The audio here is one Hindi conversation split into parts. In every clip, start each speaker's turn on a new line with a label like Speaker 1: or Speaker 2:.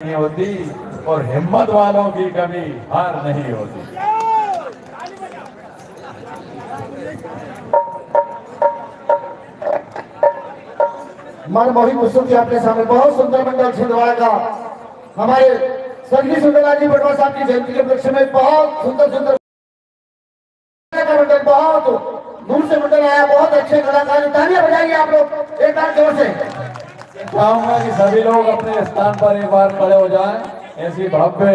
Speaker 1: नहीं होती और हिम्मत वालों की कभी हार नहीं होती।
Speaker 2: मनमोही प्रस्तुति आपके सामने बहुत सुंदर मंडल छिंदवाड़ा का हमारे स्वर्गीय सुंदरलाल जी पटवा साहब की जयंती के उपलक्ष्य में बहुत सुंदर मंडल, बहुत दूर से मंडल आया, बहुत अच्छे कलाकार, तालियां बजाइए आप लोग एक बार जोर से।
Speaker 1: चाहूंगा कि सभी लोग अपने स्थान पर एक बार खड़े हो जाएं। ऐसी भव्य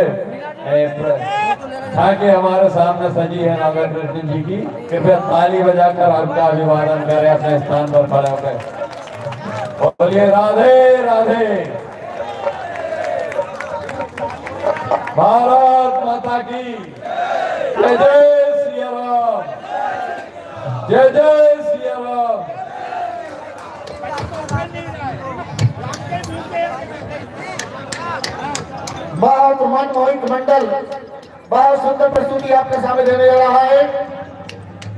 Speaker 1: झांकी हमारे सामने सजी है नागर कृष्ण जी की। कृपया ताली बजाकर आपका अभिवादन करें, अपने स्थान पर खड़े होकर बोलिए राधे राधे। भारत माता की जय जय श्री राम, जय जय श्री राम।
Speaker 2: बहुत मनमोहित मंडल, बहुत सुंदर प्रस्तुति आपके सामने देने जा रहा है।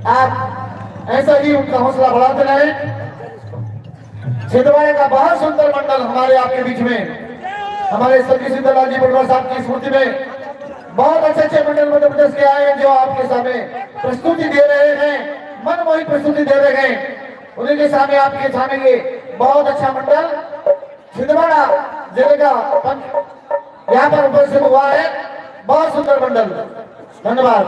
Speaker 2: आप ऐसा ही उनका हौसला बढ़ाते रहे। छिंदवाड़ा का बहुत सुंदर मंडल हमारे आपके बीच में, हमारे स्वर्गीय सुंदरलाल जी पटवा साहब की स्मृति में बहुत अच्छे मंडल मध्य प्रदेश के आए हैं जो आपके सामने प्रस्तुति दे रहे हैं, मनमोहित प्रस्तुति दे रहे हैं। उन्हीं के सामने आपके सामने ये बहुत अच्छा मंडल छिंदवाड़ा जिले का यहाँ पर उपस्थित हुआ है। बहुत सुंदर मंडल, धन्यवाद।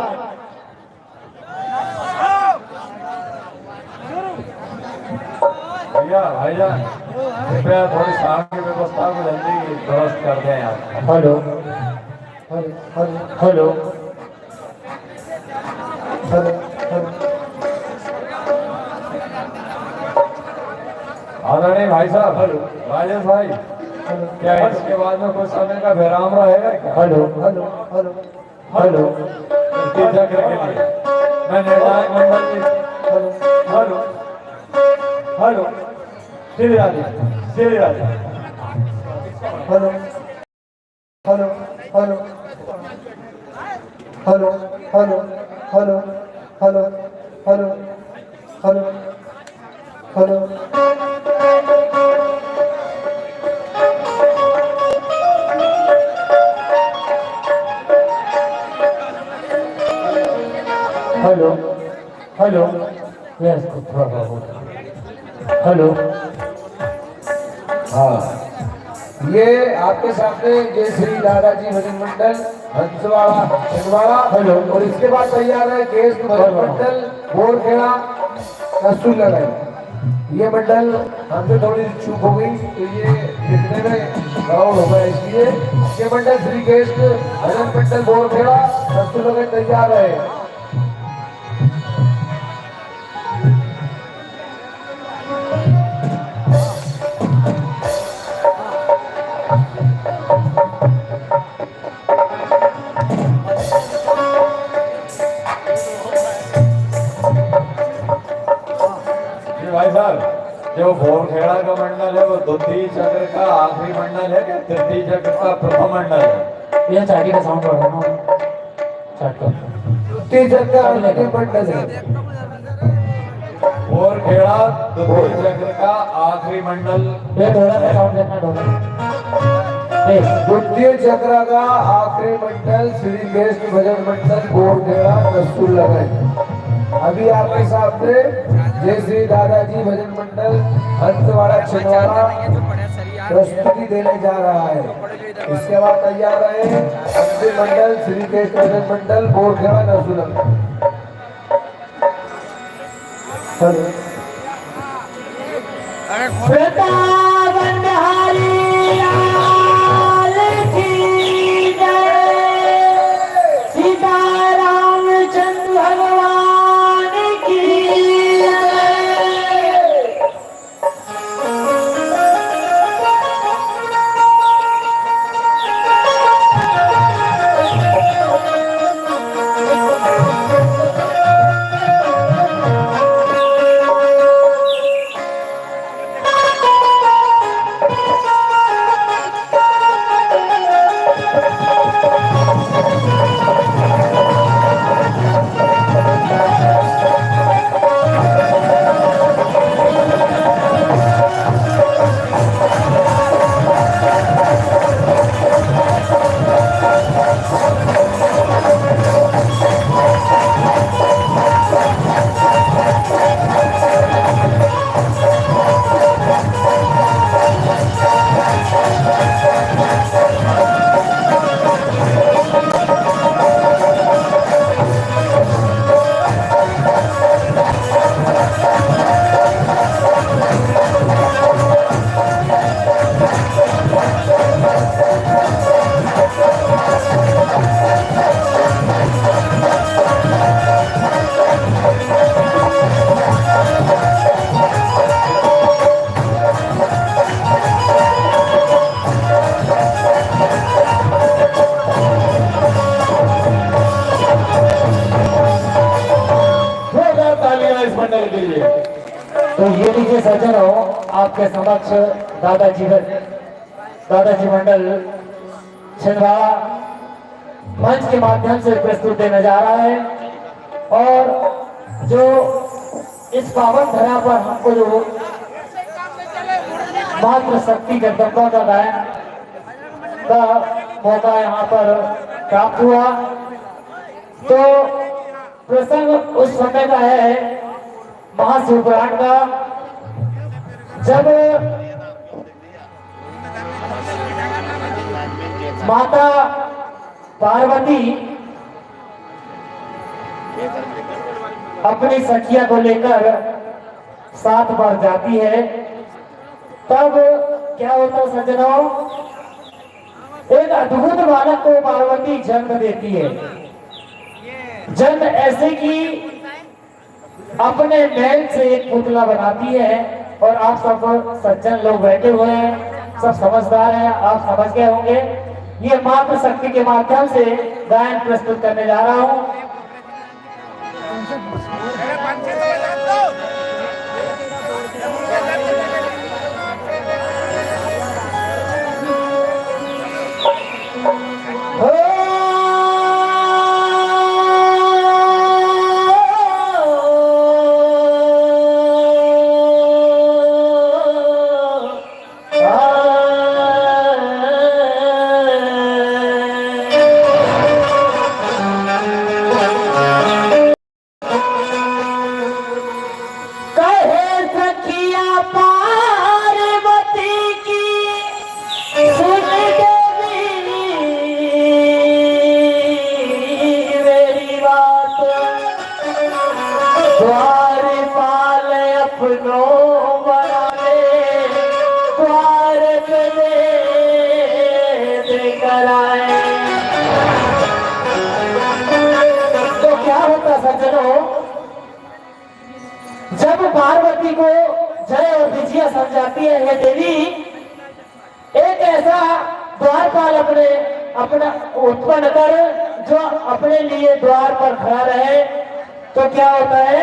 Speaker 1: भैया भाईजान कृपया थोड़ी सामने की व्यवस्था को जल्दी दुरुस्त कर दें आप।
Speaker 2: हेलो हेलो
Speaker 1: आदरणीय भाई साहब, राजेश भाई, क्या इसके बाद में कुछ समय का विराम रहेगा क्या?
Speaker 2: हेलो हेलो हेलो हेलो
Speaker 1: चक्र के लिए मैं निर्णायक मंडल की hello hello Shri Radhe Shri Radhe
Speaker 2: hello hello hello hello hello hello hello hello hello hello hello hello yes hello.
Speaker 3: हाँ, ये आपके सामने जय श्री दादाजी भजन मंडल हंसवाड़ा छिंदवाड़ा।
Speaker 2: हेलो।
Speaker 3: और इसके बाद तैयार है केस भजन मंडल बोरखेड़ा कस्तूर लगाई। ये मंडल हमसे थोड़ी चूक हो गई तो ये लिखने में गड़बड़ हो गया, इसलिए ये मंडल श्री केस भजन मंडल बोरखेड़ा कस्तूर लगाई तैयार है।
Speaker 1: भाई साहब, जो बोरखेड़ा का मंडल है वो द्वितीय चक्र का आखिरी मंडल है क्या तृतीय चक्र का प्रथम मंडल है?
Speaker 2: यह चाटी का साउंड बढ़ा ना, चाट का
Speaker 3: द्वितीय चक्र आखिरी मंडल है।
Speaker 1: बोरखेड़ा द्वितीय चक्र का आखिरी मंडल।
Speaker 2: ये ढोलक का साउंड देखना, ढोलक
Speaker 3: द्वितीय चक्र का आखिरी मंडल श्री केश भजन मंडल बोरखेड़ा कस्तूर लगाई। अभी आपके सामने जय श्री दादाजी भजन मंडल हंसवाड़ा छिंदवाड़ा प्रस्तुति देने जा रहा है। इसके बाद तैयार रहे अंतिम मंडल श्री केश भजन मंडल बोरखेड़ा कस्तूर लगाई।
Speaker 2: वृंदावन बिहारी लाल की जय, सीता रामचंद्र भगवान की जय।
Speaker 4: आपके समक्ष दादाजी मंडल छिंदवाड़ा मंच के माध्यम से प्रस्तुत देने जा रहा है। और जो इस पावन धरा पर हमको जो मात्र शक्ति जगदम्बा का गायन का मौका यहाँ पर प्राप्त हुआ, तो प्रसंग उस समय का है महाशिवपुराण का, जब माता पार्वती अपनी सखिया को लेकर 7 बार जाती है, तब क्या होता सज्जनों, एक अद्भुत बालक को पार्वती जन्म देती है। जन्म ऐसे कि अपने मैल से एक पुतला बनाती है। और आप सब सज्जन लोग बैठे हुए हैं, सब समझदार हैं, आप समझ गए होंगे। ये मात्र शक्ति के माध्यम से गायन प्रस्तुत करने जा रहा हूं। तो क्या होता सज्जनों, जब पार्वती को जय और विजया समझाती है हे देवी, एक ऐसा द्वारपाल अपना उत्पन्न कर जो अपने लिए द्वार पर खड़ा रहे, तो क्या होता है,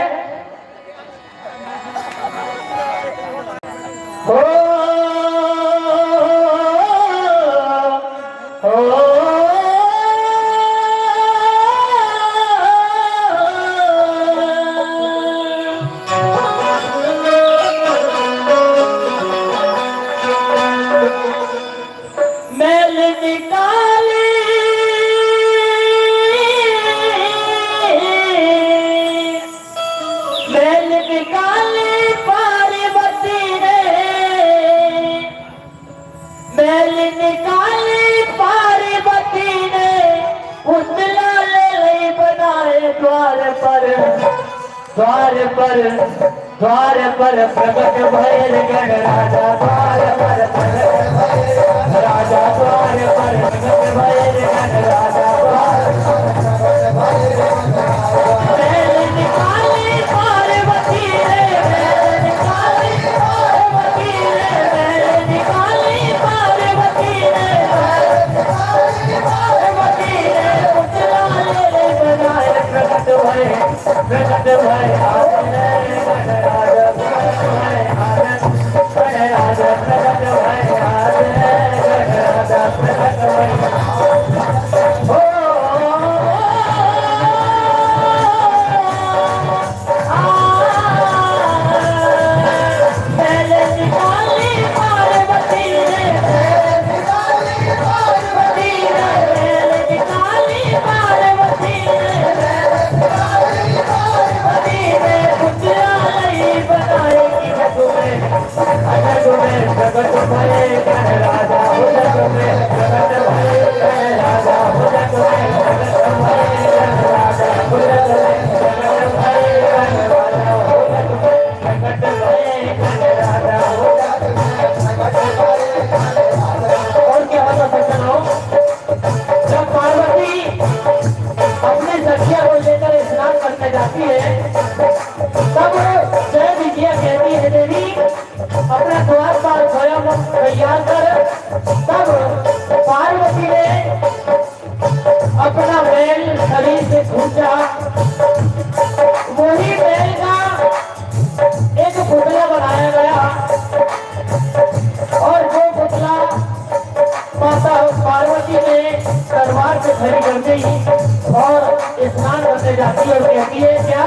Speaker 4: द्वार पर प्रकट भयल गण राजा, द्वार पर प्रकट भयल राजा, द्वार पर प्रकट भयल गण राजा, द्वार पर प्रकट भयल गण राजा। मैल निकाली पार्वती रे, मैल निकाली पार्वती रे, मैल निकाली पार्वती रे, मैल निकाली पार्वती रे, पुतला ले बनाए प्रकट भय तैयार कर। तब पार्वती ने अपना बैल शरीर से खींचा, वही बैल का एक पुतला बनाया गया पे खड़ी कर दी और स्नान करने जाती है और कहती है क्या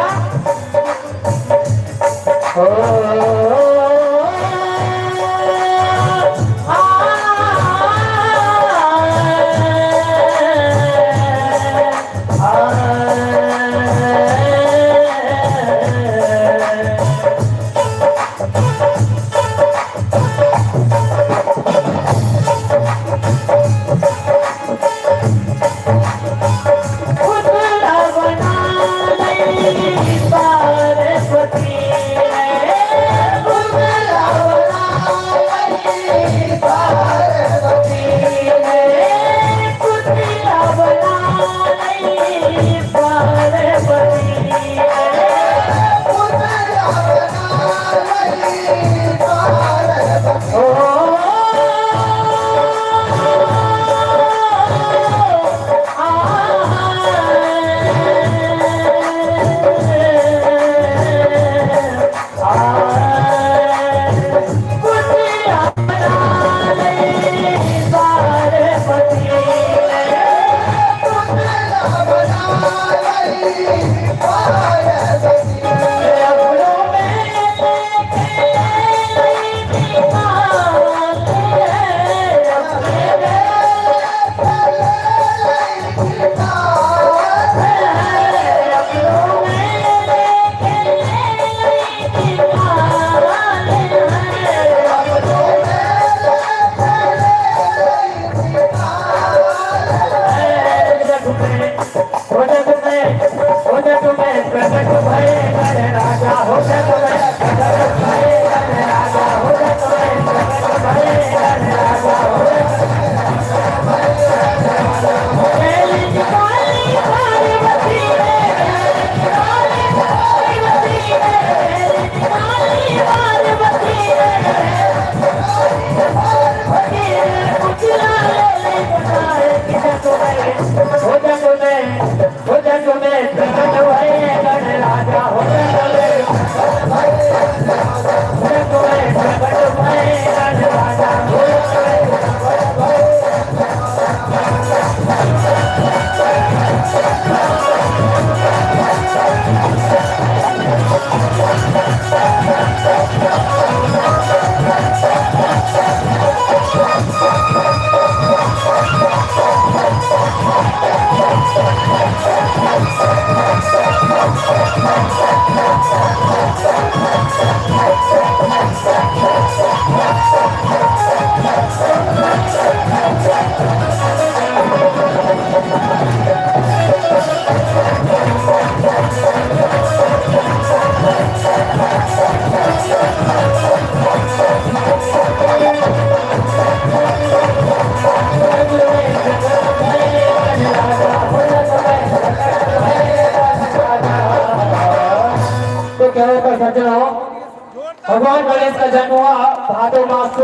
Speaker 4: भगवान गणेश का जन्म हुआ भादो मास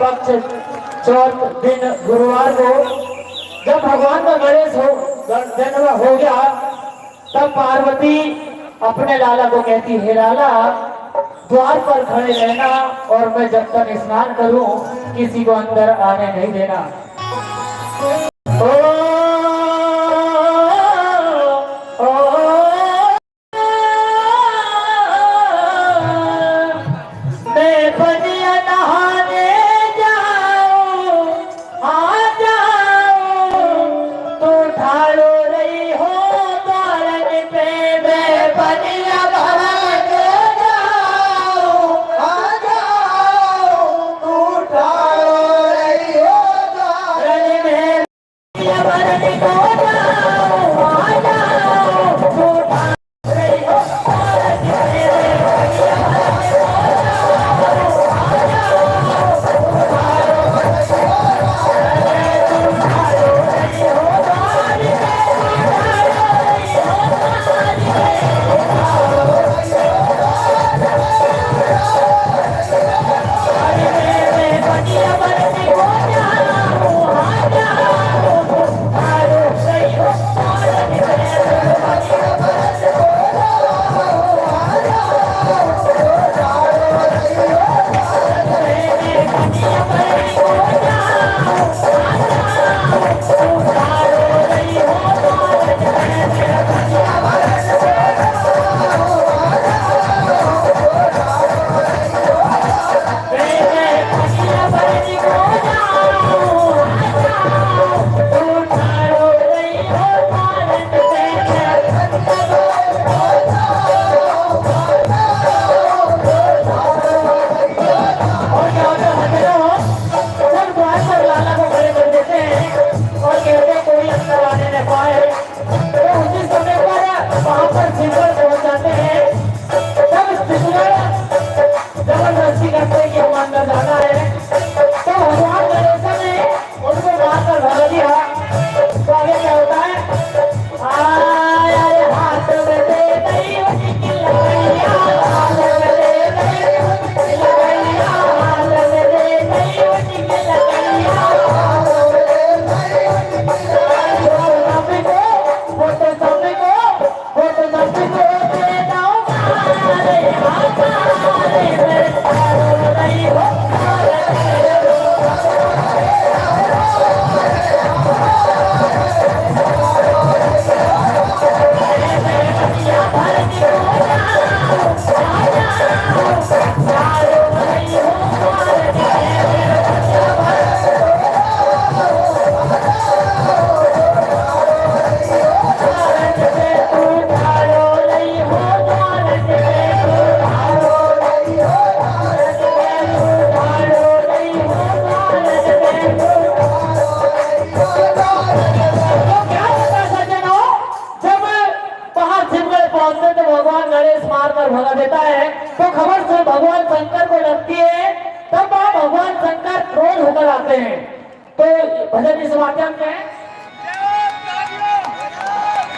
Speaker 4: पक्ष चौथ दिन गुरुवार को। जब भगवान का गणेश जन्म हो गया तब पार्वती अपने लाला को कहती है लाला द्वार पर खड़े रहना और मैं जब तक स्नान करूं किसी को अंदर आने नहीं देना।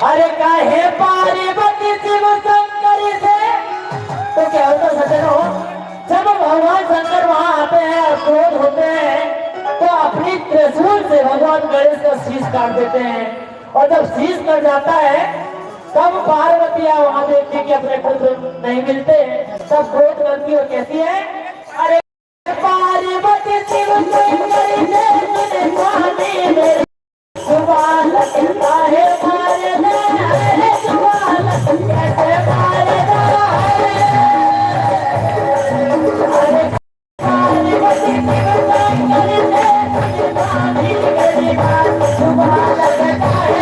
Speaker 4: अरे काहे पार्वती शिव शंकर से। तो क्या होता सज्जनों, जब भगवान शंकर वहां आते हैं और क्रोध होते हैं तो अपनी त्रिशूल से भगवान गणेश का शीश काट देते हैं। और जब शीश कट जाता है तब पार्वती वहां देखती कि अपने पुत्र नहीं मिलते, तब क्रोध करती और कहती है अरे पार्वती शिव शंकर से स्वामी मेरे सुबाल कहता है मारे दे, सुबाल कैसे मारे दे। अरे पार्वती शिव शंकर से स्वामी मेरे सुबाल कहता है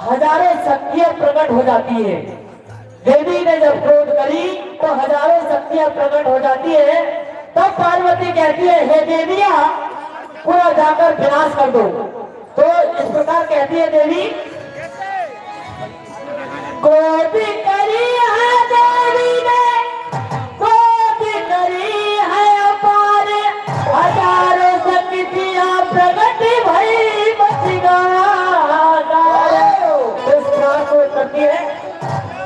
Speaker 4: हजारों शक्तियां प्रकट हो जाती है। देवी ने जब क्रोध करी तो हजारों शक्तियां प्रकट हो जाती है। तब पार्वती कहती है हे देविया पूरा जाकर विनाश कर दो। तो इस प्रकार कहती है देवी, क्रोध करी है देवी ने, क्रोध करी है अपार, हजारों शक्तियां प्रकट भई बचगा करती है।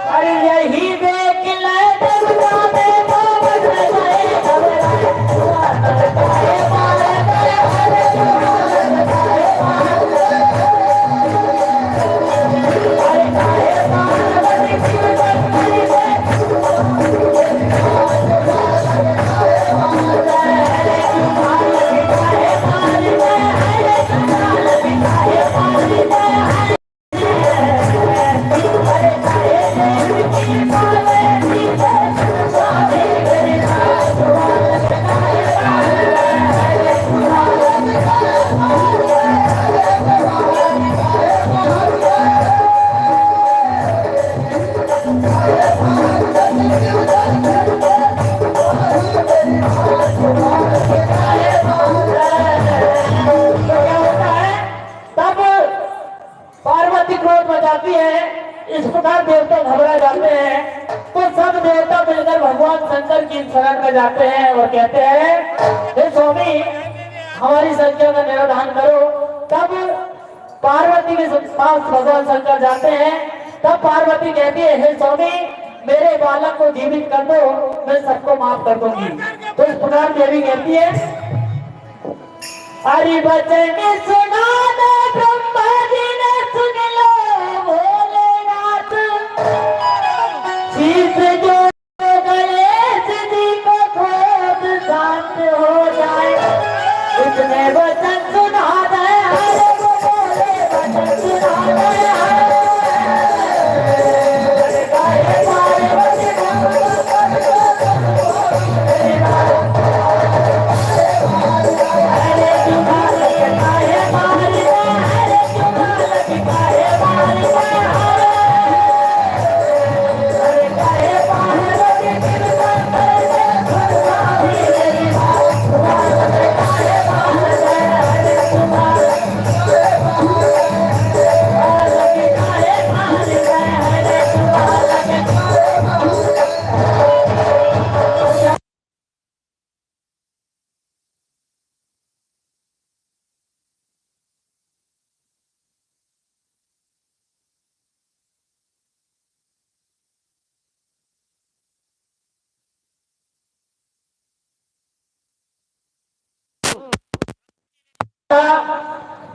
Speaker 4: अरे यही देख ले दुर्गा में बाबा गए इस प्रकार देवता घबरा जाते हैं। तो सब देवता मिलकर भगवान शंकर की शरण में जाते हैं और कहते हैं हे स्वामी हमारी संख्या का निराधान करो। तब पार्वती के पास भगवान शंकर जाते हैं। तब पार्वती कहती है हे स्वामी मेरे बालक को जीवित कर दो, मैं सबको माफ कर दूंगी। तो इस प्रकार देवी कहती है हरि वचन सुना दे ब्रह्मा जी ने सुन लो भोलेनाथ, शीश जो गणेश जी को क्रोध शांत हो जाए, उसने वचन सुना दे हरे बोले वचन सुना दे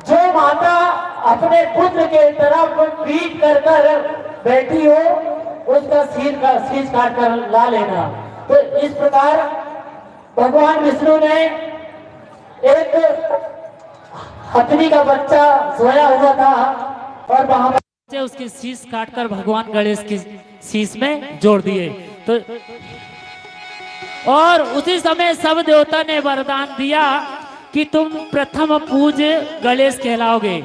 Speaker 4: जो माता अपने पुत्र के तरफ पीठ कर कर बैठी हो उसका शीश काट कर ला लेना। तो इस प्रकार भगवान विष्णु ने एक हथनी का बच्चा सोया हुआ था और वहां
Speaker 5: से उसके शीश काटकर भगवान गणेश की शीश में जोड़ दिए। तो और उसी समय सब देवता ने वरदान दिया कि तुम प्रथम पूज्य गणेश कहलाओगे।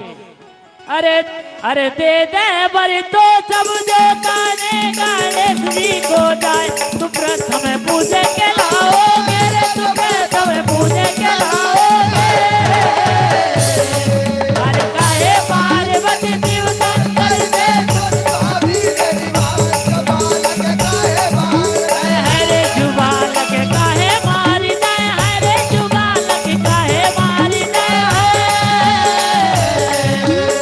Speaker 5: अरे अरे दे दे बर तो सब जो गाने गणेश जी को जाए, तुम प्रथम पूज्य कहलाओगे रे, तुम प्रथम पूज्य कहलाओगे। अरे काहे पार्वती देवता करते हरे जुबालक काहे मारी दे, हरे जुबालक काहे मारी दे।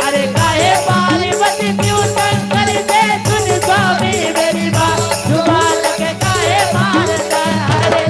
Speaker 5: अरे काहे पार्वती देवता करते सुन स्वामी मेरी बात, जुबालक काहे मारता हरे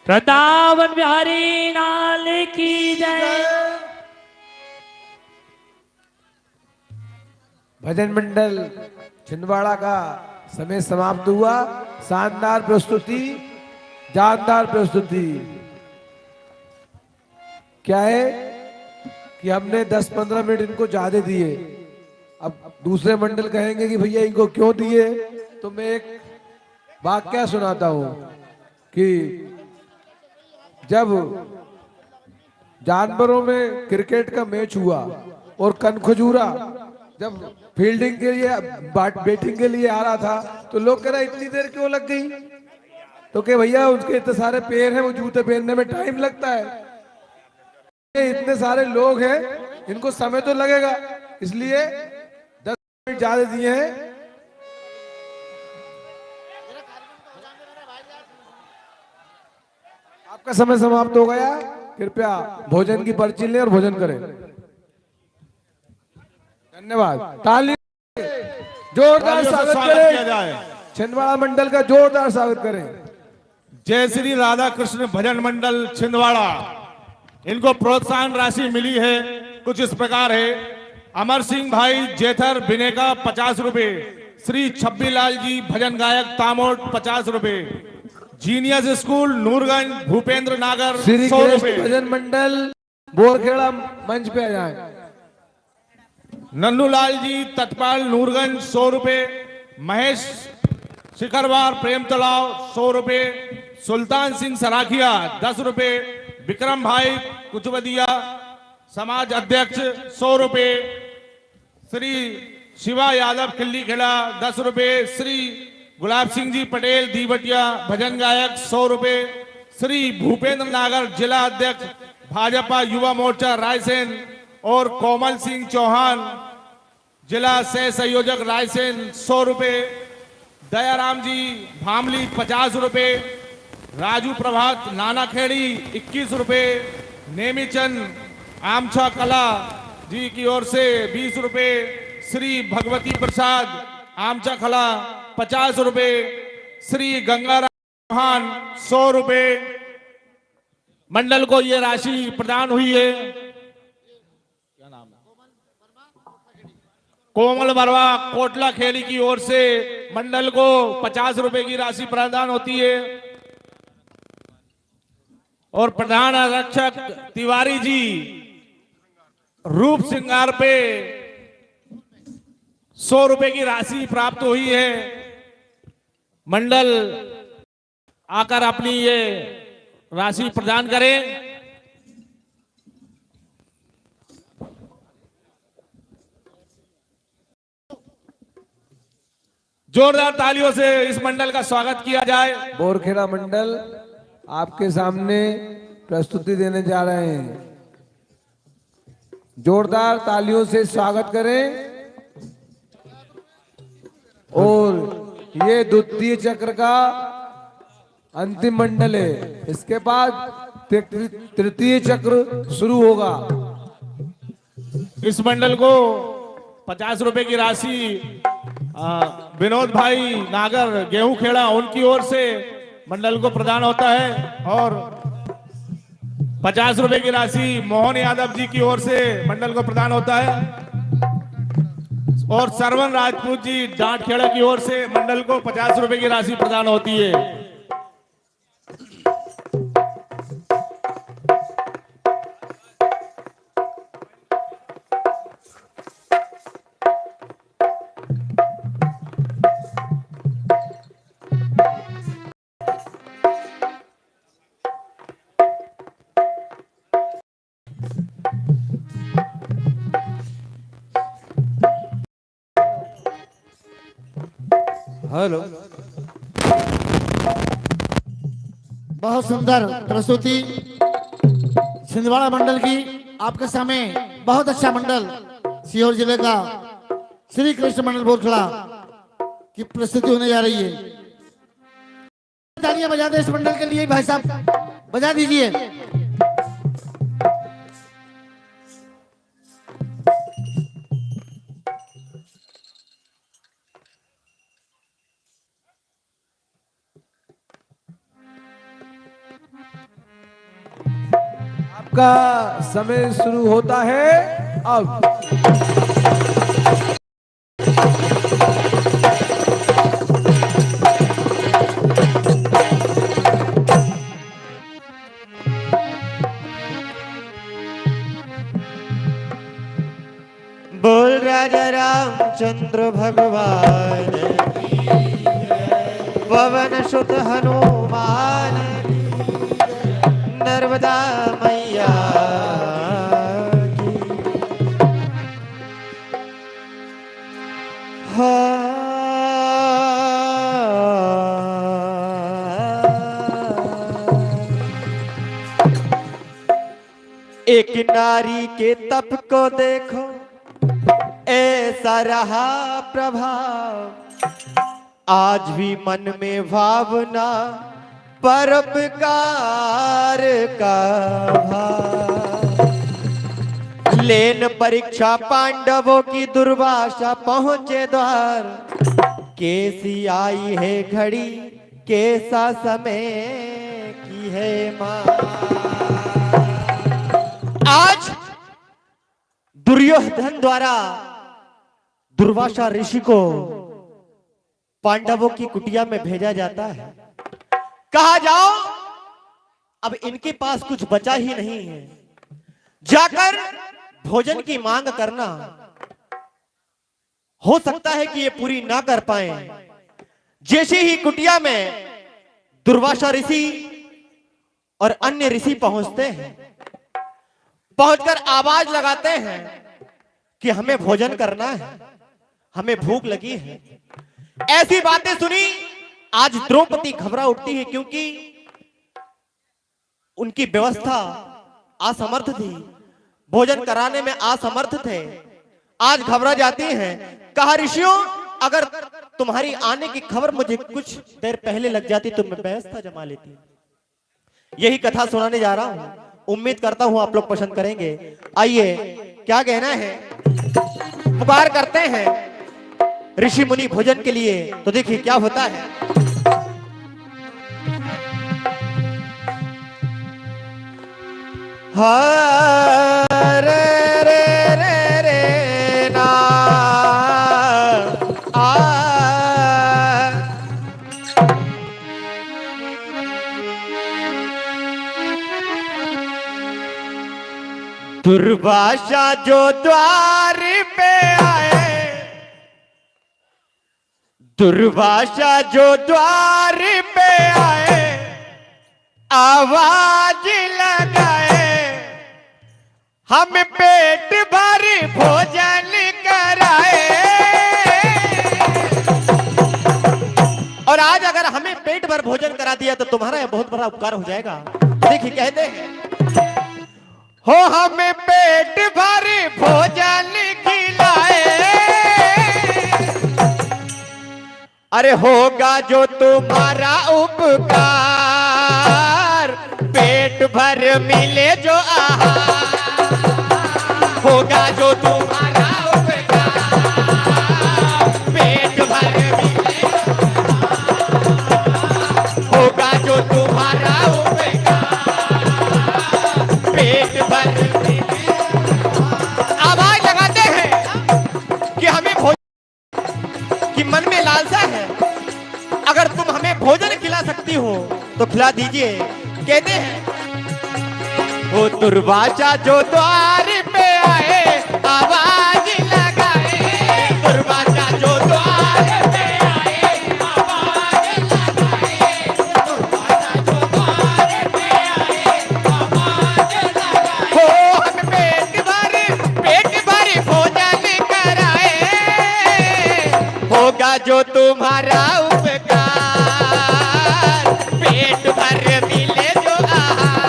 Speaker 5: वृंदावन बिहारी लाल की जय।
Speaker 3: भजन मंडल छिंदवाड़ा का समय समाप्त हुआ। शानदार प्रस्तुति, जानदार प्रस्तुति। क्या है कि हमने 10-15 मिनट इनको ज्यादा दिए। अब दूसरे मंडल कहेंगे कि भैया इनको क्यों दिए, तो मैं एक वाक्य सुनाता हूं कि जब जानवरों में क्रिकेट का मैच हुआ और कनखजूरा जब फील्डिंग के लिए बैटिंग के लिए आ रहा था, तो लोग कह रहे इतनी देर क्यों लग गई, तो क्या भैया उसके इतने सारे पैर हैं, वो जूते पहनने में टाइम लगता है। इतने सारे लोग हैं, इनको समय तो लगेगा, इसलिए 10 मिनट ज्यादा दिए हैं। आपका समय समाप्त हो गया। कृपया भोजन की पर्ची लें और भोजन करें। धन्यवाद। ताली जोरदार स्वागत करें, छिंदवाड़ा मंडल का जोरदार स्वागत करें।
Speaker 6: जय श्री राधा कृष्ण भजन मंडल छिंदवाड़ा, इनको प्रोत्साहन राशि मिली है, कुछ इस प्रकार है। अमर सिंह भाई जेथर बिनेका 50 रुपए, श्री छब्बीलाल जी भजन गायक तामोट 50 रुपए, जीनियस स्कूल नूरगंज भूपेंद्र नागर 100 रुपए,
Speaker 3: भजन मंडल बोरखेड़ा मंच पे आ जाए।
Speaker 6: नन्नूलाल जी तत्पाल नूरगंज 100 रुपए, महेश शिखरवार प्रेम तलाव 100 रुपए, सुल्तान सिंह सराखिया 10 रुपए, विक्रम भाई कुचवदिया समाज अध्यक्ष 100 रुपए, श्री शिवा यादव किल्ली खिला 10 रुपए, श्री गुलाब सिंह जी पटेल दीवटिया भजन गायक 100 रुपए, श्री भूपेंद्र नागर जिला अध्यक्ष भाजपा युवा मोर्चा रायसेन और कोमल सिंह चौहान जिला सह संयोजक रायसेन 100 रुपए, दयाराम जी भामली 50 रुपए, राजू प्रभात नानाखेड़ी 21 रुपए, नेमीचंद आमछा कला जी की ओर से 20 रुपए, श्री भगवती प्रसाद आमचा खला 50 रुपए, श्री गंगाराम चौहान 100 रुपए। मंडल को ये राशि प्रदान हुई है। क्या नाम है? कोमल वर्मा कोटला खेड़ी की ओर से मंडल को 50 रुपए की राशि प्रदान होती है और प्रधान आरक्षक तिवारी जी रूप श्रृंगार पे 100 रुपए की राशि प्राप्त हुई है। मंडल आकर अपनी ये राशि प्रदान करें। जोरदार तालियों से इस मंडल का स्वागत किया जाए।
Speaker 3: बोरखेड़ा मंडल आपके सामने प्रस्तुति देने जा रहे हैं। जोरदार तालियों से स्वागत करें। और ये द्वितीय चक्र का अंतिम मंडल है, इसके बाद तृतीय चक्र शुरू होगा।
Speaker 6: इस मंडल को 50 रुपए की राशि विनोद भाई नागर गेहूं खेड़ा उनकी ओर से मंडल को प्रदान होता है और 50 रुपए की राशि मोहन यादव जी की ओर से मंडल को प्रदान होता है और सरवन राजपूत जी डांट खेड़ा की ओर से मंडल को 50 रुपए की राशि प्रदान होती है।
Speaker 3: हेलो,
Speaker 2: बहुत सुंदर प्रस्तुति छिंदवाड़ा मंडल की आपके सामने। बहुत अच्छा मंडल सीहोर जिले का श्री कृष्ण मंडल बोरखड़ा की प्रस्तुति होने जा रही है। तालियां बजा दे इस मंडल के लिए, भाई साहब बजा दीजिए।
Speaker 3: आपका समय शुरू होता है अब।
Speaker 4: बोल राजा रामचंद्र भगवान पवन सुत हनुमान नर्मदा मैया की। एक नारी के तप को देखो ऐसा रहा प्रभाव, आज भी मन में भावना परोपकार का भाव। लेन परीक्षा पांडवों की दुर्वासा पहुंचे द्वार, कैसी आई है घड़ी कैसा समय की है मां। आज दुर्योधन द्वारा दुर्वासा ऋषि को पांडवों की कुटिया में भेजा जाता है। कहा जाओ अब इनके पास कुछ बचा ही नहीं है, जाकर भोजन की मांग करना। हो सकता है कि ये पूरी ना कर पाए। जैसे ही कुटिया में दुर्वासा ऋषि और अन्य ऋषि पहुंचते हैं, पहुंचकर आवाज लगाते हैं कि हमें भोजन करना है, हमें भूख लगी है। ऐसी बातें सुनी आज द्रौपदी घबरा उठती है, क्योंकि उनकी व्यवस्था असमर्थ थी, भोजन कराने में असमर्थ थे। आज घबरा जाती हैं। कहा ऋषियों अगर तुम्हारी आने की खबर मुझे कुछ देर पहले लग जाती तो मैं व्यवस्था जमा लेती। यही कथा सुनाने जा रहा हूं, उम्मीद करता हूं आप लोग पसंद करेंगे। आइए क्या कहना है, पुकार करते हैं ऋषि मुनि भोजन के लिए, तो देखिए क्या होता है। रे रे रे रे ना दुर्वासा जो द्वार पे आए, दुर्वासा जो द्वार पे आए, आवाज लगाए हम पेट भर भोजन कराए। और आज अगर हमें पेट भर भोजन करा दिया तो तुम्हारा यह बहुत बड़ा उपकार हो जाएगा। देखिए कहते हैं हो हमें पेट भर अरे होगा जो तुम्हारा उपकार, पेट भर मिले जो आहार, होगा जो तुम्हारा उपकार, पेट भर मिले जो आहार, होगा जो तुम्हारा उपकार, पेट भर मिले। आवाज लगाते हैं कि हमें कि मन में लालसा है, अगर तुम हमें भोजन खिला सकती हो तो खिला दीजिए। कहते हैं वो दुर्वासा जो द्वार पे आए आवाज लगाए, दुर्वासा जो द्वार पे आए आवाज लगाए, दुर्वासा जो द्वार पे आए आवाज लगाए। हो हम पेट भर भोजन कराए, होगा जो तुम्हारा उपकार, पेट भर मिले जो आहार,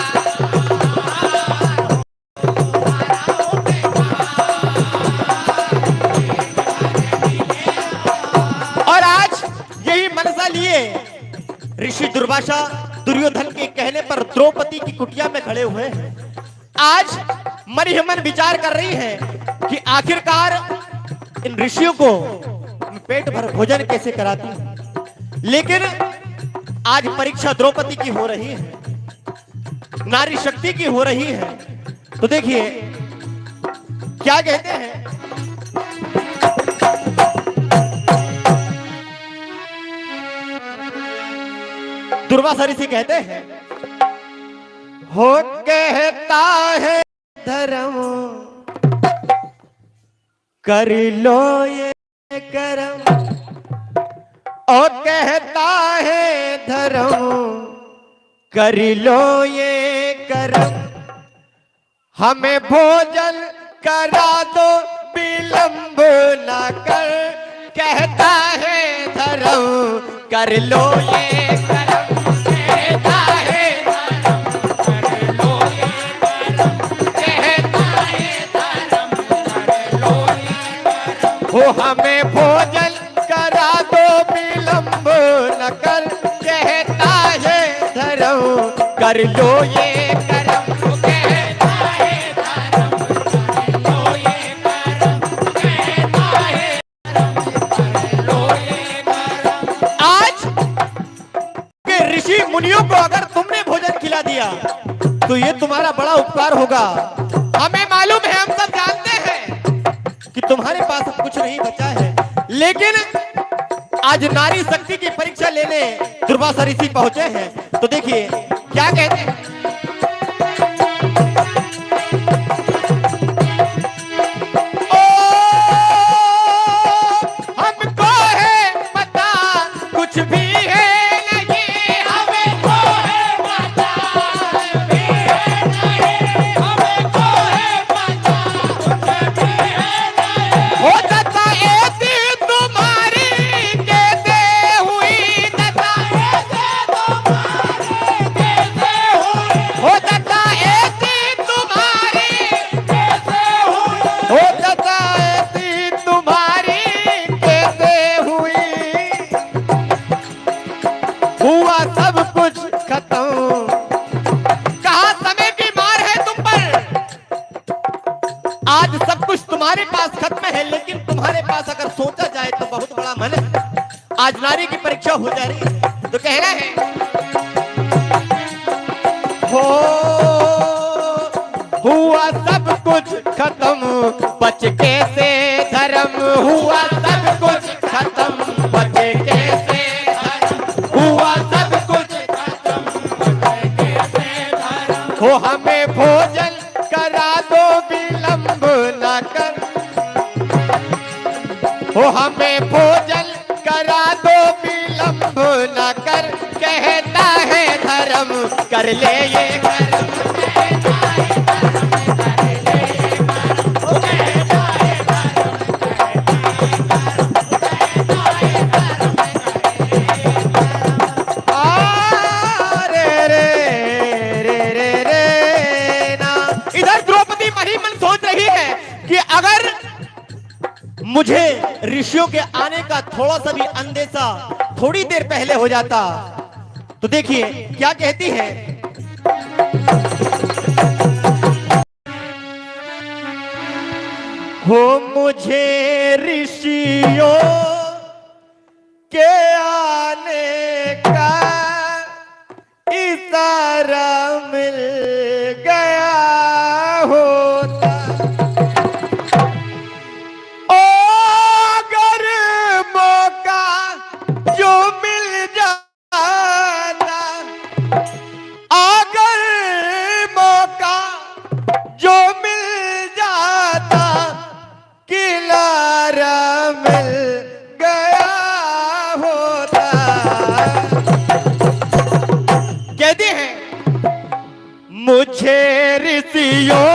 Speaker 4: और आज यही मनसा लिए ऋषि दुर्वासा दुर्योधन के कहने पर द्रौपदी की कुटिया में खड़े हुए हैं। आज मन ही मन विचार कर रही है कि आखिरकार इन ऋषियों को पेट भर भोजन कैसे कराती हूं। लेकिन आज परीक्षा द्रौपदी की हो रही है, नारी शक्ति की हो रही है। तो देखिए क्या कहते हैं, दुर्वासा ऋषि कहते हैं, हो कहता है धर्म कर लो ये करम, ओ कहता है धर्म कर लो ये करम, हमें भोजन करा दो विलंब न कर, कहता है धर्म कर लो ये करम, कहता है धर्म कर लो ये करम, कहता है धर्म कर लो ये करम, वो हमें भोजन करा दो विलंब न कर, कहता है धर्म कर लो ये करम, कहता है धर्म कर लो ये करम, कहता है धर्म कर लो ये करम। आज के ऋषि मुनियों को अगर तुमने भोजन खिला दिया तो ये तुम्हारा बड़ा उपकार होगा। हमें मालूम है, हम सब जानते हैं कि तुम्हारे पास अब कुछ नहीं बचा है, लेकिन आज नारी शक्ति की परीक्षा लेने दुर्वासा ऋषि पहुंचे हैं। तो देखिए क्या कहते हैं, ओ हमको है पता कुछ भी है नहीं, हमको है पता कुछ भी है नहीं, हमको है पता कुछ भी है नहीं, हो जाता ऐसी तुम्हारी कैसे हुई, दशा ऐसे तुम्हारी कैसे हुई, हो जाता ऐसी तुम्हारी कैसे हुई, हो जाता ऐसी तुम्हारी कैसे हुई, हुआ सब कुछ खत्म, कहा समय बीमार है तुम पर, आज सब कुछ तुम्हारे पास खत्म है, लेकिन तुम्हारे पास अगर सोचा जाए तो बहुत बड़ा मन है। आज नारी की परीक्षा हो जा रही है, तो कह रहे हैं हो हुआ सब कुछ खत्म बच कैसे धर्म, हुआ सब कुछ खत्म बच कैसे धर्म, हुआ सब कुछ खत्म बच कैसे धर्म, हो हमें भोजन करा दो विलंब न कर, हो हमें भोजन करा दो विलंब न कर, कहता है धर्म कर ले ये करम, कहता है धर्म कर ले ये करम, कहता है धर्म कर ले ये करम, कहता है धर्म कर ले ये करम। रे रे रे रे रे ना। इधर द्रौपदी मन ही मन सोच रही है कि अगर
Speaker 7: मुझे ऋषियों के आने का थोड़ा सा भी अंदेशा थोड़ी देर पहले हो जाता। तो देखिए क्या कहती है। हो मुझे ऋषियों के आने का इशारा मिल गया होता। ओ अगर मौका जो मिल जाता, अगर मौका जो मिल जाता, किनारा मिल गया होता। कहते हैं मुझे ऋषियों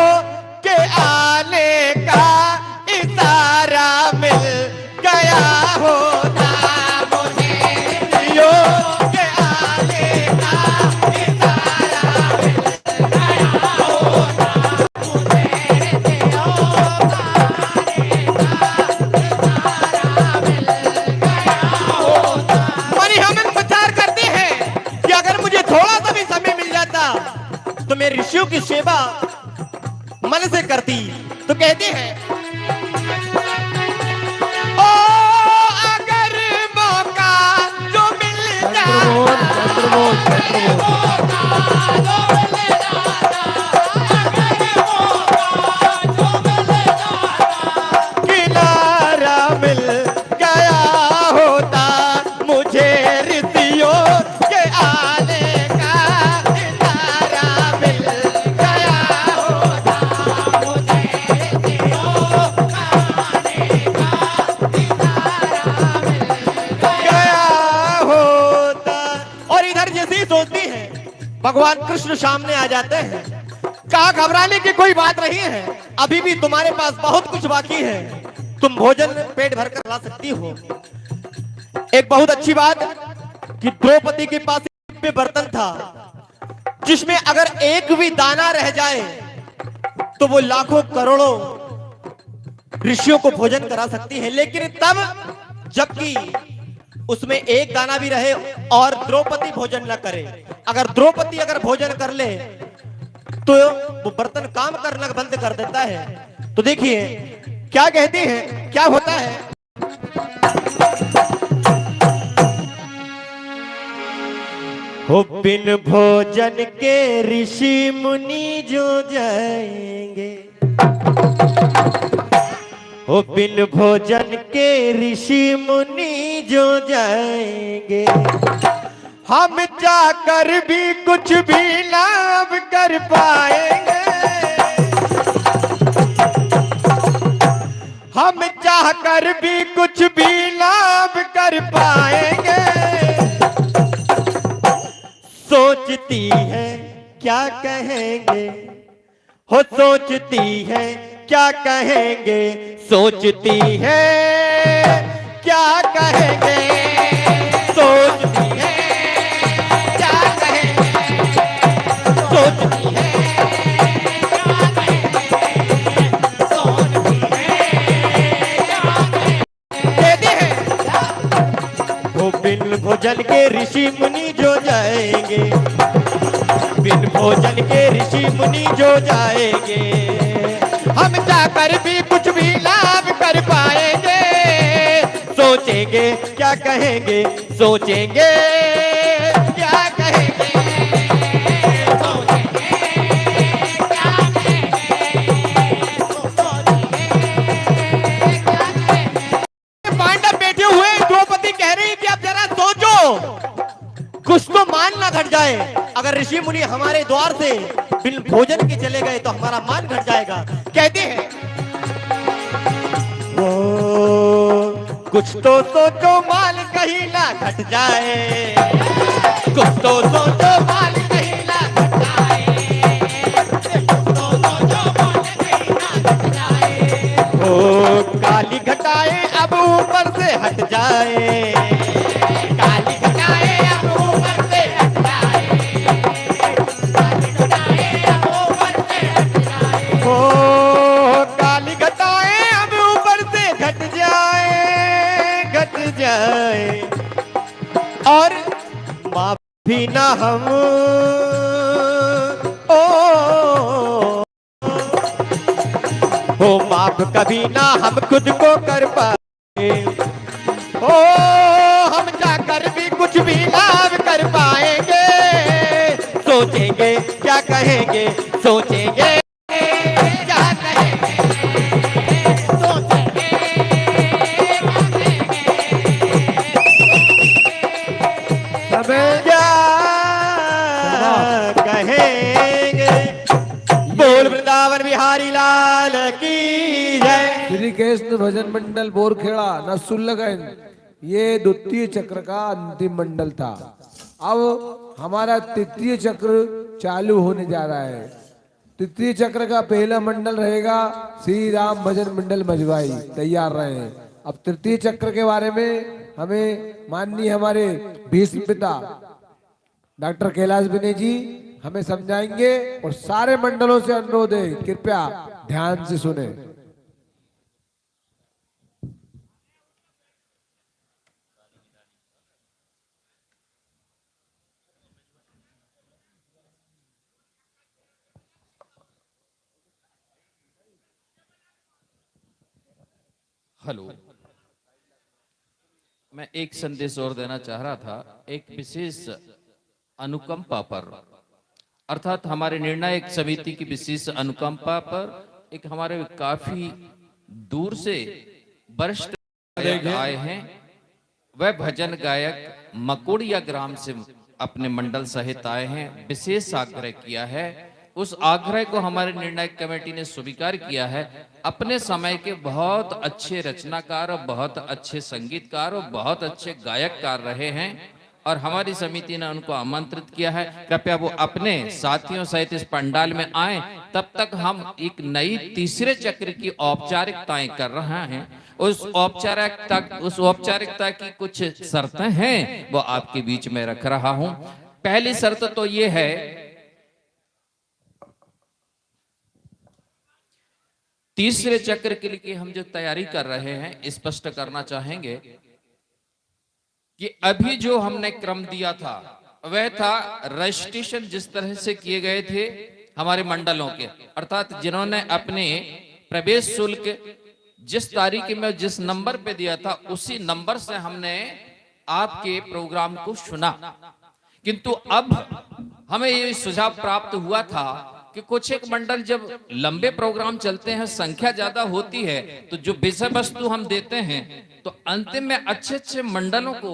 Speaker 7: के आने का इशारा मिल गया होता। मुझे ऋषियों के आने का इशारा मिल गया होता। मुझे ऋषियों का आने का इशारा मिल गया होता। मनी हम विचार करते हैं कि अगर मुझे थोड़ा सा भी समय मिल जाता तो मैं ऋषियों की सेवा मन से करती। तो कहते हैं ओ अगर मौका जो मिल किनारा मिल गया होता। मुझे ऋषियों के आने का इशारा मिल गया होता। मुझे ऋषियों का आने का इशारा मिल गया होता। और इधर जैसे ही सोचती है भगवान कृष्ण सामने आ जाते हैं। कहा घबराने की कोई बात नहीं है, अभी भी तुम्हारे पास बहुत कुछ बाकी है, तुम भोजन पेट भर कर ला सकती हो। एक बहुत अच्छी बात कि द्रौपदी के पास एक बर्तन था जिसमें अगर एक भी दाना रह जाए तो वो लाखों करोड़ों ऋषियों को भोजन करा सकती है। लेकिन तब जबकि उसमें एक दाना भी रहे और द्रौपदी भोजन न करे। अगर द्रौपदी अगर भोजन कर ले तो वो बर्तन काम करना बंद कर देता है। तो देखिए क्या कहते हैं, क्या होता है। हो बिन भोजन के ऋषि मुनि जो जाएंगे, हो बिन भोजन के ऋषि मुनि जो जाएंगे, हम जाकर भी कुछ भी लाभ कर पाएंगे। हम चाहकर भी कुछ भी लाभ कर पाएंगे। सोचती है क्या कहेंगे, हो सोचती है क्या कहेंगे, सोचती है क्या कहेंगे, सोचती है क्या कहेंगे, सोचती है क्या कहेंगे, सोचती है क्या कहेंगे। वो बिन भोजन के ऋषि मुनि जो जाएंगे, बिन भोजन के ऋषि मुनि जो जाएंगे, हम जाकर भी कुछ भी लाभ कर पाएंगे। सोचेंगे क्या कहेंगे, सोचेंगे क्या कहेंगे, सोचेंगे क्या कहेंगे, सोचेंगे क्या कहेंगे। पांडव बैठे हुए, द्रौपदी कह रही कि अब जरा सोचो, कुछ तो मान ना घट जाए। अगर ऋषि मुनि हमारे द्वार से बिन भोजन के चले गए तो हमारा मान घट जाएगा। कहते हैं ओ कुछ तो सोचो मान कहीं ना घट जाए, कुछ तो सोचो मान कहीं ना घट जाए, कुछ तो सोचो मान कहीं ना घट जाए। ओ काली घटाए अब ऊपर से हट जाए, काली घटाए अब ऊपर से हट जाए, काली घटाए अब ऊपर से हट जाए। ओ काली घटाए अब ऊपर से घट जाए। गए और माफ भी ना हम ओ माफ कभी ना हम खुद को कर पाए ओ हम जाकर भी कुछ भी लाभ कर पाएंगे सोचेंगे क्या कहेंगे सोचेंगे क्या कहेंगे सोचेंगे क्या कहेंगे बोल वृंदावन बिहारी लाल की जय।
Speaker 3: श्री कृष्ण भजन मंडल बोरखेड़ा नसुल्लगंज ये द्वितीय चक्र का अंतिम मंडल था। अब हमारा तृतीय चक्र चालू होने जा रहा है। तृतीय चक्र का पहला मंडल रहेगा श्री राम भजन मंडल मजवाई, तैयार रहे। अब तृतीय चक्र के बारे में हमें माननीय हमारे भीष्म पिता डॉक्टर कैलाश विनय जी हमें समझाएंगे और सारे मंडलों से अनुरोध है कृपया ध्यान से सुने।
Speaker 8: हेलो, मैं एक संदेश और देना चाह रहा था, एक विशेष अनुकंपा पर, अर्थात हमारे निर्णायक समिति की विशेष अनुकंपा पर एक हमारे काफी दूर से वरिष्ठ गायक आए हैं। वह भजन गायक मकोड़िया ग्राम से अपने मंडल सहित आए हैं। विशेष आग्रह किया है, उस आग्रह को हमारे निर्णायक कमेटी ने स्वीकार किया है। अपने समय के बहुत अच्छे रचनाकार और बहुत अच्छे संगीतकार और बहुत अच्छे गायककार रहे हैं और हमारी समिति ने उनको आमंत्रित किया है। कृपया वो अपने साथियों सहित इस पंडाल में आए। तब तक हम एक नई तीसरे चक्र की औपचारिकताएं कर रहे हैं। उस औपचारिकता की कुछ शर्तें हैं, वो आपके बीच में रख रहा हूं। पहली शर्त तो ये है, तीसरे चक्र के लिए हम जो तैयारी कर रहे हैं, स्पष्ट करना चाहेंगे कि अभी जो हमने क्रम दिया था वह था रजिस्ट्रेशन जिस तरह से किए गए थे हमारे मंडलों के, अर्थात जिन्होंने अपने प्रवेश शुल्क जिस तारीख में जिस नंबर पे दिया था उसी नंबर से हमने आपके प्रोग्राम को सुना। किंतु अब हमें ये सुझाव प्राप्त हुआ था कि कुछ एक मंडल जब लंबे प्रोग्राम चलते हैं, संख्या ज्यादा होती है, तो जो विषय वस्तु हम देते हैं तो अंतिम में अच्छे अच्छे मंडलों को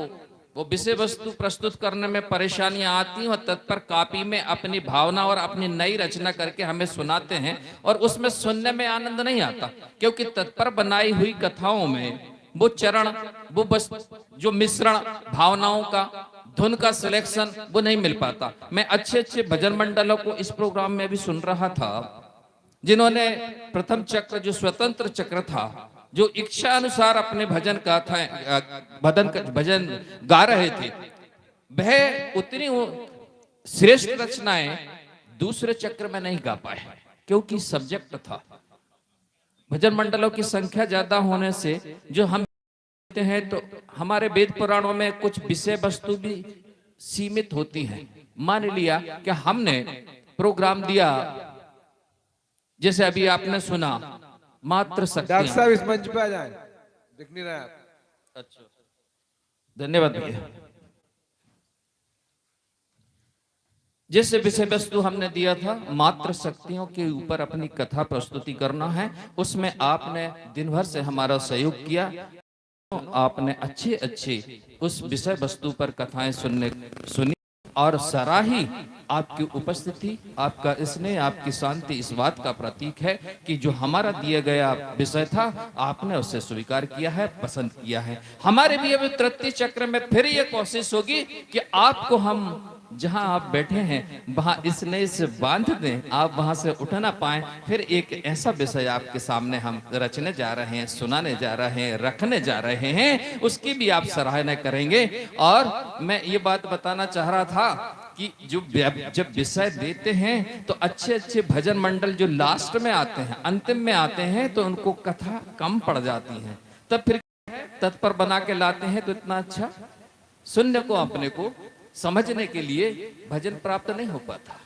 Speaker 8: वो विषय वस्तु प्रस्तुत करने में परेशानियां आती हैं और तत्पर कॉपी में अपनी भावना और अपनी नई रचना करके हमें सुनाते हैं और उसमें सुनने में आनंद नहीं आता, क्योंकि तत्पर बनाई हुई कथाओं में वो चरण, वो बस जो मिश्रण भावनाओं का, धुन का सिलेक्शन वो नहीं मिल पाता। मैं अच्छे अच्छे भजन मंडलों को इस प्रोग्राम में भी सुन रहा था, जिन्होंने प्रथम चक्र जो स्वतंत्र चक्र था, जो इच्छा अनुसार अपने भजन गा रहे थे, वह उतनी श्रेष्ठ रचनाएं दूसरे चक्र में नहीं गा पाए, क्योंकि सब्जेक्ट था। भजन मंडलों की संख्या ज्यादा होने से जो हम हैं तो हमारे वेद पुराणों में कुछ विषय वस्तु भी सीमित होती हैं। मान लिया कि हमने प्रोग्राम दिया, जैसे अभी आपने सुना, मात्र शक्तियां।
Speaker 3: डॉक्टर साहब इस मंच पे आ जाएं, दिख नहीं रहा है।
Speaker 8: अच्छा, धन्यवाद भैया। जैसे विषय वस्तु हमने दिया था, मात्र शक्तियों के ऊपर अपनी कथा प्रस्तुति करना है, उसमें आपने दिन भर से हमारा सहयोग किया। आपने अच्छे अच्छे उस विषय वस्तु पर कथाएं सुनी और सराही। आपकी उपस्थिति, आपका स्नेह, आपकी शांति इस बात का प्रतीक है कि जो हमारा दिया गया विषय था आपने उसे स्वीकार किया है, पसंद किया है। हमारे भी अभी तृतीय चक्र में फिर ये कोशिश होगी कि आपको हम जहां आप बैठे हैं वहां स्नेह से बांध दें, आप वहां से उठ ना पाए। फिर एक ऐसा विषय आपके सामने हम रचने जा रहे हैं, सुनाने जा रहे हैं, रखने जा रहे हैं, उसकी भी आप सराहना करेंगे। और मैं ये बात बताना चाह रहा था कि जब विषय देते हैं तो अच्छे अच्छे भजन मंडल जो लास्ट में आते हैं, अंतिम में आते हैं, तो उनको कथा कम पड़ जाती है। तब फिर तत्पर बना के लाते हैं तो इतना अच्छा शून्य को अपने को समझने के लिए भजन प्राप्त नहीं हो पाता।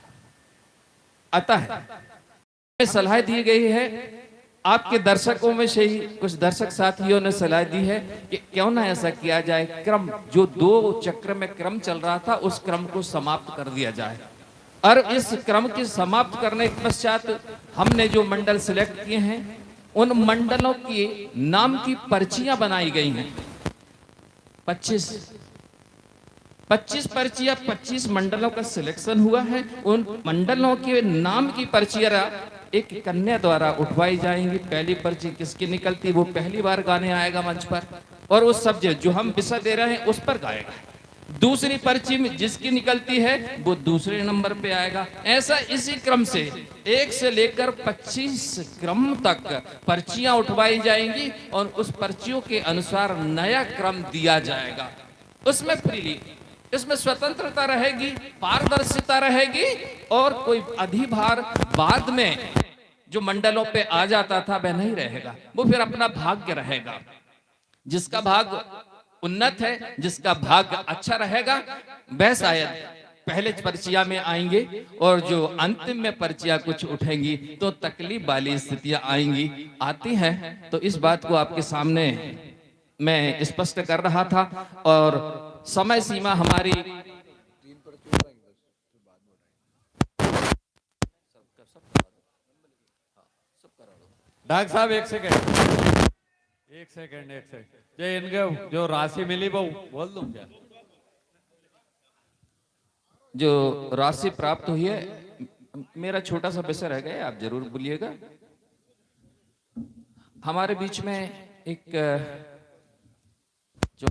Speaker 8: अतः सलाह दी गई है, आपके दर्शकों में से ही कुछ दर्शक साथियों ने सलाह दी है कि क्यों ना ऐसा किया जाए, क्रम जो 2 चक्र में क्रम चल रहा था उस क्रम को समाप्त कर दिया जाए। और इस क्रम के समाप्त करने के पश्चात हमने जो मंडल सिलेक्ट किए हैं उन मंडलों की नाम की पर्चियां बनाई गई हैं। 25 पर्चियां, 25 मंडलों का सिलेक्शन हुआ है। उन मंडलों के नाम की पर्चियां एक कन्या द्वारा उठवाई जाएंगी। पहली पर्ची किसकी निकलती वो पहली बार गाने आएगा मंच पर और उस सब्जेक्ट जो हम विषय दे रहे हैं उस पर गाएगा। दूसरी पर्ची में जिसकी निकलती है वो दूसरे नंबर पे आएगा। ऐसा इसी क्रम से 1 से लेकर 25 क्रम तक पर्चियां उठवाई जाएंगी और उस पर्चियों के अनुसार नया क्रम दिया जाएगा। उसमें फ्रीली, इसमें स्वतंत्रता रहेगी, पारदर्शिता रहेगी और कोई अधिभार बाद में जो मंडलों पे आ जाता था वह नहीं रहेगा। वो फिर अपना भाग्य रहेगा। जिसका भाग उन्नत है, जिसका भाग्य अच्छा रहेगा वह शायद पहले पर्चिया में आएंगे और जो अंतिम में पर्चियां कुछ उठेंगी तो तकलीफ वाली स्थितियां आएंगी, आती हैं। तो इस बात को आपके सामने मैं स्पष्ट कर रहा था और समय सीमा हमारी
Speaker 1: डॉक्टर साहब एक सेकंड जो इनके जो राशि मिली वो बोल दूं क्या?
Speaker 8: जो राशि प्राप्त हुई है, मेरा छोटा सा विषय रह गया, आप जरूर बोलिएगा। हमारे बीच में एक जो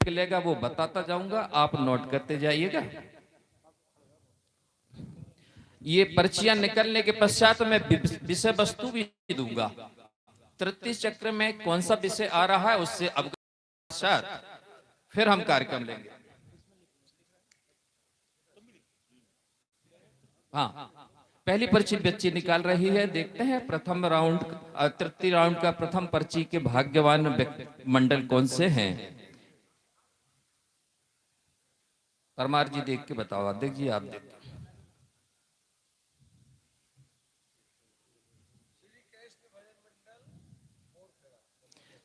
Speaker 8: निकलेगा वो बताता जाऊंगा, आप नोट करते जाइएगा। ये पर्चियां निकलने के पश्चात मैं विषय वस्तु भी दूंगा। तृतीय चक्र में कौन सा विषय आ रहा है उससे अवगत पश्चात फिर हम कार्यक्रम लेंगे। हाँ, पहली पर्ची बच्ची निकाल रही है, देखते हैं प्रथम राउंड, तृतीय राउंड का प्रथम पर्ची के भाग्यवान मंडल कौन से हैं। परमार जी देख के बताओ, देखिए आप देखिए।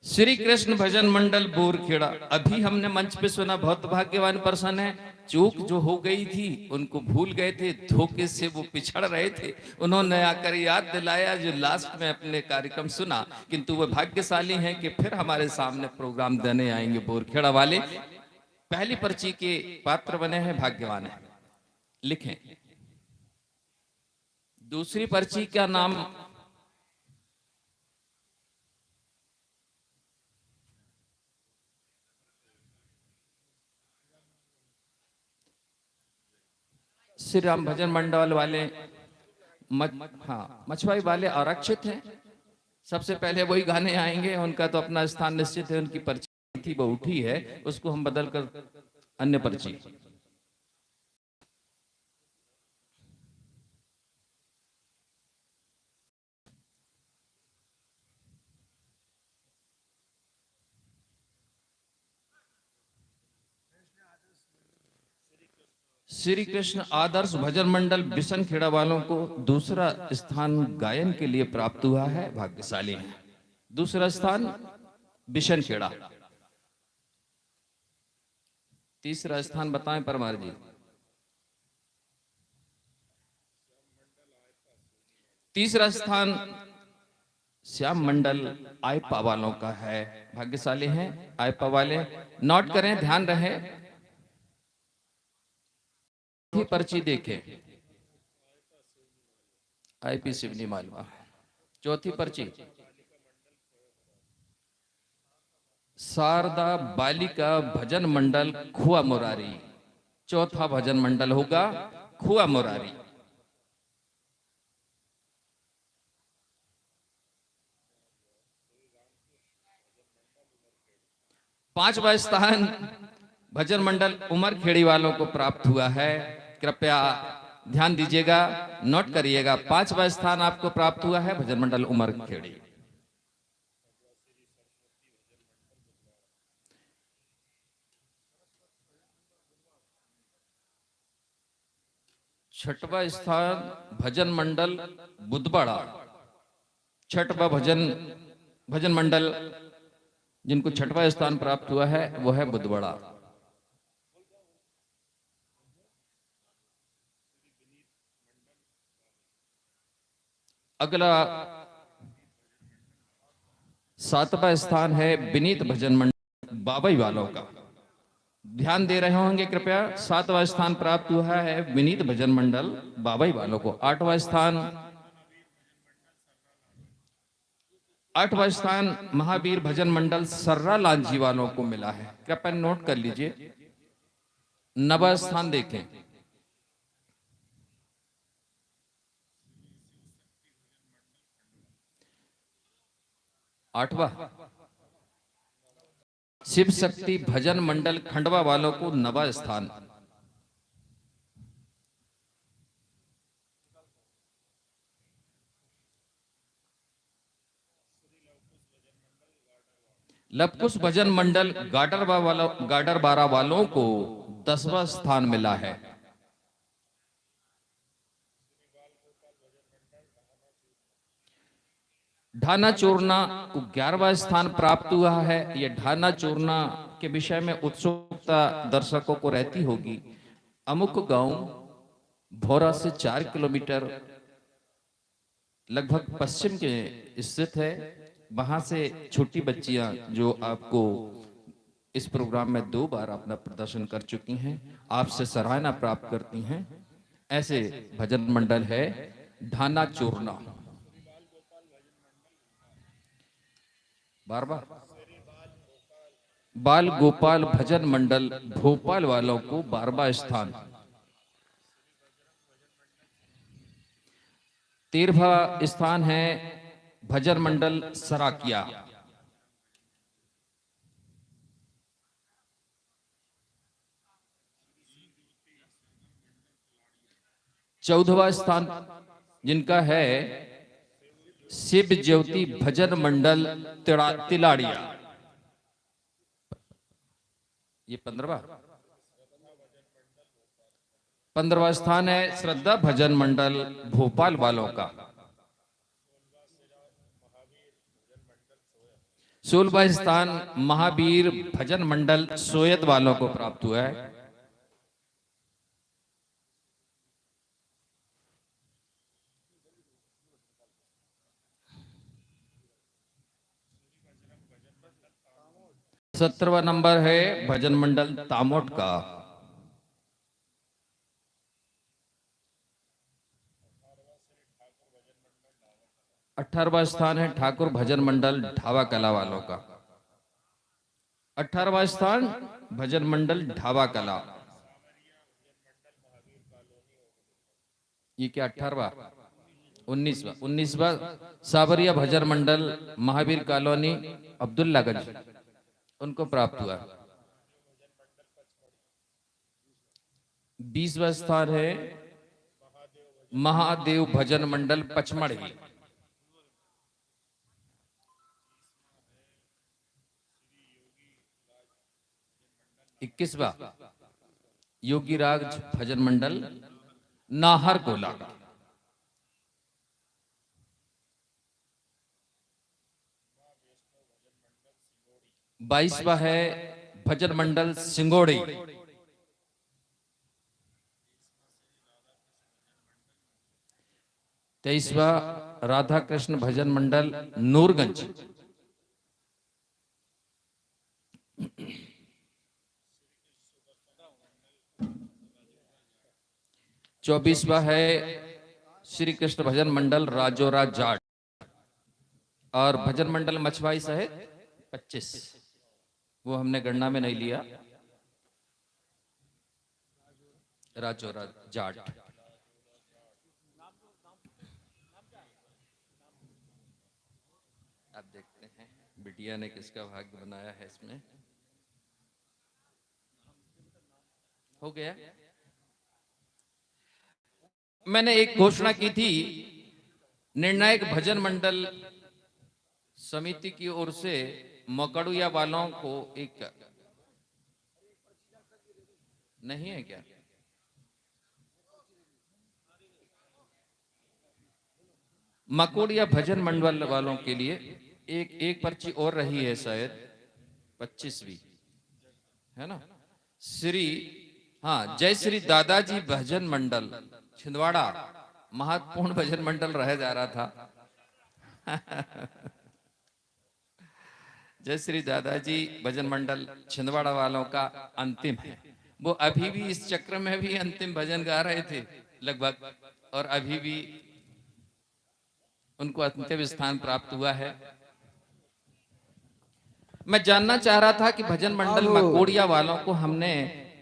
Speaker 8: श्री कृष्ण भजन मंडल बोरखेड़ा, अभी हमने मंच पे सुना, बहुत भाग्यवान पर्सन है। चूक जो हो गई थी उनको भूल गए थे, धोखे से वो पिछड़ रहे थे, उन्होंने आकर याद दिलाया जो लास्ट में अपने कार्यक्रम सुना। किंतु वो भाग्यशाली हैं कि फिर हमारे सामने प्रोग्राम देने आएंगे बोरखेड़ा वाले। पहली पर्ची के पात्र बने हैं, भाग्यवान है, लिखें। दूसरी पर्ची का नाम श्री राम भजन मंडल वाले मछुआई वाले आरक्षित हैं। सबसे पहले वही गाने आएंगे, उनका तो अपना स्थान निश्चित है। उनकी पर्ची थी वो उठी है, उसको हम बदल कर अन्य पर्ची। श्री कृष्ण आदर्श भजन मंडल बिशनखेड़ा वालों को दूसरा स्थान गायन के लिए प्राप्त हुआ है, भाग्यशाली है। दूसरा स्थान बिशनखेड़ा। तीसरा स्थान बताएं परमार जी। तीसरा स्थान श्याम मंडल आयपा वालों का है, भाग्यशाली हैं आयपा वाले। नोट करें, ध्यान रहे। पर्ची देखें, आईपी सिवनी मालवा। चौथी पर्ची शारदा बालिका भजन मंडल खुआ मुरारी, चौथा भजन मंडल होगा खुआ मुरारी। पांचवा स्थान भजन मंडल उमरखेड़ी वालों को प्राप्त हुआ है। कृपया ध्यान दीजिएगा, नोट करिएगा। पांचवा स्थान आपको प्राप्त हुआ है भजन मंडल उमरखेड़ी। छठवा स्थान भजन मंडल बुधवाड़ा। छठवा भजन मंडल जिनको छठवा स्थान प्राप्त हुआ है वो है बुधवाड़ा। अगला सातवां स्थान है विनीत भजन मंडल बाबई वालों का। ध्यान दे रहे होंगे कृपया, सातवां स्थान प्राप्त हुआ है विनीत भजन मंडल बाबई वालों को। आठवां स्थान महावीर भजन मंडल सर्रा लांजी वालों को मिला है। कृपया नोट कर लीजिए। नवा स्थान देखें, आठवां शिव शक्ति भजन मंडल खंडवा वालों को नवा स्थान। लवकुश भजन मंडल गाडरबारा वालों को 10वां स्थान मिला है। ढाना चूरना को 11वां स्थान प्राप्त हुआ है। ये ढाना चूरना के विषय में उत्सुकता दर्शकों को रहती होगी। अमुक गांव भोरा से 4 किलोमीटर लगभग पश्चिम के स्थित है। वहां से छोटी बच्चियां जो आपको इस प्रोग्राम में 2 बार अपना प्रदर्शन कर चुकी हैं, आपसे सराहना प्राप्त करती हैं। ऐसे भजन मंडल है ढाना चूरना। बार बाल गोपाल भजन मंडल भोपाल वालों को 12वां स्थान। 13वां स्थान है भजन मंडल सराकिया। चौदहवां स्थान जिनका है शिव ज्योति भजन मंडल तिलाड़िया। ये 15वां स्थान है श्रद्धा भजन मंडल भोपाल वालों का। 16वां स्थान महावीर भजन मंडल सोयत वालों को प्राप्त हुआ है। सत्रहवां नंबर है भजन मंडल तामोट का। 18वां स्थान है ठाकुर भजन मंडल ढावा कला वालों का। 18वां स्थान भजन मंडल ढावा कला। ये क्या 18वां 19वां सावरिया भजन मंडल महावीर कॉलोनी अब्दुल्लागंज उनको प्राप्त हुआ। 20वां स्थान है महादेव भजन मंडल पचमढ़ी। 21वां योगीराज भजन मंडल नाहरकोला। 22वां है भजन मंडल सिंगोड़ी। 23वां राधा कृष्ण भजन मंडल नूरगंज। 24वां है श्री कृष्ण भजन मंडल राजौरा जाट और भजन मंडल मछवाई सहित 25। वो हमने गणना में नहीं लिया। राजौरा जाट। अब देखते हैं बिटिया ने किसका भाग्य बनाया है इसमें। हो गया। मैंने एक घोषणा की थी, निर्णायक भजन मंडल समिति की ओर से मकड़ुया वालों को एक, नहीं है क्या? मकोड़िया भजन मंडल वालों के लिए एक पर्ची और रही है, शायद 25वीं है ना। जय श्री दादाजी भजन मंडल छिंदवाड़ा, महत्वपूर्ण भजन मंडल रह जा रहा था। जय श्री दादाजी भजन मंडल छिंदवाड़ा वालों का अंतिम है। वो अभी भी इस चक्र में भी अंतिम भजन गा रहे थे लगभग, और अभी भी उनको अंतिम स्थान प्राप्त हुआ है। मैं जानना चाह रहा था कि भजन मंडल मकोड़िया वालों को हमने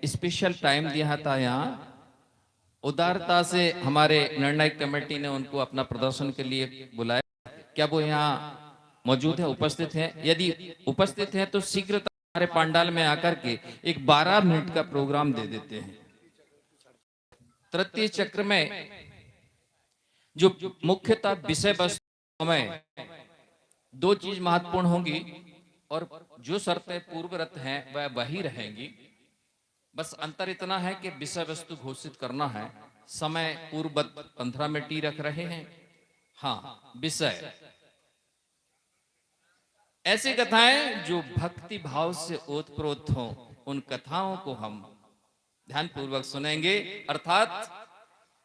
Speaker 8: स्पेशल टाइम दिया था, यहाँ उदारता से हमारे निर्णायक कमेटी ने उनको अपना प्रदर्शन के लिए बुलाया। क्या वो यहाँ मौजूद है, उपस्थित हैं? यदि उपस्थित हैं तो शीघ्रता हमारे पंडाल में आकर के एक 12 मिनट का प्रोग्राम दे देते हैं। तृतीय चक्र में जो मुख्यतः विषय वस्तु में 2 चीज महत्वपूर्ण होंगी, और जो शर्तें पूर्वरत हैं वह वही रहेंगी। बस अंतर इतना है कि विषय वस्तु घोषित करना है, समय पूर्ववत 15 मिनट ही रख रहे हैं। हाँ, विषय ऐसी कथाएं जो भक्ति भाव से ओतप्रोत हों, उन कथाओं को हम ध्यान पूर्वक सुनेंगे। अर्थात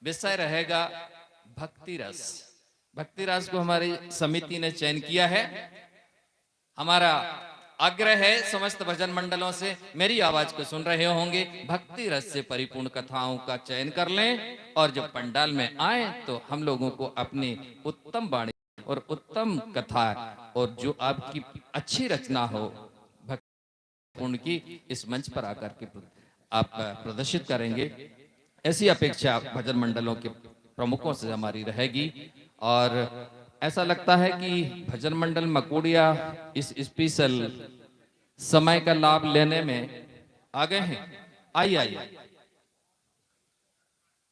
Speaker 8: विषय रहेगा भक्ति रस। भक्ति रस को हमारी समिति ने चयन किया है। हमारा आग्रह है समस्त भजन मंडलों से, मेरी आवाज को सुन रहे होंगे, भक्ति रस से परिपूर्ण कथाओं का चयन कर लें, और जब पंडाल में आए तो हम लोगों को अपनी उत्तम वाणी और उत्तम कथा और जो आपकी अच्छी रचना हो भक्ति पूर्ण की, इस मंच पर आकर के आप प्रदर्शित करेंगे। ऐसी अपेक्षा भजन मंडलों के प्रमुखों से हमारी रहेगी। और ऐसा लगता है कि भजन मंडल मकोड़िया इस स्पेशल समय का लाभ लेने में आ गए हैं। आइए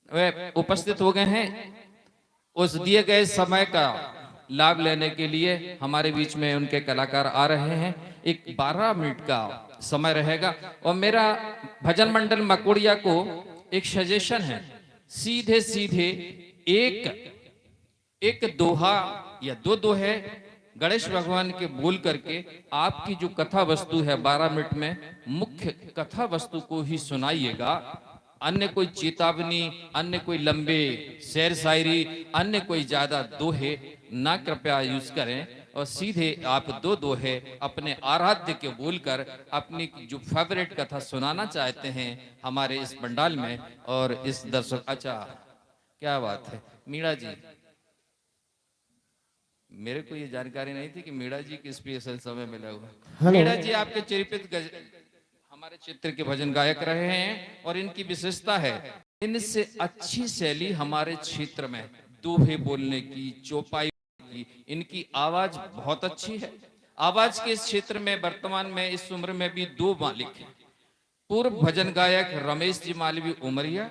Speaker 8: वे उपस्थित हो गए हैं। उस दिए गए समय का लाभ लेने के लिए हमारे बीच में उनके कलाकार आ रहे हैं। एक 12 मिनट का समय रहेगा, और मेरा भजन मंडल मकोड़िया को एक सजेशन है, सीधे सीधे एक दोहा या 2 दोहे गणेश भगवान के बोल करके आपकी जो कथा वस्तु है 12 मिनट में मुख्य कथा वस्तु को ही सुनाइएगा। अन्य कोई चेतावनी, अन्य कोई लंबे शेर शायरी, अन्य कोई ज्यादा दोहे ना कृपया यूज करें, और सीधे आप 2 दोहे अपने आराध्य के बोलकर अपनी जो फेवरेट कथा सुनाना चाहते हैं हमारे इस पंडाल में। और इस दर्शक, अच्छा क्या बात है मीणा जी, मेरे को ये जानकारी नहीं थी कि मीणा जी की स्पेशल समय मिला हुआ। मीणा जी आपके चिरपित हमारे क्षेत्र के भजन गायक रहे हैं, और इनकी विशेषता है इनसे अच्छी शैली हमारे क्षेत्र में दोहे बोलने की, चौपाई की, इनकी आवाज बहुत अच्छी है। आवाज के इस क्षेत्र में वर्तमान में इस उम्र में भी 2 मालिक हैं। पूर्व भजन गायक रमेश जी मालवी उमरिया,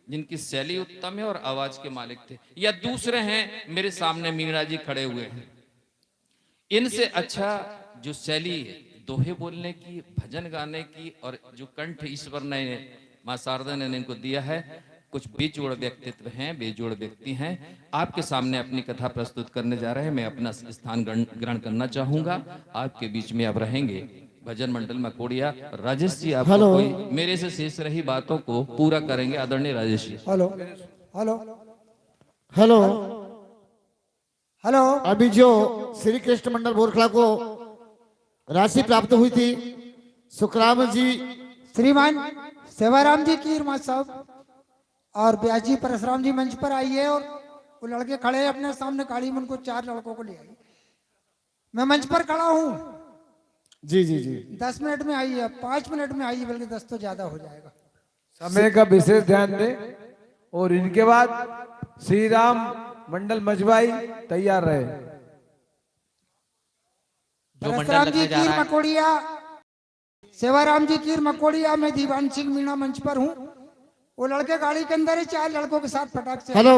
Speaker 8: जिनकी शैली उत्तम है और आवाज के मालिक थे, या दूसरे हैं मेरे सामने मीणा जी खड़े हुए हैं। इनसे अच्छा जो शैली दोहे बोलने की, भजन गाने की, और जो कंठ ईश्वर ने, मां शारदा ने इनको दिया है, कुछ बेजोड़ व्यक्तित्व हैं, बेजोड़ व्यक्ति हैं। आपके सामने अपनी कथा प्रस्तुत करने जा रहे हैं। मैं अपना स्थान ग्रहण करना चाहूंगा। आपके बीच में अब रहेंगे भजन मंडल मकोड़िया। राजेश जी, आप कोई मेरे से शेष रही बातों को पूरा करेंगे। आदरणीय Rajesh ji.
Speaker 2: Hello hello hello hello. अभी जो श्री कृष्ण मंडल बोरखला को राशि प्राप्त हुई थी, सुखराम जी,
Speaker 9: श्रीमान सेवाराम जी कीरमा साहब और ब्यास जी परशुराम जी मंच पर आइए, और वो लड़के खड़े हैं अपने सामने काली मन को 4 लड़कों को ले आई। मैं मंच पर खड़ा हूँ।
Speaker 6: जी जी जी
Speaker 9: 10 मिनट में आइए, 5 मिनट में आइए, बल्कि 10 तो ज्यादा हो जाएगा।
Speaker 3: समय का विशेष ध्यान दें। और इनके बाद श्री राम मंडल मजबाई तैयार रहे।
Speaker 9: परशुराम जी कीर मकोड़िया, सेवाराम जी कीर मकोड़िया, मैं दीवान सिंह मीणा मंच पर हूँ। वो लड़के गाड़ी के अंदर है, 4 लड़कों के साथ फटाक से।
Speaker 2: हेलो,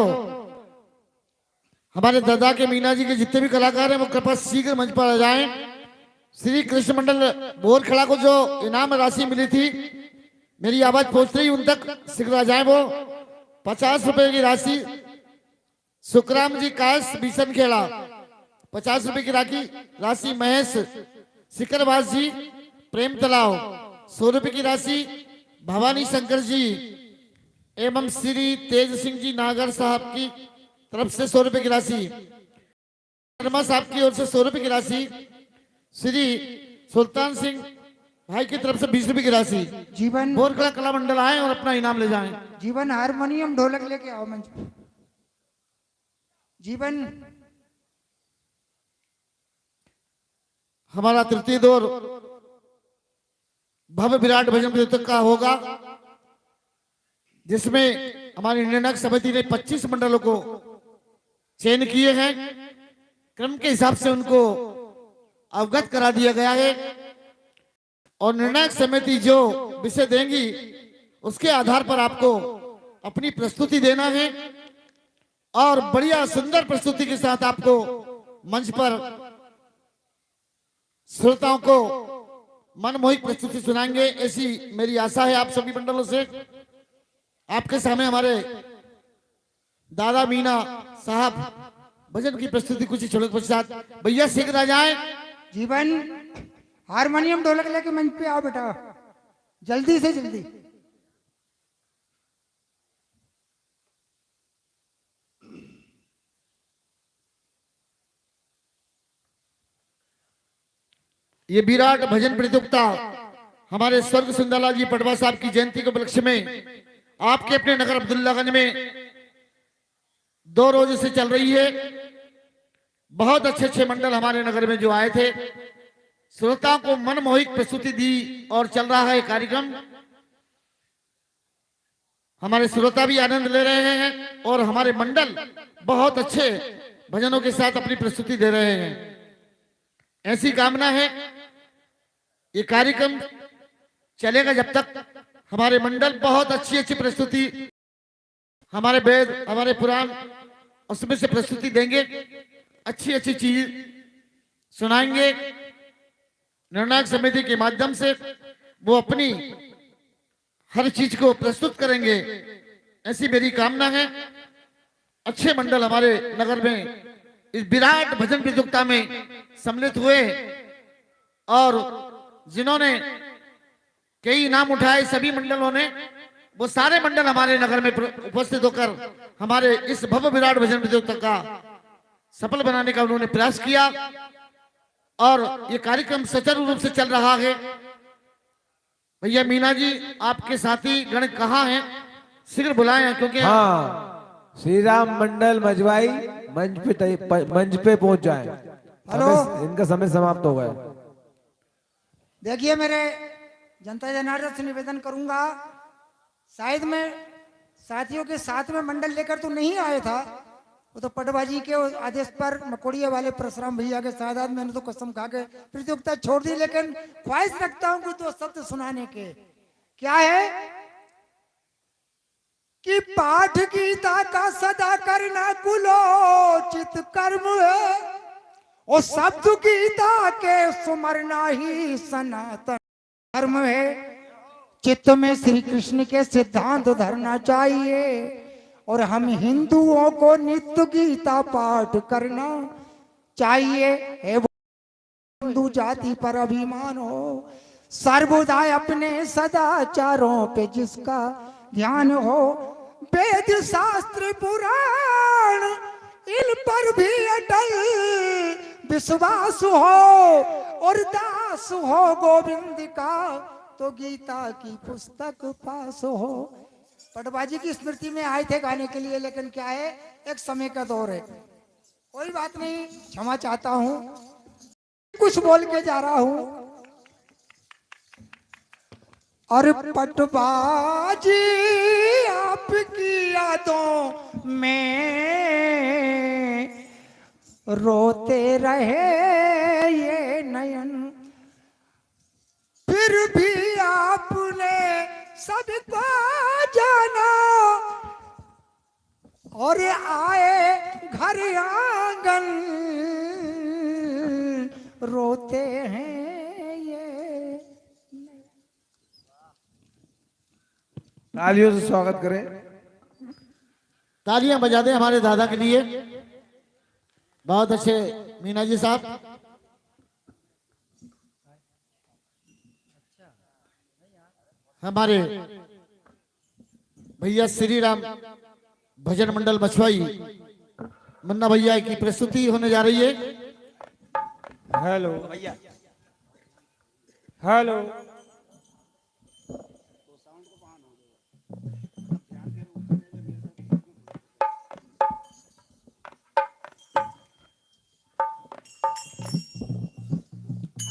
Speaker 2: हमारे दादा के मीना जी के जितने भी कलाकार हैं वो कृपया शीघ्र मंच पर आ जाएं। श्री कृष्ण मंडल बोरखड़ा को जो इनाम राशि मिली थी, मेरी आवाज पहुंच रही उन तक, शीघ्र आ जाए। वो 50 रुपए की राशि सुखराम जी कायस बीसन खेड़ा, 50 रुपए की राशि महेश सिकरवास जी प्रेम तालाब, 100 रुपए की राशि भवानी शंकर जी एवं श्री तेज सिंह जी नागर साहब की तरफ से 100 रुपए की राशि, शर्मा साहब की ओर से 100 रुपए की राशि, श्री सुल्तान सिंह भाई की तरफ से 20 रुपए की राशि।
Speaker 9: जीवन
Speaker 2: बोरखड़ा कला मंडल आए और अपना इनाम ले जाएं।
Speaker 9: जीवन हारमोनियम ढोलक लेके आओ मंच पे। जीवन
Speaker 2: हमारा तृतीय दौर भव्य विराट भजन प्रतियोगिता का होगा, जिसमें हमारी निर्णायक समिति ने 25 मंडलों को चयन किए हैं। क्रम के हिसाब से उनको अवगत करा दिया गया है और निर्णायक समिति जो विषय देंगी उसके आधार पर आपको अपनी प्रस्तुति देना है और बढ़िया सुंदर प्रस्तुति के साथ आपको मंच पर श्रोताओं को मनमोहक प्रस्तुति सुनाएंगे, ऐसी मेरी आशा है आप सभी मंडलों से। आपके सामने हमारे दादा मीना साहब भजन की प्रस्तुति कुछ ही छोड़े पश्चात। भैया शीघ्र आ जाए।
Speaker 9: जीवन हारमोनियम ढोलक लेके मंच पे आओ बेटा, जल्दी से जल्दी।
Speaker 2: ये विराट भजन प्रतियोगिता हमारे स्वर्ग सुंदरलाल जी पटवा साहब की जयंती के उपलक्ष्य में आपके अपने नगर अब्दुल्लागंज में 2 रोज से चल रही है। बहुत अच्छे मंडल हमारे नगर में जो आए थे, श्रोताओं को मनमोहक प्रस्तुति दी और चल रहा है कार्यक्रम। हमारे श्रोता भी आनंद ले रहे हैं और हमारे मंडल बहुत अच्छे भजनों के साथ अपनी प्रस्तुति दे रहे हैं। ऐसी कामना है ये कार्यक्रम चलेगा जब तक हमारे मंडल बहुत अच्छी प्रस्तुति, हमारे वेद हमारे पुराण उसमें से प्रस्तुति देंगे, अच्छी चीज सुनाएंगे। निर्णायक समिति के माध्यम से वो अपनी हर चीज को प्रस्तुत करेंगे, ऐसी मेरी कामना है। अच्छे मंडल हमारे नगर में इस विराट भजन प्रतियोगिता में सम्मिलित हुए और जिन्होंने कई इनाम उठाए सभी मंडलों ने, वो सारे मंडल हमारे नगर में उपस्थित होकर हमारे इस भव्य विराट भजन प्रतियोगिता का सफल बनाने का उन्होंने प्रयास किया और ये कार्यक्रम सुचारू रूप से चल रहा है। भैया मीना जी आपके साथी गण कहाँ हैं, शीघ्र बुलाएं क्योंकि
Speaker 3: हाँ, श्री राम मंडल मजवाई मंच पे पहुंच जाए।
Speaker 9: हेलो,
Speaker 3: इनका समय समाप्त हो गया।
Speaker 9: देखिए मेरे जनता जनार्दन से निवेदन करूंगा, शायद मैं साथियों के साथ में मंडल लेकर तो नहीं आया था, वो तो पटवाजी के आदेश पर मकोड़िया वाले परशुराम भैया के साथ मैंने तो कसम खा के प्रतियोगिता छोड़ दी, लेकिन ख्वाहिश रखता हूं कि 2 शब्द सुनाने के। क्या है कि पाठ गीता का सदा करना कुलोचित कर्म है और शब्द गीता के सुमरना ही सनातन धर्म है। चित्त में श्री कृष्ण के सिद्धांत धरना चाहिए और हम हिंदुओं को नित्य गीता पाठ करना चाहिए। हिंदू जाति पर अभिमान हो, सर्वदा अपने सदाचारों पे जिसका ध्यान हो, वेद शास्त्र पुराण इन पर भी अटल विश्वास हो और दास हो गोविंद का तो गीता की पुस्तक पास हो। पटवाजी की स्मृति में आए थे गाने के लिए, लेकिन क्या है एक समय का दौर है, कोई बात नहीं, क्षमा चाहता हूं। कुछ बोल के जा रहा हूं, और पटबाजी आपकी यादों में रोते रहे ये नयन, फिर भी आपने सबको जाना और आए घर आंगन रोते हैं ये।
Speaker 3: तालियों से स्वागत करें।
Speaker 2: तालियां बजा दें हमारे दादा के लिए। बहुत अच्छे मीना जी साहब। हमारे भैया श्री राम भजन मंडल मछुआई मुन्ना भैया की प्रस्तुति होने जा रही है।
Speaker 3: Hello hello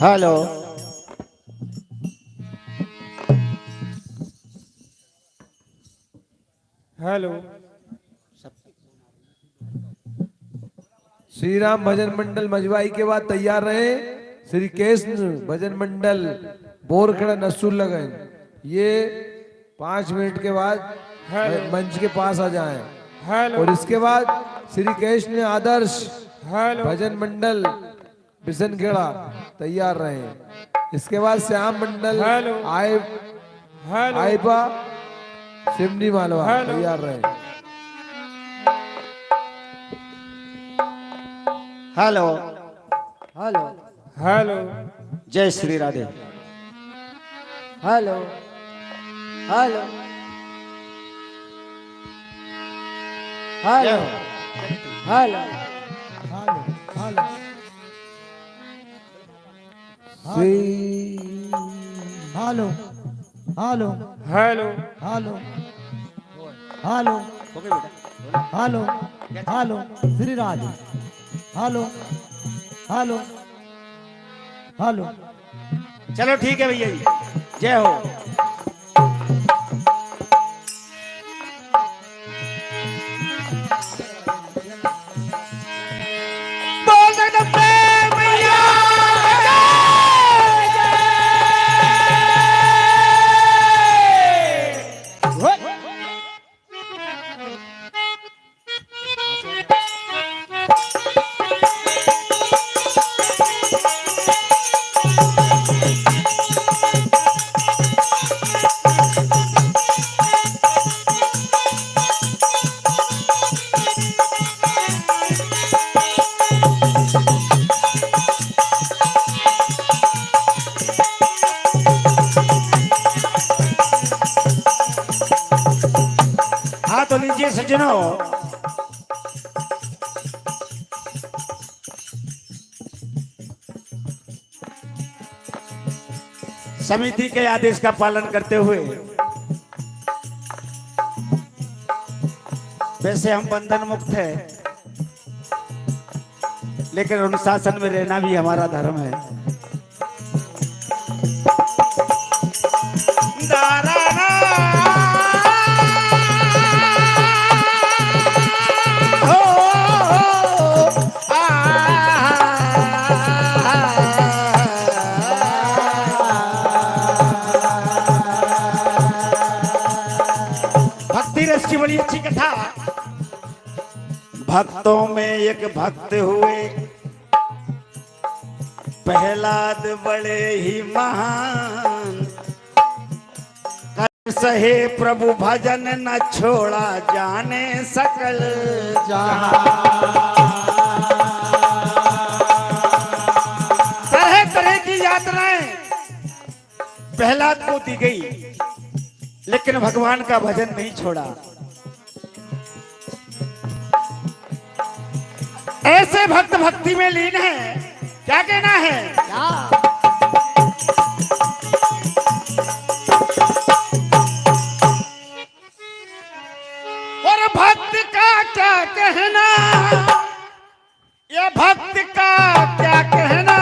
Speaker 7: hello
Speaker 3: hello. Shri Ram Bhajan Mandal Majwai के बाद तैयार रहे श्री कृष्ण भजन मंडल बोरखड़ा नसूर लगन। ये 5 मिनट के बाद मंच के पास आ जाएं। और इसके बाद श्री कृष्ण आदर्श भजन मंडल बिशनखेड़ा तैयार रहे। इसके बाद श्याम मंडल आयबा सिमनी मालवा तैयार रहे।
Speaker 7: हेलो
Speaker 9: हेलो
Speaker 3: हेलो
Speaker 7: जय Shri Radhe.
Speaker 9: Hello hello hello hello hello hello
Speaker 3: hello
Speaker 9: hello hello hello hello Shri Radhe. Hello hello hello.
Speaker 7: चलो ठीक है भैया जी, जय हो। तो लीजिए सज्जनों, समिति के आदेश का पालन करते हुए, वैसे हम बंधन मुक्त है, लेकिन अनुशासन में रहना भी हमारा धर्म है। भक्ति रस की बड़ी अच्छी कथा। भक्तों में एक भक्त हुए प्रहलाद बड़े ही महान, कर सहे प्रभु भजन न छोड़ा जाने सकल तरह तरह की यातनाएं प्रहलाद को दी गई, लेकिन भगवान का भजन नहीं छोड़ा। ऐसे भक्त भक्ति में लीन है, क्या कहना है? और भक्त का क्या कहना, ये भक्त का क्या कहना,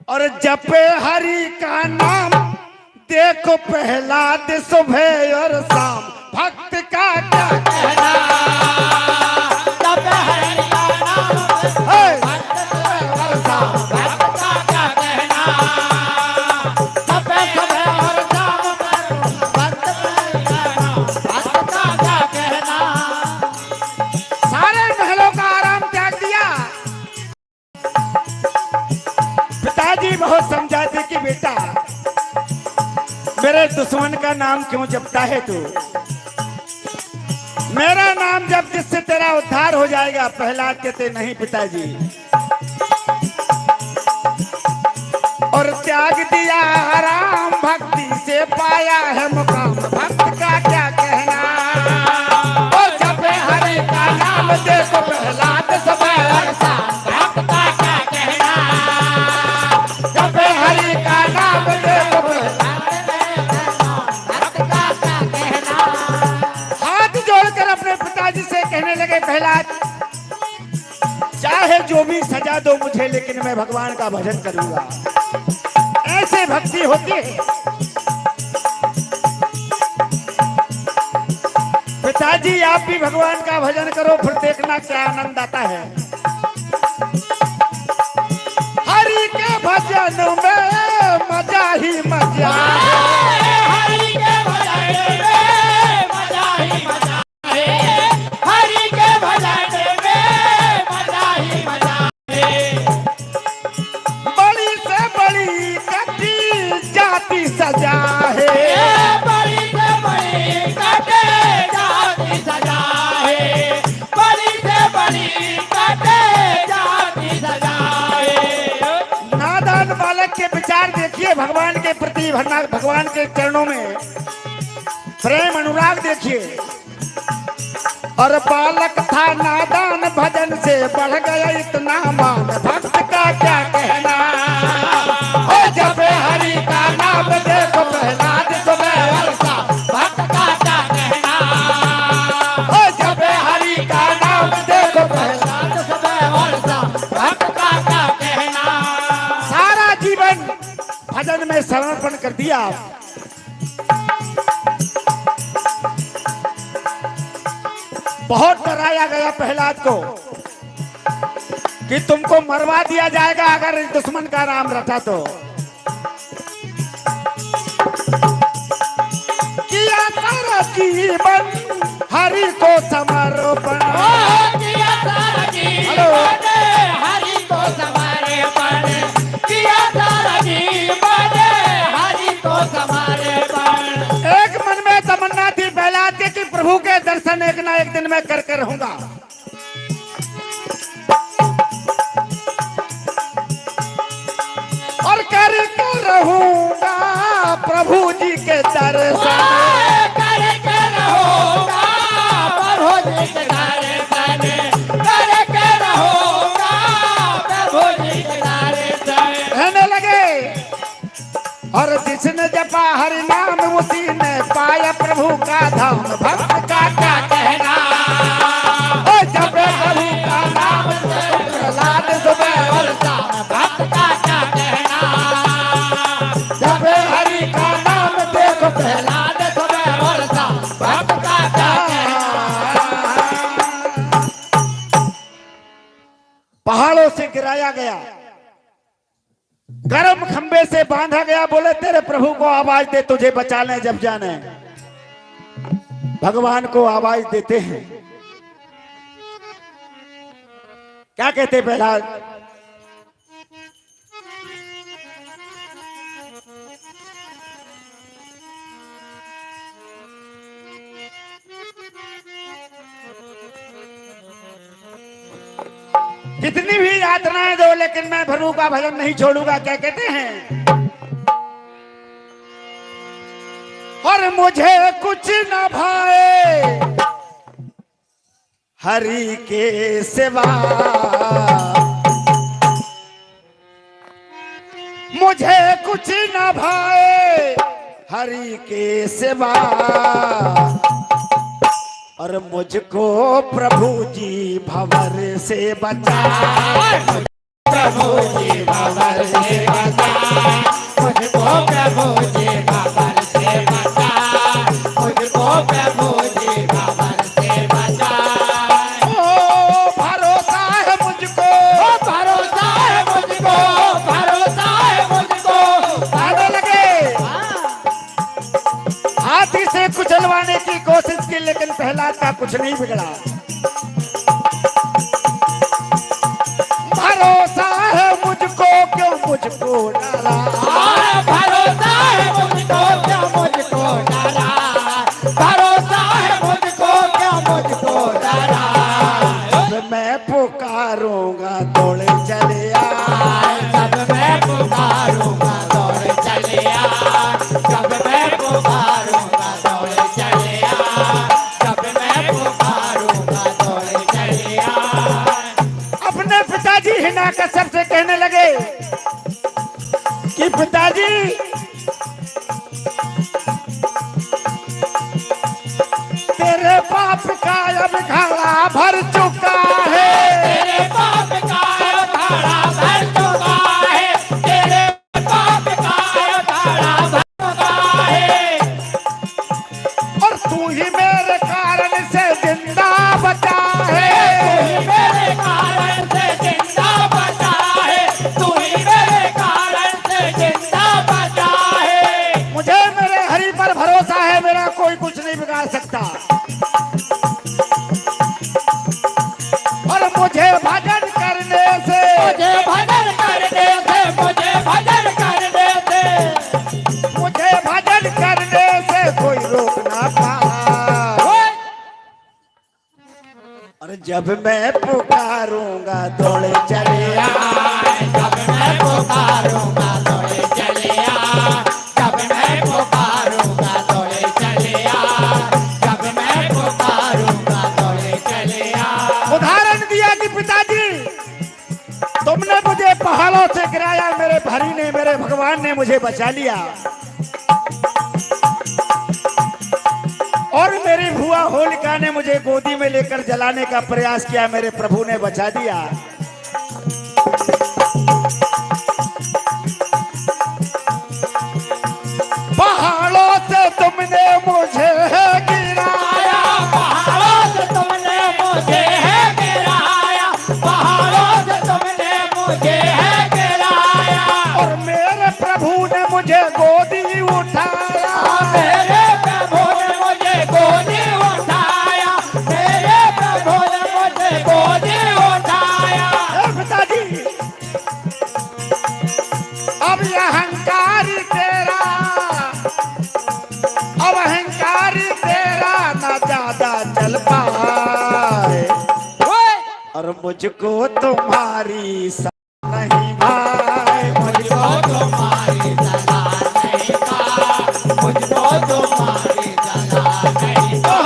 Speaker 9: और जपे हरि का नाम देखो प्रहलाद सुबह और शाम। भक्त का क्या कहना, जपे हरि का नाम सुबह और शाम। भक्त का क्या कहना, जपे सुबह और शाम। भक्त का क्या कहना। सारे महलों का आराम त्याग दिया। पिताजी बहुत समझाते कि बेटा मेरे दुश्मन का नाम क्यों जपता है तू, मेरा नाम जप जिससे तेरा उद्धार हो जाएगा। प्रहलाद कहते नहीं पिताजी, और त्याग दिया राम भक्ति से पाया है मुकाम। भक्त का क्या कहना, और जपे हरि का नाम देखो प्रहलाद सुबह और शाम। भक्त का क्या कहना, जपे हरि का नाम देखो प्रहलाद। भक्त का क्या कहना। हाथ जोड़कर अपने पिताजी से कहने लगे प्रहलाद, चाहे जो भी सजा दो मुझे, लेकिन मैं भगवान का भजन करूंगा। ऐसे भक्ति होती है। पिताजी आप भी भगवान का भजन करो, फिर देखना क्या आनंद आता है। हरि के भजन में मजा ही मजा है। हरि के भजन में मजा ही मजा है। हरि के भजन में मजा ही मजा है। बड़ी से बड़ी कटी जाति सजा है। बड़ी से बड़ी कटे जाति सजा है। बड़ी से बड़ी कटे जाति सजा है। नादान बालक के विचार देखिए, भगवान के प्रति भगवान के चरणों में प्रेम अनुराग देखिए। और बालक था नादान, भजन से बढ़ गया इतना मान। भक्त का क्या कहना, ओ जपे हरि का नाम देखो प्रहलाद सुबह और शाम। भक्त का क्या कहना, ओ जपे हरि का नाम देखो प्रहलाद सुबह और शाम। भक्त का क्या कहना। सारा जीवन भजन में समर्पण कर दिया। बहुत डराया गया प्रहलाद को कि तुमको मरवा दिया जाएगा अगर इस दुश्मन का नाम रटा तो। किया सारा जीवन हरि को समर्पण। किया सारा जीवन हरि को समर्पण। किया सारा जीवन हरि को समर्पण। एक मन में तमन्ना थी प्रहलाद के कि प्रभु के दर्शन एक ना एक दिन मैं करके रहूंगा। और करके रहूंगा प्रभु जी के दर्शन। करके रहूंगा प्रभु जी के दर्शन। करके रहूंगा प्रभु जी के दर्शन। कहने लगे, और जिसने जपा हरि नाम उसी ने पाया प्रभु का धाम। भक्त का क्या कहना, ओ जपे प्रभु का नाम प्रहलाद सुबह और शाम। भक्त का क्या कहना, जपे हरि का नाम देखो प्रहलाद सुबह और शाम। भक्त का क्या कहना। पहाड़ों से गिराया गया, गर्म खंबे से बांधा गया। बोले तेरे प्रभु को आवाज दे, तुझे बचा लें जब जाने। भगवान को आवाज देते हैं, क्या कहते प्रहलाद, कितनी भी यातनाएं दो लेकिन मैं प्रभु का भजन नहीं छोड़ूंगा। क्या कहते हैं, और मुझे कुछ न भाए हरि के सिवा। मुझे कुछ न भाए हरि के सिवा। और मुझको प्रभु जी भंवर से बचा। प्रभु जी भंवर से बचा। लेकिन प्रहलाद का कुछ नहीं बिगड़ा। भरोसा है मुझको क्यों मुझको डरा,
Speaker 4: भरोसा है मुझको क्या मुझको डरा, भरोसा है मुझको क्या मुझको डरा।
Speaker 9: जब मैं पुकारूंगा दौड़े चले आए,
Speaker 4: जब मैं पुकारूंगा दौड़ चले आ, जब मैं पुकारूंगा दौड़ चले आ, जब मैं पुकारूंगा दौड़ चले आ।
Speaker 9: अपने पिताजी हिरण्याकश्यप से कहने लगे कि पिताजी तेरे पाप का अब घड़ा भर चुका है,
Speaker 4: तेरे पाप का अखाड़ा भर चुका है, तेरे पाप का अखाड़ा भर चुका है।
Speaker 9: और तू ही मेरे कारण से जिंदा बचा है,
Speaker 4: तू ही मेरे कारण से जिंदा बचा है, तू ही मेरे कारण से जिंदा बचा है।
Speaker 9: मुझे मेरे हरि पर भरोसा है, मेरा कोई कुछ नहीं बिगाड़ सकता। और मुझे भजन करने से,
Speaker 4: मुझे भजन करने से, मुझे भजन करने से,
Speaker 9: मुझे भजन करने से कोई रोक ना पाए। और जब मैं पुकारूंगा दौड़े चले आए,
Speaker 4: जब मैं पुकारूंगा दौड़े चले आ, जब मैं पुकारूंगा दौड़े चले आ, जब मैं पुकारूंगा दौड़े चले आ।
Speaker 9: उदाहरण दिया कि पिताजी तुमने मुझे पहाड़ों से गिराया, मेरे भारी ने, मेरे भगवान ने मुझे बचा लिया। और मेरी भुआ होलिका ने मुझे गोदी में लेकर जलाने का प्रयास किया, मेरे प्रभु ने बचा दिया। पहाड़ों से तुमने मुझे गिराया,
Speaker 4: पहाड़ों से तुमने मुझे है गिराया, पहाड़ों से तुमने मुझे है गिराया।
Speaker 9: और मेरे प्रभु ने मुझे गोदी उठाया,
Speaker 4: मेरे प्रभु ने मुझे गोदी उठाया, मेरे प्रभु ने मुझे गोदी उठाया।
Speaker 9: ए पिताजी अब ये अहंकारी तेरा, अब अहंकारी तेरा ना ज्यादा चल पाए। और मुझको तुम्हारी सलाह नहीं भाई, मुझको
Speaker 4: तुम्हारी सलाह नहीं पा, मुझको तुम्हारी सलाह नहीं पा,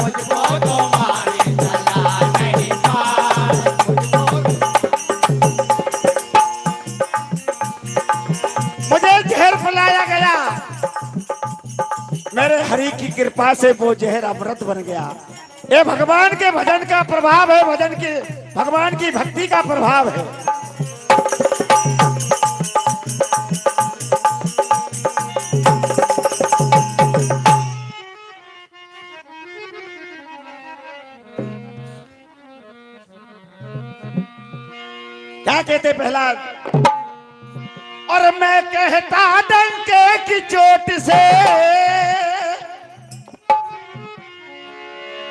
Speaker 4: मुझको तुम्हारी सलाह नहीं पा।
Speaker 9: मुझे जहर पिलाया गया, मेरे हरि की कृपा से वो जहर अमृत बन गया। ये भगवान के भजन का प्रभाव है, भगवान की भक्ति का प्रभाव है। क्या कहते प्रहलाद? और मैं कहता डंके की चोट से,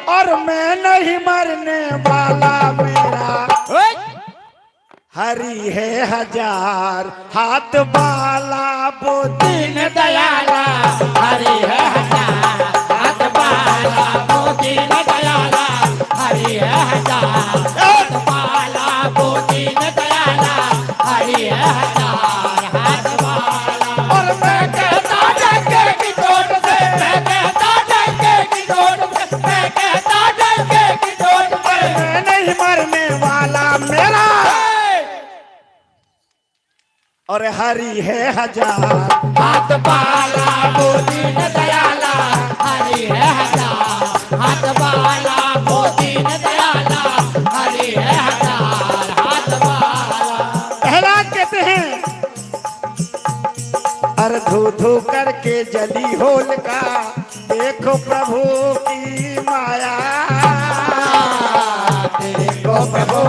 Speaker 9: और मैं नहीं मरने वाला, मेरा हरि है हजार हाथ वाला, वो दीन दयाला।
Speaker 4: हरि है हजार हाथ वाला, वो दीन दयाला। हरि है हजार हाथ वाला, वो दीन दयाला। हरि है हजार हाथ वाला।
Speaker 9: और मैं
Speaker 4: कहता डंके की चोट से, मैं कहता डंके की चोट से, मैं कहता डंके की चोट से,
Speaker 9: मैं नहीं मरने वाला, मेरा और हरि है हजार
Speaker 4: हाथ वाला, वो दीन दयाला। हरि है हजार हाथ वाला, वो दीन दयाला। हरि है हजार हाथ वाला।
Speaker 9: प्रहलाद कहते हैं, अर धू धू करके जली होलिका, देखो प्रभु की माया,
Speaker 4: देखो प्रभु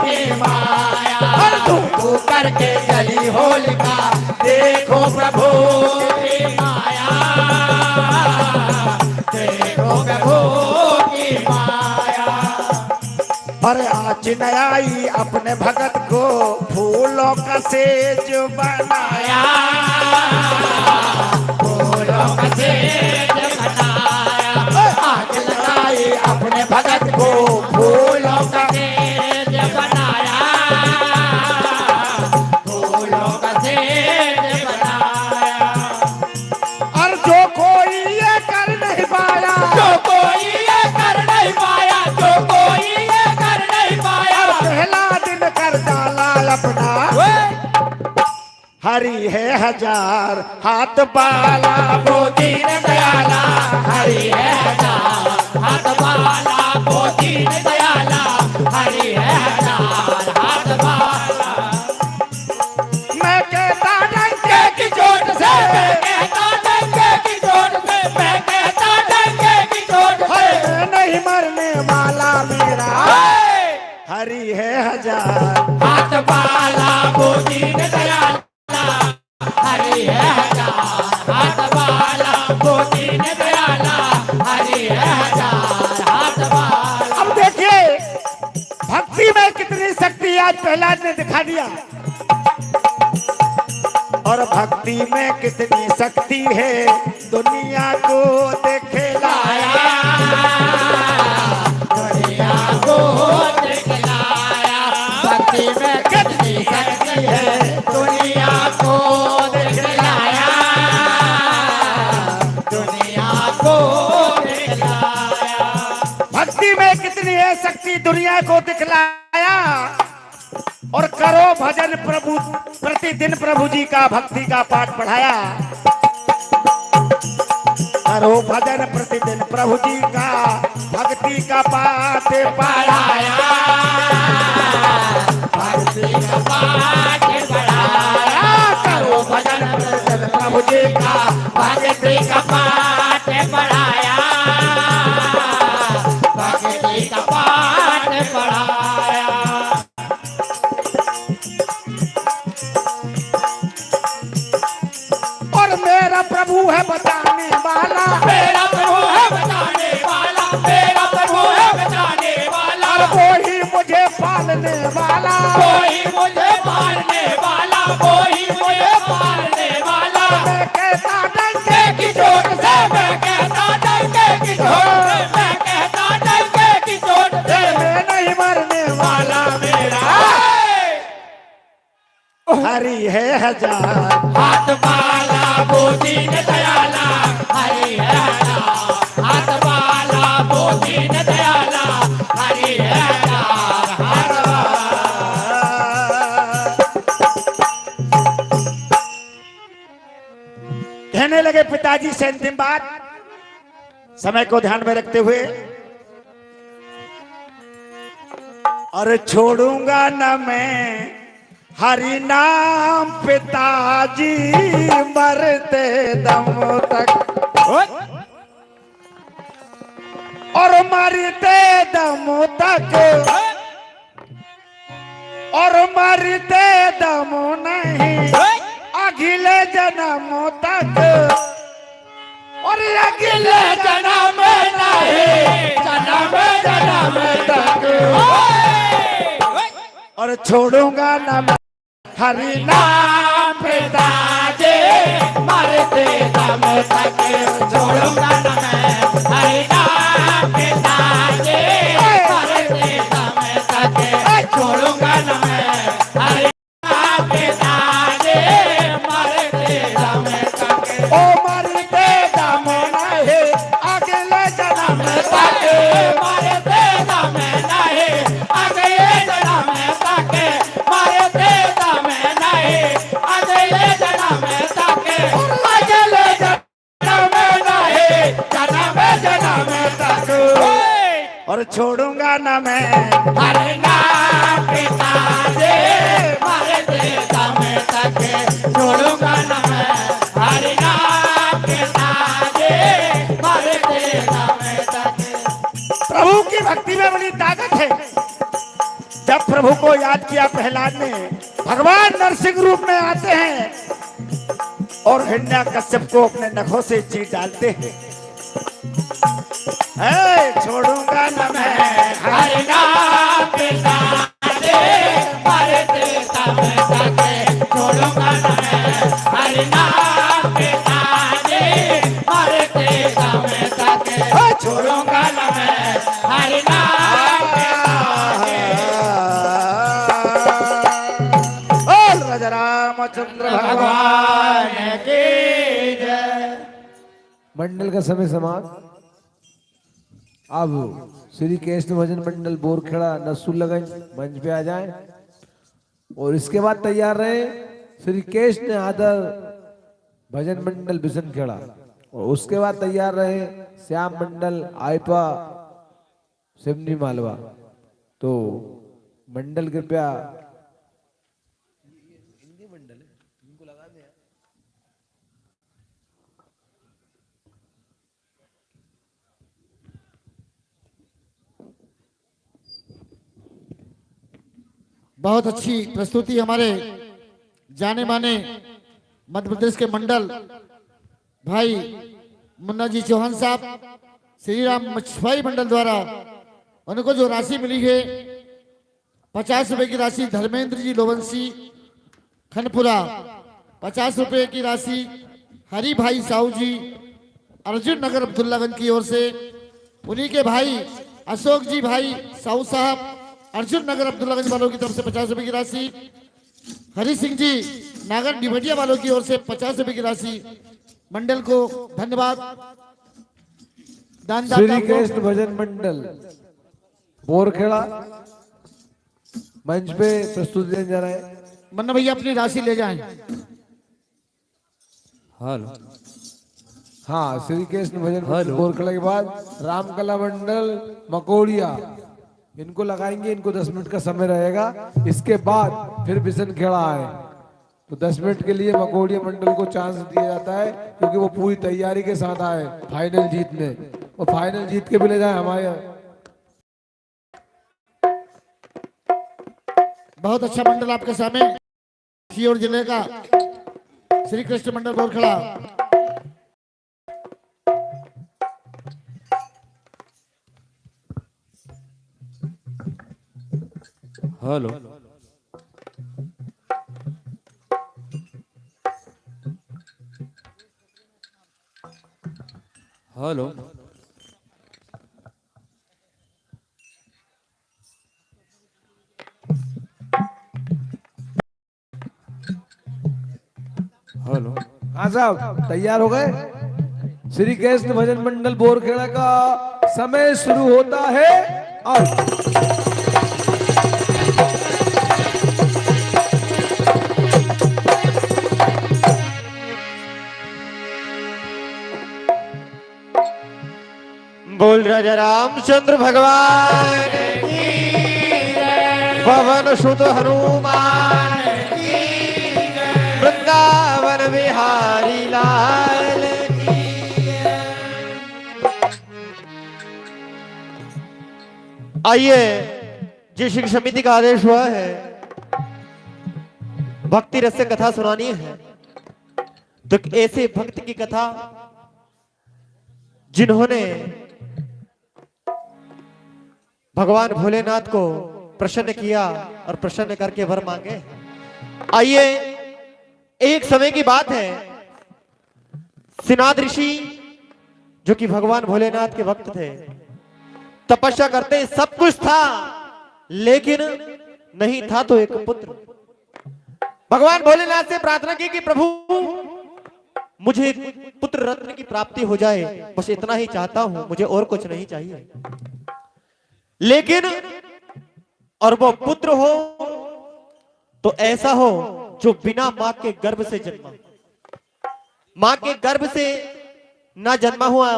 Speaker 4: की माया। हर धू करके जली होलिका, देखो प्रभु की माया। देखो प्रभु
Speaker 7: न आई अपने भगत को फूलों का सेज बनाया।
Speaker 4: फूलों का सेज बनाया,
Speaker 7: आग लगाई अपने भगत को फूलों का
Speaker 4: सेज बनाया, फूलों का सेज बनाया।
Speaker 7: और जो कोई ये कर नहीं पाया,
Speaker 4: जो कोई ये कर नहीं पाया, जो कोई ये कर नहीं पाया,
Speaker 7: पहला दिन कर डाला अपना हरि है हजार हाथ बाला
Speaker 4: वो दीन दयाला, हरि है हजार हाथ बाला, वो दीन दयाला, हरि है हजार हाथ बाला।
Speaker 7: मैं कहता
Speaker 4: डंके की चोट से, मैं कहता डंके की चोट से, मैं कहता डंके की चोट से,
Speaker 7: मैं नहीं मरने वाला मेरा हरि है हजार
Speaker 4: हाथ बाला वो दीन दयाला, हरि है हजार हाथ बाला, वो दीन दयाला, हरि है हजार हाथ बाला।
Speaker 7: अब देखिए भक्ति में कितनी शक्ति आज प्रहलाद ने दिखा दिया, और भक्ति में कितनी शक्ति है दुनिया को दिखलाया।
Speaker 4: दुनिया को दिखलाया, भक्ति में कितनी शक्ति है दुनिया को दिखलाया, दुनिया को दिखलाया।
Speaker 7: भक्ति में कितनी है शक्ति दुनिया को दिखलाया। और करो भजन प्रभु प्रतिदिन प्रभु जी का भक्ति का पाठ पढ़ाया। करो भजन प्रतिदिन प्रभु जी का भक्ति का पाठ पढ़ाया।
Speaker 4: भक्ति का पाठ पढ़ाया, करो भजन प्रतिदिन प्रभु जी का भक्ति का पाठ पढ़ाया, भक्ति का पाठ पढ़ाया।
Speaker 7: और मेरा प्रभु है बचाने वाला,
Speaker 4: मेरा प्रभु है बचाने वाला, मेरा प्रभु है बचाने वाला,
Speaker 7: और वो ही मुझे पालने वाला,
Speaker 4: कोई मुझे पालने वाला, कोई मुझे पालने वाला।
Speaker 7: मैं कहता डंके
Speaker 4: की चोट से, मैं कहता डंके की चोट से, मैं कहता डंके की चोट से,
Speaker 7: मैं नहीं मरने वाला
Speaker 4: मेरा
Speaker 7: हरि है हजार
Speaker 4: हाथ बाला वो दीन दयाला, हरि है हजार हाथ बाला वो दीन दयाला, हरि है हजार हाथ बाला।
Speaker 7: कहने लगे पिताजी से अंतिम बात, समय को ध्यान में रखते हुए, और छोड़ूंगा न मैं हरि नाम पिताजी मरते दम तक, और मरते दम तक, और मरते दम नहीं अगले जन्म तक, और अगले
Speaker 4: जन्म नहीं, जन्म जन्म तक,
Speaker 7: और छोड़ूंगा न मैं हरि नाम
Speaker 4: पिताजी मरते दम तक, छोड़ूंगा न मैं हरि नाम पिताजी मरते दम तक, छोड़ूंगा न मैं हरि नाम पिताजी मरते दम तक,
Speaker 7: ओ मरते दम नहीं अगले जन्म तक,
Speaker 4: मरते दम नहीं अगले जन्म तक, मरते दम नहीं अगले जन्म तक, अगले जन्म नहीं जन्म तक,
Speaker 7: और छोड़ूंगा न मैं
Speaker 4: हरि नाम पिताजी मरते दम तक, छोड़ूंगा न मैं हरि नाम पिताजी मरते दम तक।
Speaker 7: प्रभु की भक्ति में बड़ी ताकत है। जब प्रभु को याद किया प्रहलाद ने, भगवान नरसिंह रूप में आते हैं और हिरण्यकश्यप को अपने नखों से चीर डालते हैं। छोड़ूंगा न मैं
Speaker 4: हरि नाम पिता मरते दम तक छोड़ूंगा न मैं हरि नाम के ताने मरते दम तक छोड़ूंगा न मैं हरि नाम के ताने।
Speaker 7: बोल राजा रामचंद्र भगवान की जय।
Speaker 3: मंडल का समय समाप्त। अब श्री कृष्ण भजन मंडल बोरखेड़ा नसुल्लागंज मंच पे आ जाएं और इसके बाद तैयार रहे श्री कृष्ण आदर भजन मंडल बिशनखेड़ा और उसके बाद तैयार रहे श्याम मंडल आयपा सिमनी मालवा। तो मंडल कृपया
Speaker 2: बहुत अच्छी प्रस्तुति हमारे जाने माने मध्य प्रदेश के मंडल भाई मुन्ना जी चौहान साहब श्री राम मछुआई मंडल द्वारा उनको जो राशि मिली है 50 रुपए की राशि धर्मेंद्र जी लोवंशी खनपुरा, 50 रुपए की राशि हरि भाई साहू जी अर्जुन नगर अब्दुल्लागंज की ओर से, उन्हीं के भाई अशोक जी भाई साहू साहब अर्जुन नगर अब्दुल्लागंज वालों की तरफ से 50 रुपए की राशि, हरि सिंह जी नागर डिभटिया वालों की ओर से 50 रुपए की राशि। मंडल को धन्यवाद। दान
Speaker 3: श्री कृष्ण भजन मंडल बोरखेड़ा मंच पे प्रस्तुति देने जा रहे हैं।
Speaker 2: मन्ना भैया अपनी राशि ले जाएं।
Speaker 8: हेलो
Speaker 3: हाँ, श्री कृष्ण भजन मंडल बोरखेड़ा के बाद रामकला मंडल मकोड़िया इनको लगाएंगे। इनको 10 मिनट का समय रहेगा। इसके बाद फिर बिशनखेड़ा आए तो 10 मिनट के लिए मकोड़िया मंडल को चांस दिया जाता है क्योंकि वो पूरी तैयारी के साथ आए फाइनल जीतने और फाइनल जीत के भी ले जाए हमारे।
Speaker 2: बहुत अच्छा मंडल आपके सामने सीहोर जिले का श्री कृष्ण मंडल बोरखेड़ा।
Speaker 8: हेलो हेलो हेलो
Speaker 3: हाँ साहब, तैयार हो गए? श्री कृष्ण भजन मंडल बोरखेड़ा का समय शुरू होता है और
Speaker 7: बोल राजा रामचंद्र भगवान की जय। पवन सुत हनुमान की जय। वृंदावन बिहारी लाल की जय। आइए, जिस शिक्षक समिति का आदेश हुआ है भक्ति रस से कथा सुनानी है, तो ऐसे भक्त की कथा जिन्होंने भगवान भोलेनाथ को प्रसन्न किया और प्रसन्न करके वर मांगे। आइए, एक समय की बात है, सिनाद ऋषि जो कि भगवान भोलेनाथ के भक्त थे, तपस्या करते सब कुछ था लेकिन नहीं था तो एक पुत्र। भगवान भोलेनाथ से प्रार्थना की कि प्रभु मुझे पुत्र रत्न की प्राप्ति हो जाए, बस इतना ही चाहता हूं, मुझे और कुछ नहीं चाहिए। लेकिन और वो पुत्र हो तो ऐसा हो जो बिना मां के गर्भ से जन्मा, मां के गर्भ से ना जन्मा हुआ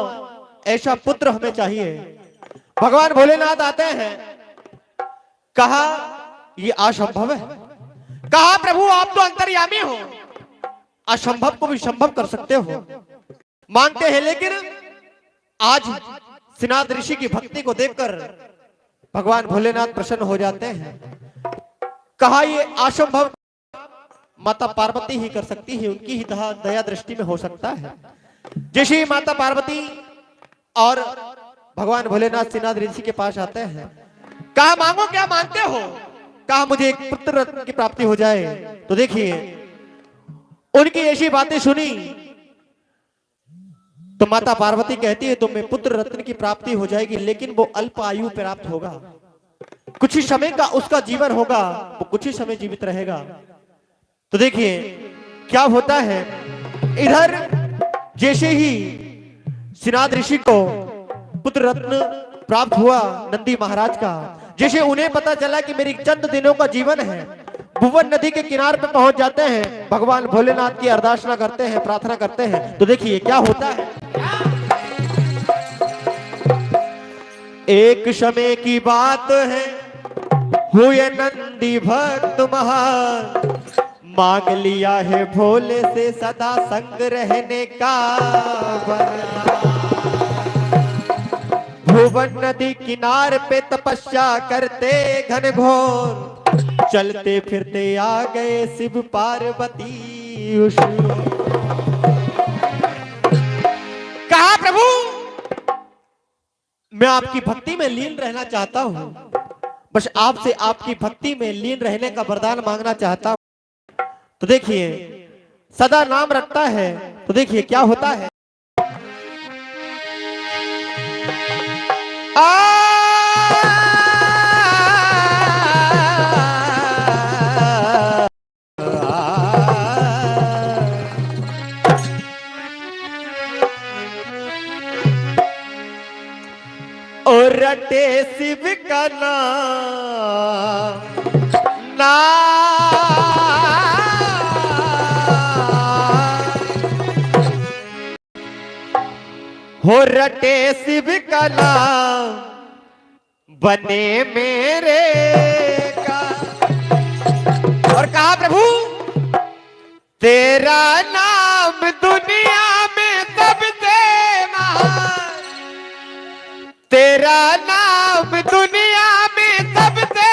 Speaker 7: ऐसा पुत्र हमें चाहिए। भगवान भोलेनाथ आते हैं, कहा ये असंभव है। कहा प्रभु आप तो अंतर्यामी हो, असंभव को भी संभव कर सकते हो। मानते हैं, लेकिन आज सिनाद ऋषि की भक्ति को देखकर भगवान भोलेनाथ प्रसन्न हो जाते हैं। कहा ये असंभव माता पार्वती ही कर सकती है, उनकी ही दया दृष्टि में हो सकता है। जैसे माता पार्वती और भगवान भोलेनाथ सिनाद ऋषि के पास आते हैं, कहा मांगो क्या मांगते हो? कहा मुझे एक पुत्र रत्न की प्राप्ति हो जाए। तो देखिए उनकी ऐसी बातें सुनी तो माता पार्वती कहती है तुम्हें पुत्र रत्न की प्राप्ति हो जाएगी, लेकिन वो अल्प आयु प्राप्त होगा, कुछ ही समय का उसका जीवन होगा, वो कुछ ही समय जीवित रहेगा। तो देखिए क्या होता है, इधर जैसे ही श्रीनाथ ऋषि को पुत्र रत्न प्राप्त हुआ नंदी महाराज का, जैसे उन्हें पता चला कि मेरी चंद दिनों का जीवन है, भुवन नदी के किनारे पे पहुंच जाते हैं, भगवान भोलेनाथ की अरदासना करते हैं, प्रार्थना करते हैं। तो देखिए क्या होता है, एक समय की बात है, हुए नंदी भक्त महान, मांग लिया है भोले से सदा संग रहने का वरदान। भुवन नदी किनार पे तपस्या करते घनघोर, चलते फिरते आ गए शिव पार्वती उषु। कहा प्रभु मैं आपकी भक्ति में लीन रहना चाहता हूं, बस आपसे आपकी भक्ति में लीन रहने का वरदान मांगना चाहता हूं। तो देखिए सदा नाम रखता है। तो देखिए क्या होता है, और रटे शिव का नाम हो, रटे शिव का नाम बने मेरे का। और कहा प्रभु तेरा नाम दुनिया में सबसे महान, तेरा नाम दुनिया में सबसे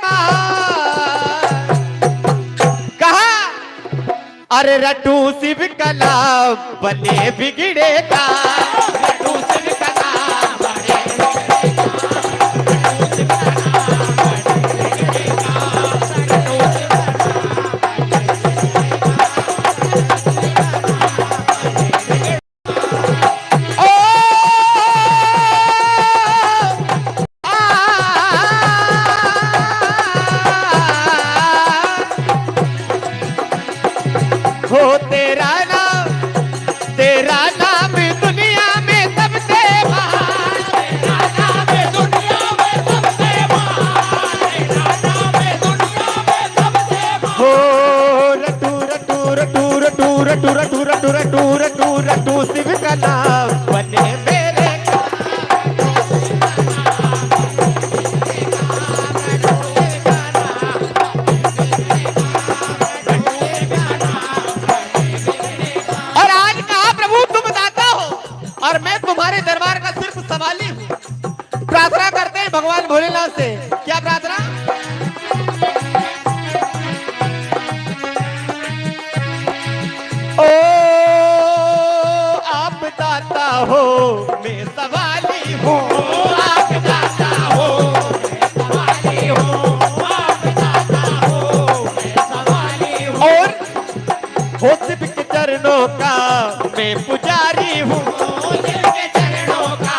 Speaker 7: महान। कहा अरे रटू शिव का नाम बने बिगड़े का, रटू शिव का नाम बने रटू शिव का नाम बने मेरे का। और आज कहा प्रभु तुम दाता हो और मैं तुम्हारे दरबार का सिर्फ सवाली हूँ। प्रार्थना करते हैं भगवान भोलेनाथ से, क्या प्रार्थना, हो मैं सवाली हूँ, आप दाता हो मैं सवाली हूँ, आप दाता हो मैं सवाली हूँ। और हो शिव के चरणों का मैं पुजारी हूँ, शिव के चरणों का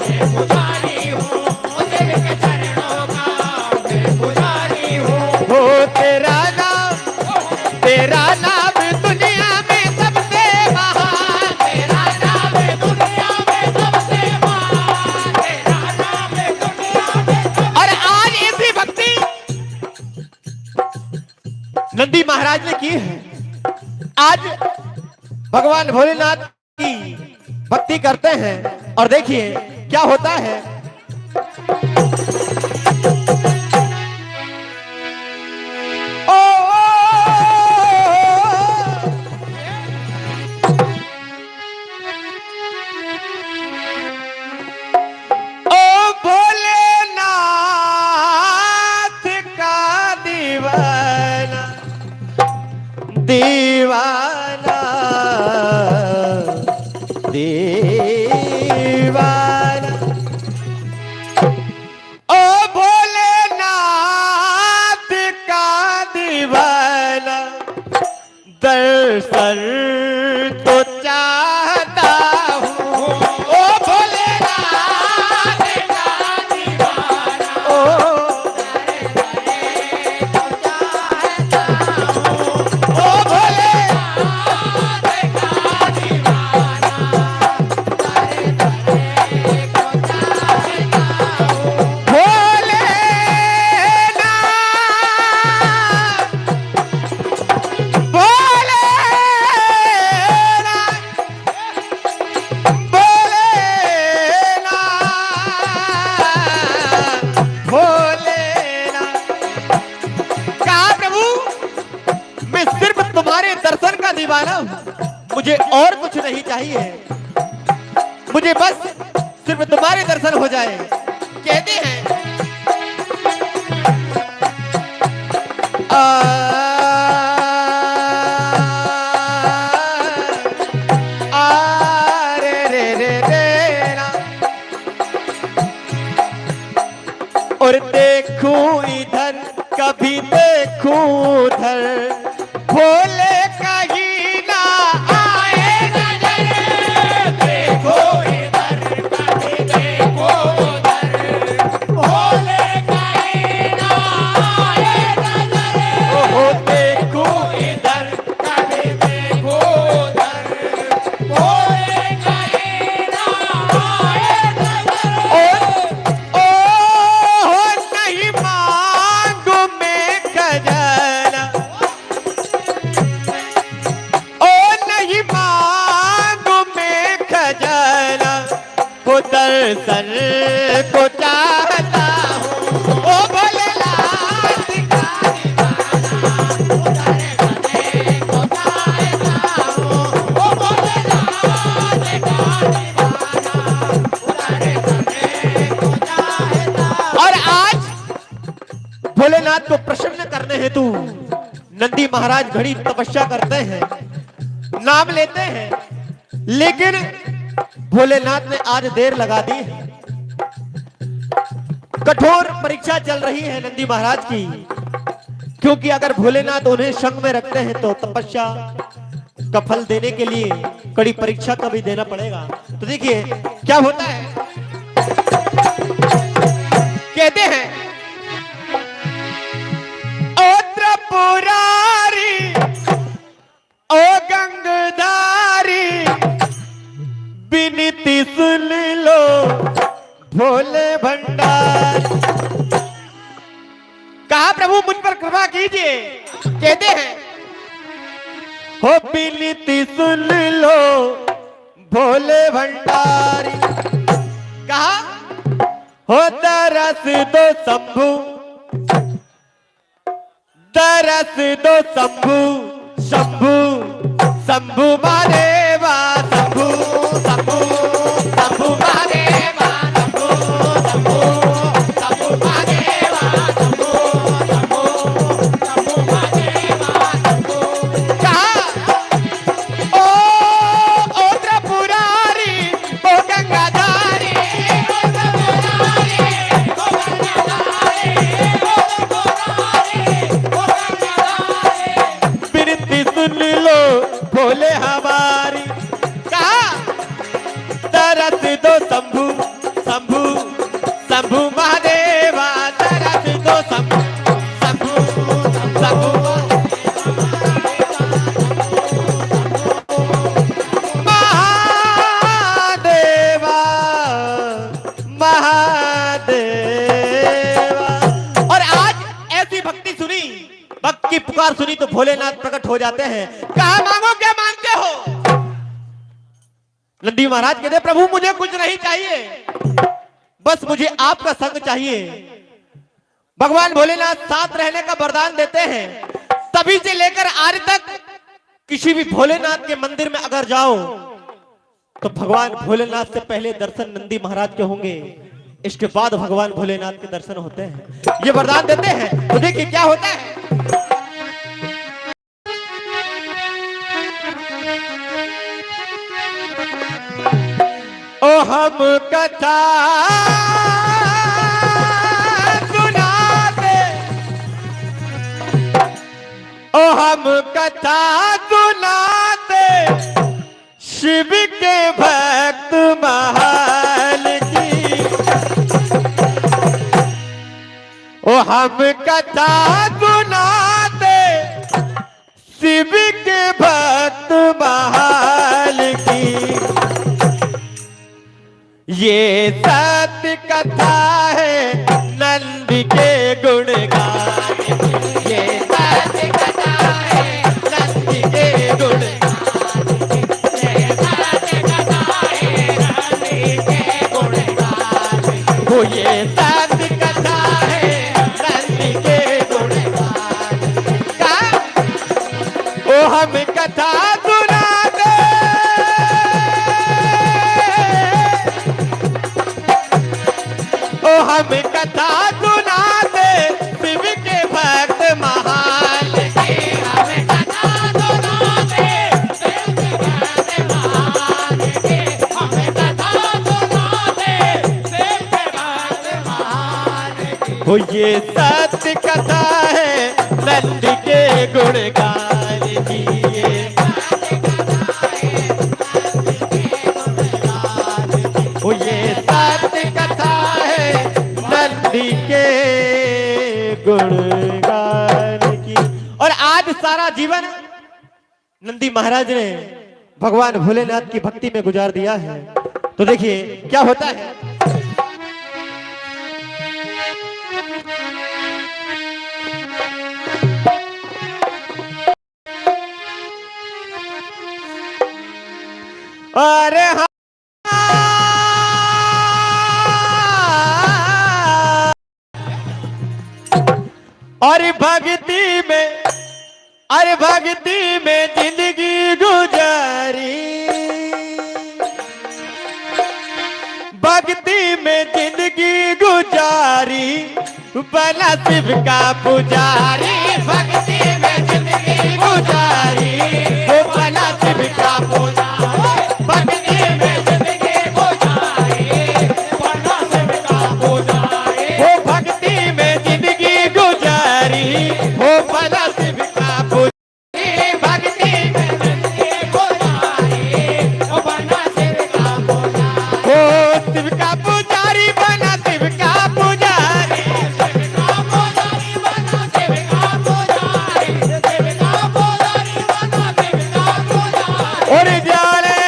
Speaker 7: मैं पुजारी हूँ, शिव के चरणों का मैं पुजारी हूँ। हो तेरा नाम दुनिया में सबसे महान, तेरा नाम दुनिया में सबसे महान, तेरा नाम दुनिया में। और आज ऐसी भक्ति नंदी महाराज ने की है। आज भगवान भोलेनाथ की भक्ति करते हैं और देखिए क्या होता है, दीवाना दीवाना ओ भोलेनाथ दर्शन तो चाहता हूँ ओ भोलेनाथ का दीवाना ओ ओ भोलेनाथ का दीवाना दीवाना मुझे और कुछ नहीं चाहिए, मुझे बस सिर्फ तुम्हारे दर्शन हो जाए। कहते हैं और देखूं इधर कभी देखूं उधर भोले कहीं ना आए नजर। देखो इधर कभी देखो उधर भोले कहीं ना आए नजर। ओहो देखो इधर कभी देखो उधर भोले कहीं ना आए नजर। ओ नहीं मांगू मैं खजाना वो दर्शन को चाहता हूँ ओ भोलेनाथ का दीवाना को चाहता हूँ ओ भोलेनाथ का दीवाना। और आज भोलेनाथ को प्रसन्न करने हेतु नंदी महाराज घड़ी तपस्या करते हैं, नाम लेते हैं, लेकिन भोलेनाथ ने आज देर लगा दी। कठोर परीक्षा चल रही है नंदी महाराज की, क्योंकि अगर भोलेनाथ उन्हें संग में रखते हैं तो तपस्या का फल देने के लिए कड़ी परीक्षा का भी देना पड़ेगा। तो देखिए क्या होता है। कहते हैं ओ त्रिपुरारी ओ गंगधारी विनती सुन लो भोले भंडार। कहा प्रभु मुझ पर कृपा कीजिए। कहते हैं हो विनती सुन लो भोले भंडारी। कहा हो दरस दो शंभु, दरस दो शंभु शंभु शंभु महादेवा शंभु शंभु शंभु महादेवा शंभु शंभु शंभु महादेवा शंभु शंभु शंभु महादेवा शंभु। कहा ओ त्रिपुरारी ओ गंगाधारी ओ त्रिपुरारी ओ गंगाधारी ओ त्रिपुरारी ओ गंगाधारी विनती सुन लो भोले हमारी। कहा तरस दो शंभु शंभु शंभु महादेवा तरस दो शंभु शंभु शंभु महादेवा महादेवा। और आज ऐसी भक्ति सुनी, भक्त की पुकार सुनी तो भोलेनाथ प्रकट हो जाते हैं। कहा मांगो क्या मांगते हो। नंदी महाराज कहते प्रभु मुझे कुछ नहीं चाहिए, बस मुझे आपका संग चाहिए। भगवान भोलेनाथ साथ रहने का वरदान देते हैं। तभी से लेकर आज तक किसी भी भोलेनाथ के मंदिर में अगर जाओ तो भगवान भोलेनाथ से पहले दर्शन नंदी महाराज के होंगे, इसके बाद भगवान भोलेनाथ के दर्शन होते हैं। ये वरदान देते हैं। तो देखिए क्या होता है। ओ हम कथा सुनाते, ओ हम कथा सुनाते शिव के भक्त महाल की। ओ हम कथा सुनाते शिव के भक्त महाल की। ये सत्य कथा है नंद के गुणगान की। ये सत्य कथा है नंद के गुणगान की। ये सत्य कथा है नंद के गुणगान की। वो ये सत्य कथा है नंद के गुणगान का। ओ हम कथा सुनाते ओ हम कथा सुनाते शिव के भक्त महान की। हम कथा सुनाते शिव के भक्त महान की। हम कथा सुनाते शिव के भक्त महान की। वो ये सत्य कथा है नंद के गुणगान की। ये सत्य कथा है नंद के गुणगान की। वो ये सत्य कथा है नंदी के गुणगान की। और आज सारा जीवन नंदी महाराज ने भगवान भोलेनाथ की भक्ति में गुजार दिया है। तो देखिए क्या होता है। अरे हाँ और भक्ति में अरे भक्ति में जिंदगी गुजारी। भक्ति में जिंदगी गुजारी बना शिव का पुजारी। भक्ति में जिंदगी गुजारी वो बना शिव का पुजारी। भक्ति में जिंदगी गुजारी बना शिव का पुजारी। वो भक्ति में जिंदगी गुजारी वो बना शिव का पुजारी। भक्ति में जिंदगी गुजारी वो बना शिव का पुजारी। वो शिव का पुजारी बना शिव का पुजारी। शिव का पुजारी बना शिव का पुजारी। शिव का पुजारी बना शिव का पुजारी। और जाने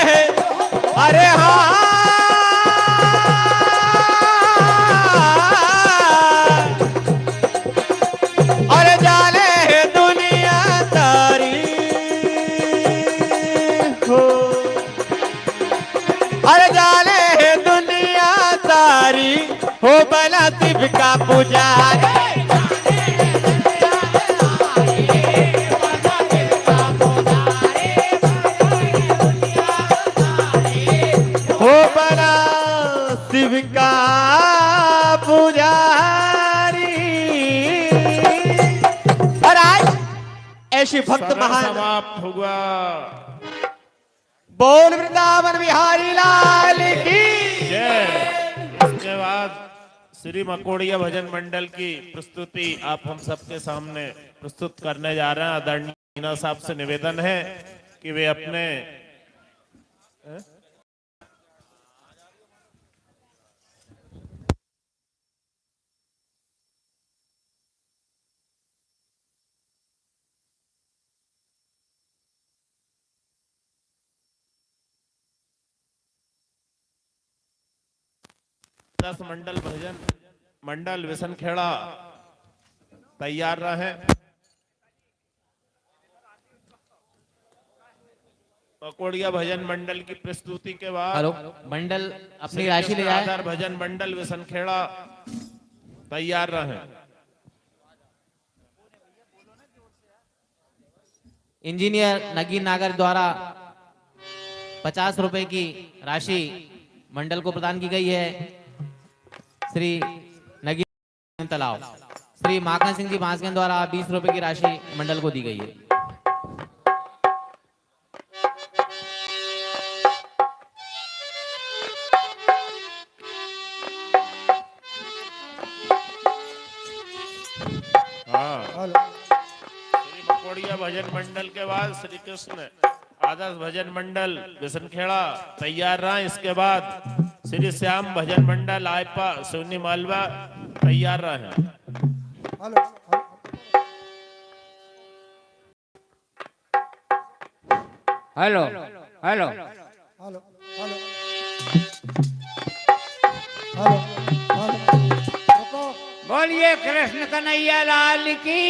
Speaker 7: अरे हाँ अरे जाने है दुनिया तारी हो। अरे जाने है दुनिया तारी हो बना शिव का पुजारी। हो बना शिव का पुजारी। और आज ऐसे भक्त महान
Speaker 6: समाप्त हुआ।
Speaker 7: बोल वृंदावन बिहारी लाल की
Speaker 6: जय। इसके बाद श्री मकोड़िया भजन मंडल की प्रस्तुति आप हम सबके सामने प्रस्तुत करने जा रहे हैं। आदरणीय मीना साहब से निवेदन है कि वे अपने दस मंडल भजन मंडल विसनखेड़ा तैयार रहे। मकोड़िया भजन मंडल की प्रस्तुति के बाद
Speaker 8: हेलो मंडल अपनी राशि ले जाए।
Speaker 6: आदर भजन मंडल विसनखेड़ा तैयार रहे।
Speaker 8: इंजीनियर नगीन नागर द्वारा 50 रुपए की राशि मंडल को प्रदान की गई है। श्री नगीन तालाब श्री माखन सिंह जी बांसगन द्वारा 20 रुपए की राशि मंडल को दी गई है।
Speaker 6: हाँ श्री मकोड़िया भजन मंडल के बाद श्री कृष्ण आदर्श भजन मंडल बिसनखेड़ा तैयार रहा। इसके बाद श्री श्याम भजन मंडल आयपा सोनी मालवा तैयार रहे।
Speaker 9: Hello
Speaker 4: hello hello
Speaker 9: hello hello hello रुको।
Speaker 4: बोलिए कृष्ण कन्हैया लाल की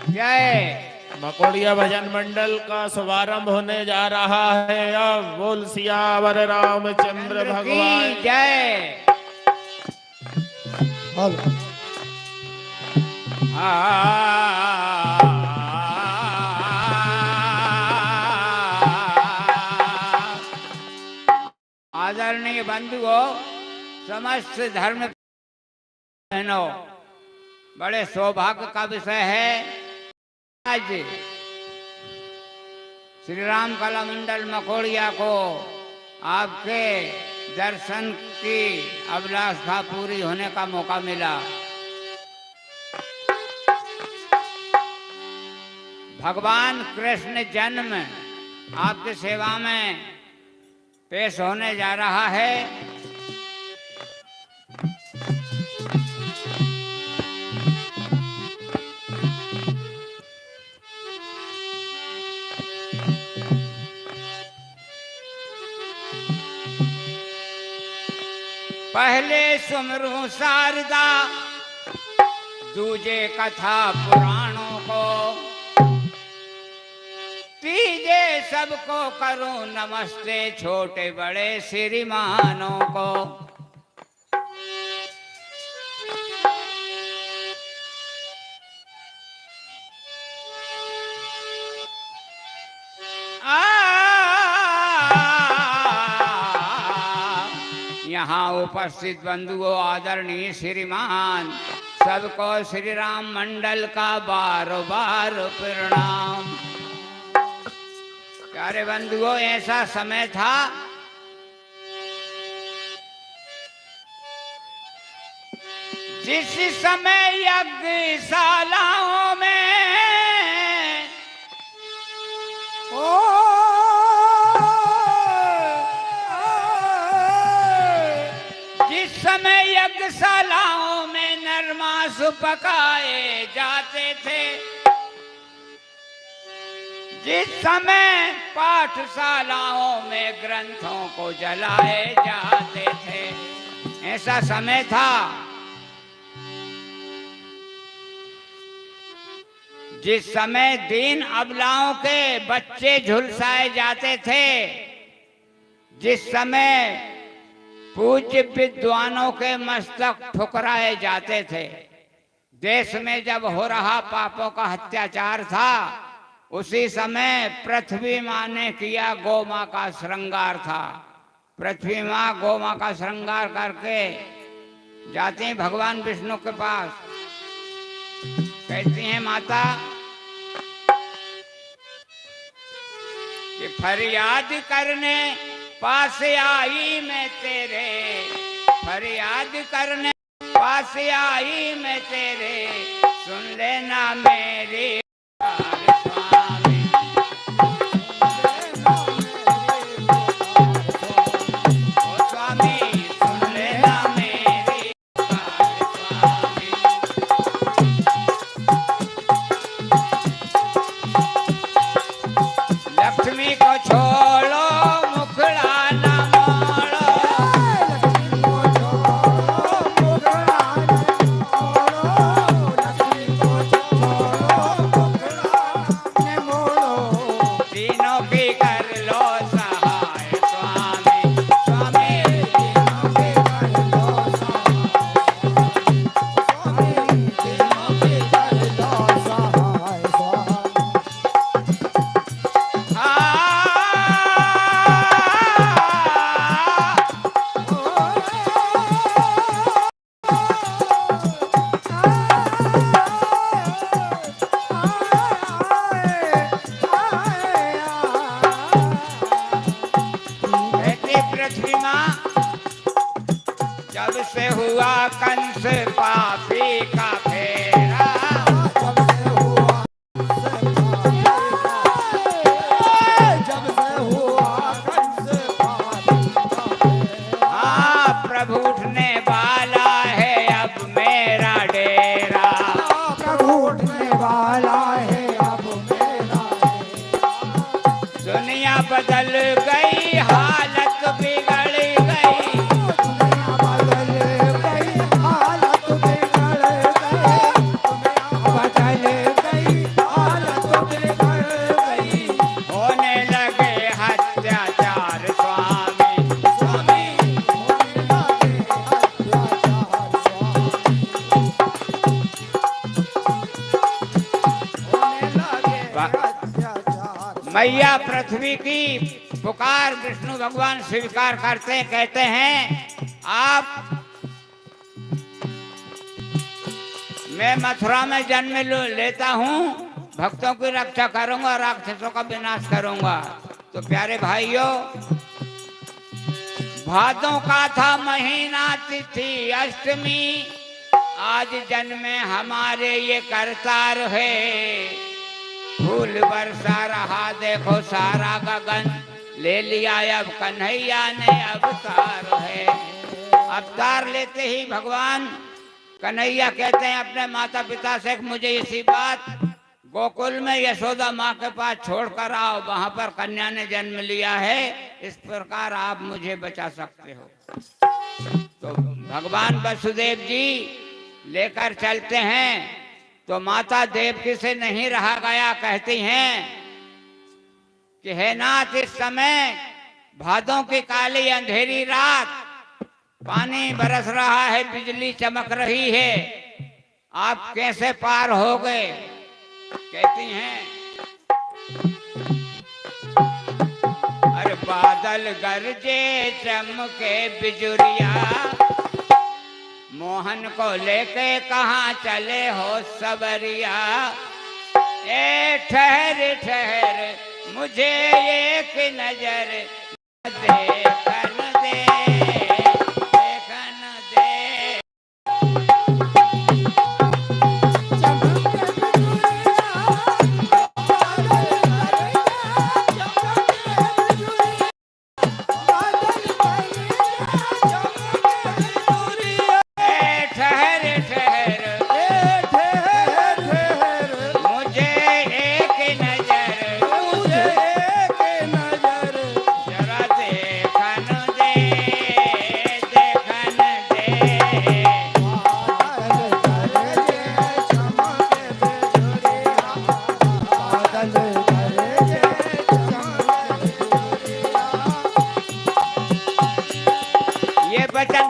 Speaker 4: जय।
Speaker 6: मकोड़िया भजन मंडल का शुभारंभ होने जा रहा है। अब बोल सियावर रामचंद्र भगवान
Speaker 4: की जय।
Speaker 9: हेलो
Speaker 4: आदरणीय बंधुओं, समस्त धर्म बहनों, बड़े सौभाग्य का विषय है आज श्री राम कला मंडल मकोड़िया को आपके दर्शन की अभिलाषा पूरी होने का मौका मिला। भगवान कृष्ण जन्म आपकी सेवा में पेश होने जा रहा है। पहले सुमरू शारदा, दूजे कथा पुराणों को, तीजे सबको करूं नमस्ते, छोटे बड़े श्रीमानों को। यहाँ उपस्थित बंधुओं, आदरणीय श्रीमान, सबको श्री राम मंडल का बार बार प्रणाम। प्यारे बंधुओं, ऐसा समय था जिस समय यज्ञशालाओं में जिस समय यज्ञशालाओं में नरमांस पकाए जाते थे, जिस समय पाठशालाओं में ग्रंथों को जलाए जाते थे, ऐसा समय था जिस समय दीन अबलाओं के बच्चे झुलसाए जाते थे, जिस समय पूज्य विद्वानों के मस्तक ठुकराए जाते थे। देश में जब हो रहा पापों का अत्याचार था, उसी समय पृथ्वी माँ ने किया गौ माँ का श्रृंगार था। पृथ्वी माँ गौ माँ का श्रृंगार करके जाती हैं भगवान विष्णु के पास, कहती हैं माता कि फरियाद करने पास आई मैं तेरे, फरियाद करने पास आई मैं तेरे, सुन लेना मेरी स्वामी। ओ स्वामी सुन लेना मेरी स्वामी। लक्ष्मी को छोड़ो मुखड़ा न मोड़ो, तीनों की कर लो सहाय स्वामी। स्वामी तीनों की कर लो पृथ्वी माँ, जब से हुआ कंस पापी का फेरा, जब से हुआ बदल गई, हालत बिगड़ गई।
Speaker 9: दुनिया बदल गई, हालत बिगड़ गई। दुनिया बदल गई, हालत बिगड़ गई।
Speaker 4: होने लगे अत्याचार स्वामी, स्वामी। मैया पृथ्वी की पुकार विष्णु भगवान स्वीकार करते कहते हैं आप मैं मथुरा में जन्म लेता हूँ, भक्तों की रक्षा करूंगा, राक्षसों का विनाश करूंगा। तो प्यारे भाइयों, भादों का था महीना, तिथि अष्टमी, आज जन्मे हमारे ये करतार है। फूल बरसा रहा देखो सारा गगन, ले लिया अब कन्हैया ने अवतार है। अवतार लेते ही भगवान कन्हैया कहते हैं अपने माता पिता से, मुझे इसी बात गोकुल में यशोदा माँ के पास छोड़कर आओ, वहां पर कन्या ने जन्म लिया है, इस प्रकार आप मुझे बचा सकते हो। तो भगवान वसुदेव जी लेकर चलते हैं, तो माता देवकी से नहीं रहा गया, कहती हैं कि हे नाथ, इस समय भादों की काली अंधेरी रात, पानी बरस रहा है, बिजली चमक रही है, आप कैसे पार हो गए? कहती हैं अरे बादल गरजे चमके बिजुरिया, मोहन को लेके कहाँ चले हो सबरिया। ए ठहर ठहर मुझे एक नजर देखन दे, देखन दे।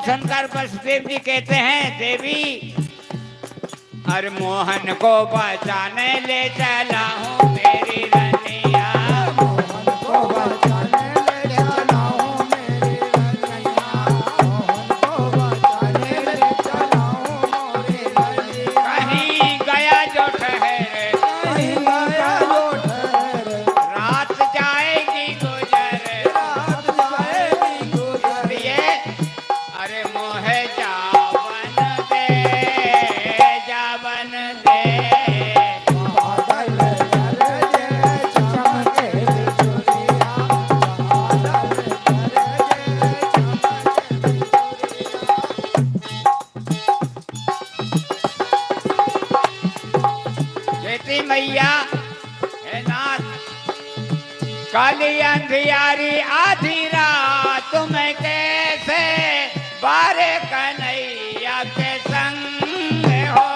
Speaker 4: सुनकर वसुदेव जी कहते हैं देवी, अरे मोहन को बचाने ले चला हूँ मेरी रनिया, मोहन को बचाने ले चला हूँ मेरी रनिया, मोहन को बचाने ले चला हूँ मेरी रनिया। कहीं गया जो ठहरे, कहीं गया जो ठहरे, रात जाएगी गुजर, रात जाएगी गुजर। ये अरे मोहे जावन दे, जावन दे। बादल गरजे चमके बिजुरिया, बादल गरजे चमके बिजुरिया। बेटी मैया हे नाथ, काली अंधियारी आधी रात में कैसे बारे कन्हैया के संग हो।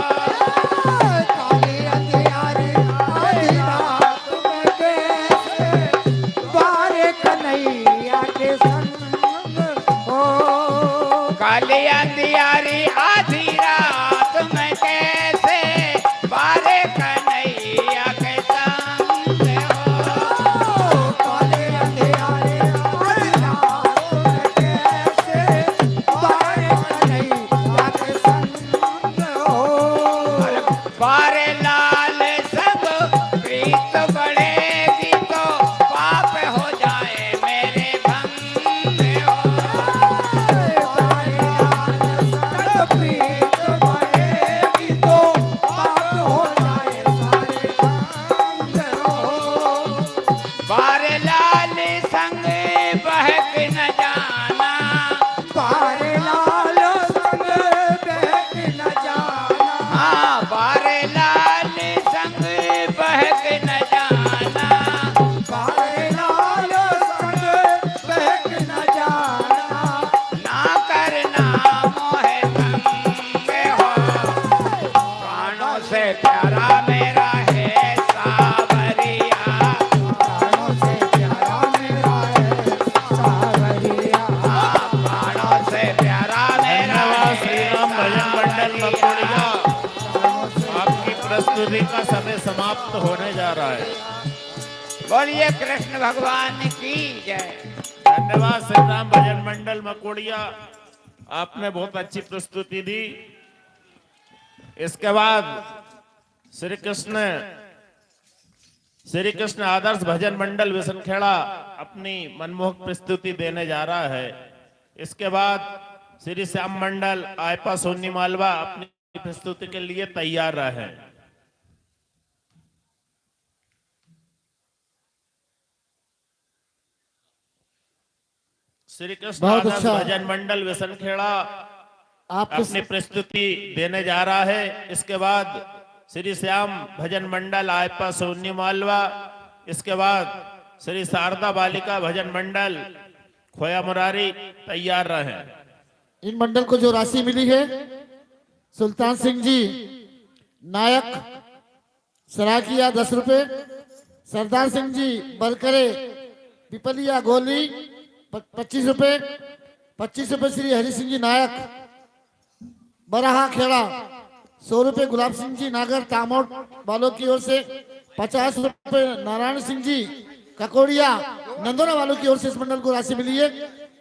Speaker 4: काली अंधियारी आधी रात में कैसे बारे कन्हैया के संग हो। काली अंधियारी आधी रात में कैसे बारे कन्हैया के संग हो। काली अंधियारी आधी रात में कैसे बारे कन्हैया के संग हो। बारे लाल संग प्रीत बढ़ेगी तो पाप हो जाए मेरे भंग हो। बारे लाल
Speaker 6: सभी का समय समाप्त होने जा रहा है।
Speaker 7: बोलिए कृष्ण भगवान की जय।
Speaker 6: धन्यवाद श्री राम भजन मंडल मकोड़िया, आपने बहुत अच्छी प्रस्तुति दी। इसके बाद श्री कृष्ण आदर्श भजन मंडल विसनखेड़ा अपनी मनमोहक प्रस्तुति देने जा रहा है। इसके बाद श्री श्याम मंडल आयपा सोनी मालवा अपनी प्रस्तुति के लिए तैयार रहे। श्री कृष्ण
Speaker 2: बहुत
Speaker 6: आदर्श
Speaker 2: अच्छा।
Speaker 6: भजन मंडल विसनखेड़ा
Speaker 2: आपके
Speaker 6: अपनी प्रस्तुति देने जा रहा है। इसके बाद श्री श्याम भजन मंडल आयपा सोनी मालवा, इसके बाद श्री शारदा बालिका भजन मंडल खोया मुरारी तैयार रहे।
Speaker 2: इन मंडल को जो राशि मिली है, सुल्तान सिंह जी नायक सराकिया 10 रुपए, सरदार सिंह जी बलकरे पिपलिया गोली 25 रुपए, 25 रुपए श्री हरि सिंह जी नायक बराहा खेड़ा 100 रुपए, गुलाब सिंह जी नागर तामोट वालों की ओर से 50 रुपए, नारायण सिंह जी ककोड़िया नंदोरा वालों की ओर से इस मंडल को राशि मिली है।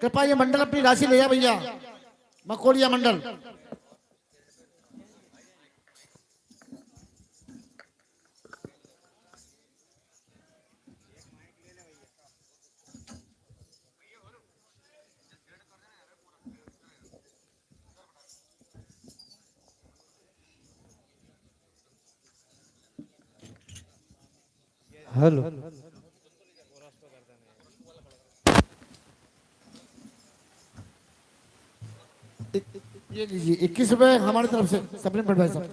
Speaker 2: कृपया ये मंडल अपनी राशि ले जा भैया, मकोड़िया मंडल।
Speaker 9: हेलो
Speaker 2: ये लीजिए 21 रुपए हमारी तरफ से सप्लीमेंट भाई साहब।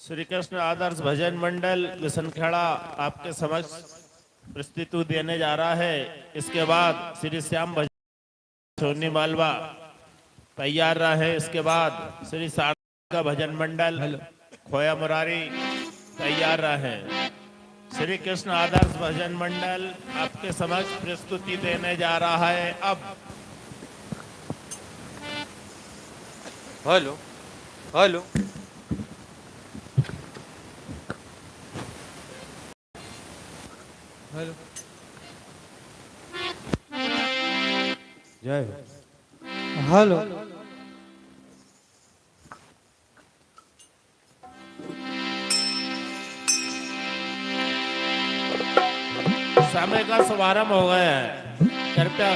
Speaker 6: श्री कृष्ण आदर्श भजन मंडल विसनखेड़ा आपके समक्ष प्रस्तुति देने जा रहा है। इसके बाद श्री श्याम भजन सोनी मालवा तैयार रहे। इसके बाद श्री शारदा भजन मंडल खोया मुरारी तैयार रहे। श्री कृष्ण आदर्श भजन मंडल आपके समक्ष प्रस्तुति देने जा रहा है। अब
Speaker 7: हेलो हेलो
Speaker 9: हेलो
Speaker 3: जय हो।
Speaker 9: हेलो
Speaker 6: समय का शुभारंभ हो गया है, कृपया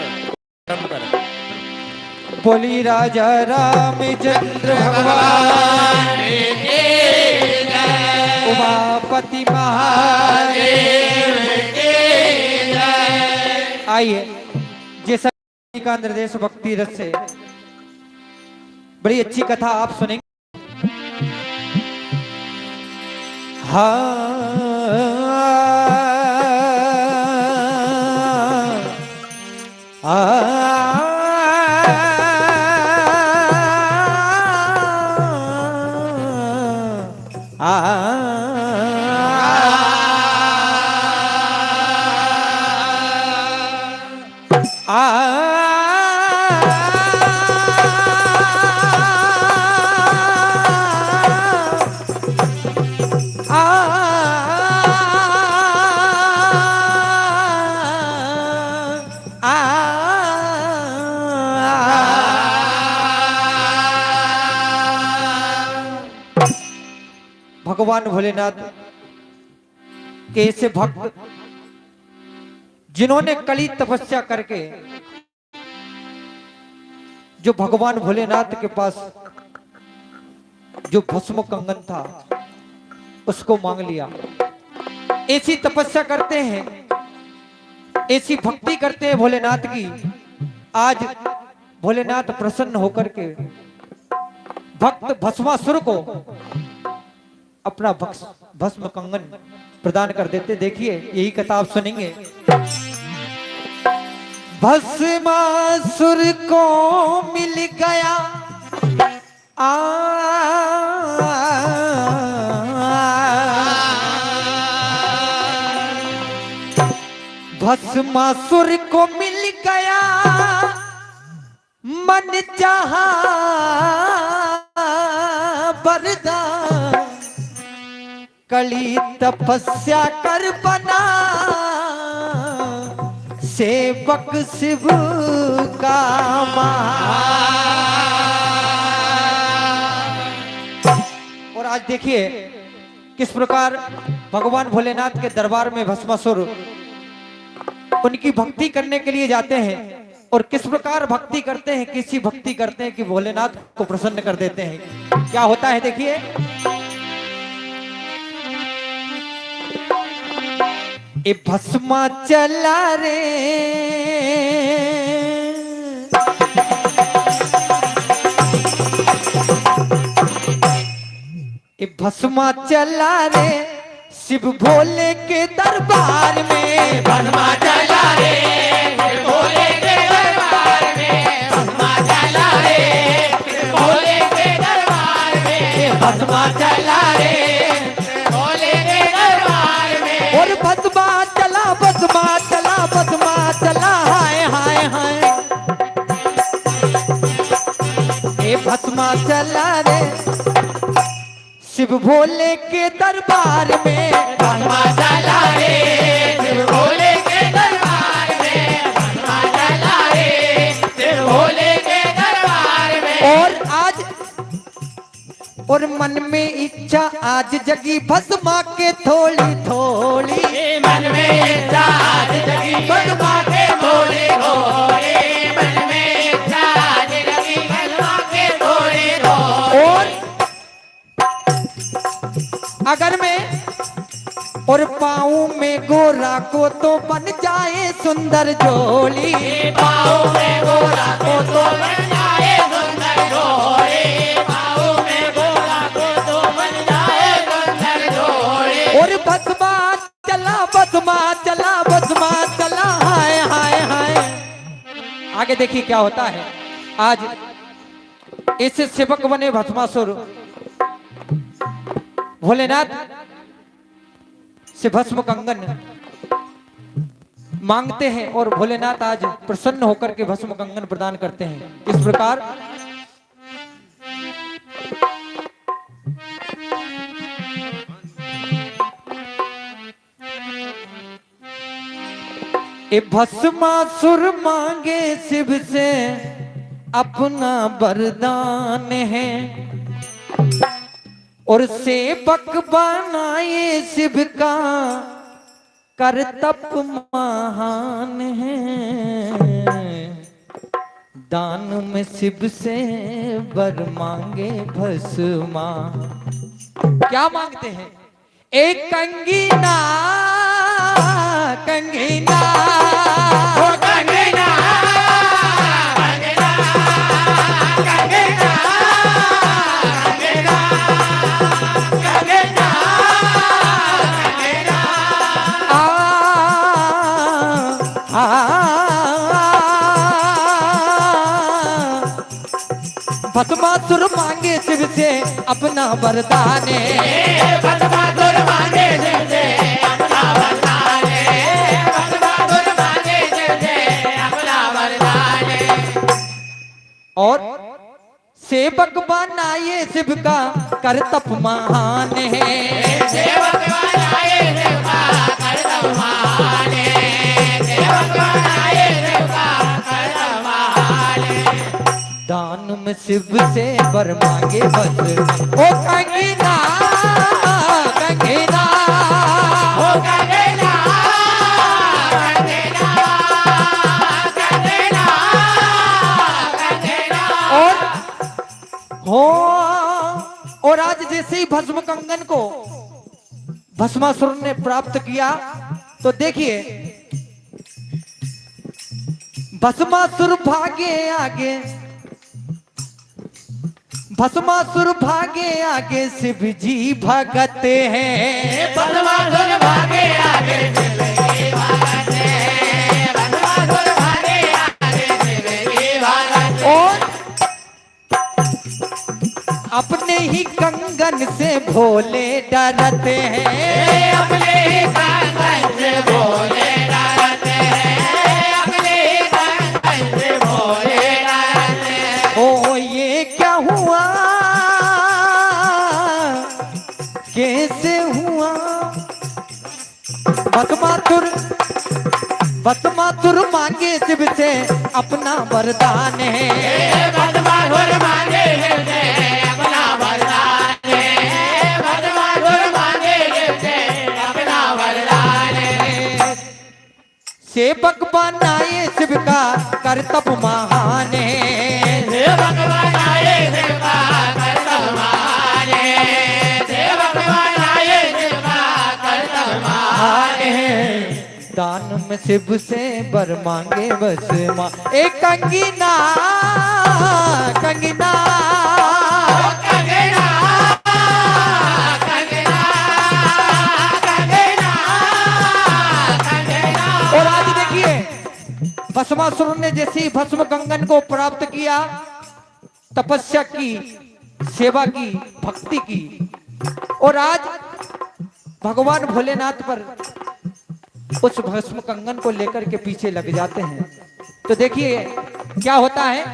Speaker 6: प्रारंभ करें।
Speaker 9: बोली राजा रामचंद्र भगवान उमापति महादेव आइए जैसा का निर्देश भक्ति रस से बड़ी अच्छी कथा आप सुनेंगे। भगवान भोलेनाथ के ऐसे भक्त जिन्होंने कड़ी तपस्या करके जो भगवान भोलेनाथ के पास जो भस्म कंगन था उसको मांग लिया। ऐसी तपस्या करते हैं, ऐसी भक्ति करते हैं भोलेनाथ की। आज भोलेनाथ प्रसन्न होकर के भक्त भस्मासुर को अपना भस्म कंगन प्रदान कर देते। देखिए यही कथा आप सुनेंगे। भस्मासुर को मिल गया भस्मासुर को मिल गया मन चाहा वरदान, कड़ी तपस्या कर बना सेवक शिव का और आज देखिए किस प्रकार भगवान भोलेनाथ के दरबार में भस्मासुर उनकी भक्ति करने के लिए जाते हैं और किस प्रकार भक्ति करते हैं, किसी भक्ति करते हैं कि भोलेनाथ को प्रसन्न कर देते हैं। क्या होता है देखिए, ए भस्मा चला रे ए भस्मा चला रे शिव भोले के दरबार में,
Speaker 4: भस्मा चला रे शिव भोले के दरबार में, भस्मा चला रे शिव भोले के दरबार में, भस्मा चला रे शिव भोले के दरबार में।
Speaker 9: और भस्मा चला भस्मा चला भस्मा चला हाय हाय हाय, ए भस्मा चला रे शिव भोले के दरबार में,
Speaker 4: भस्मा चला रे शिव भोले के दरबार में, भस्मा चला रे शिव भोले के दरबार में।
Speaker 9: और मन में इच्छा आज जगी भस्मा के थोड़ी थोड़ी,
Speaker 4: मन में इच्छा आज जगी भस्मा के थोड़ी थोड़ी, मन में इच्छा आज जगी भस्मा के थोड़ी थोड़ी।
Speaker 9: अगर मैं और पाऊं में गोरा को तो बन जाए सुंदर जोड़ी,
Speaker 4: पाँव में गोरा को तो बन जाए सुंदर जोड़ी, पाँव में गोरा को तो बन जाए सुंदर जोड़ी।
Speaker 9: और भस्मा चला भस्मा चला भस्मा चला हाय हाय हाय। आगे देखिए क्या होता है, आज इस सेवक बने भस्मासुर भोलेनाथ से भस्म कंगन मांगते हैं और भोलेनाथ आज प्रसन्न होकर के भस्म कंगन प्रदान करते हैं। इस प्रकार ए भस्मासुर मांगे शिव से अपना वरदान है और सेवक बनाए शिव का करतप महान है। दान में शिव से वर मांगे भस्मा, क्या मांगते हैं? एक कंगीना कंगीना
Speaker 4: ओ कंगना कंगना कंगना कंगना कंगना
Speaker 9: भस्मासुर मांगे शिव से अपना वरदान है,
Speaker 4: भस्मासुर मांगे शिव से अपना वरदान है, भस्मासुर मांगे शिव से अपना वरदान है।
Speaker 9: और सेवक बनाए शिव का करतप महान है,
Speaker 4: सेवक बनाए शिव का करतप महान है, सेवक बनाए शिव का करतप महान है।
Speaker 9: दान में शिव से वर मांगे बस ओ कंगीना कंगीना
Speaker 4: ओ कंगना कंगना कंगना कंगना।
Speaker 9: और आज जैसे ही भस्म कंगन को भस्मासुर ने प्राप्त किया तो देखिए भस्मासुर भागे आगे, भस्मासुर भागे आगे शिव जी भगते हैं,
Speaker 4: भस्मासुर भागे आगे शिव जी भगते हैं, भस्मासुर भागे आगे शिव जी भगते।
Speaker 9: और अपने ही कंगन से भोले डरते हैं,
Speaker 4: अपने ही कंगन से भोले डरते हैं,
Speaker 7: भस्मासुर मांगे शिव से अपना वरदान है।
Speaker 4: भस्मासुर मांगे शिव से अपना वरदान है। भस्मासुर मांगे शिव से अपना वरदान है।
Speaker 7: सेवक बनाए शिव का कर्तव्य महान है।
Speaker 4: सेवक बनाए शिव का कर्तव्य महान है। सेवक बनाए शिव का कर्तव्य महान है।
Speaker 7: दान में शिव से वर मांगे बस माँ एक कंगीना कंगीना
Speaker 4: कंगना कंगना कंगना कंगना।
Speaker 7: और आज देखिए भस्मासुर ने जैसे ही भस्म कंगन को प्राप्त किया, तपस्या की, सेवा की, भक्ति की, और आज भगवान भोलेनाथ पर उस भस्म कंगन को लेकर के पीछे लग जाते हैं। तो देखिए क्या होता है।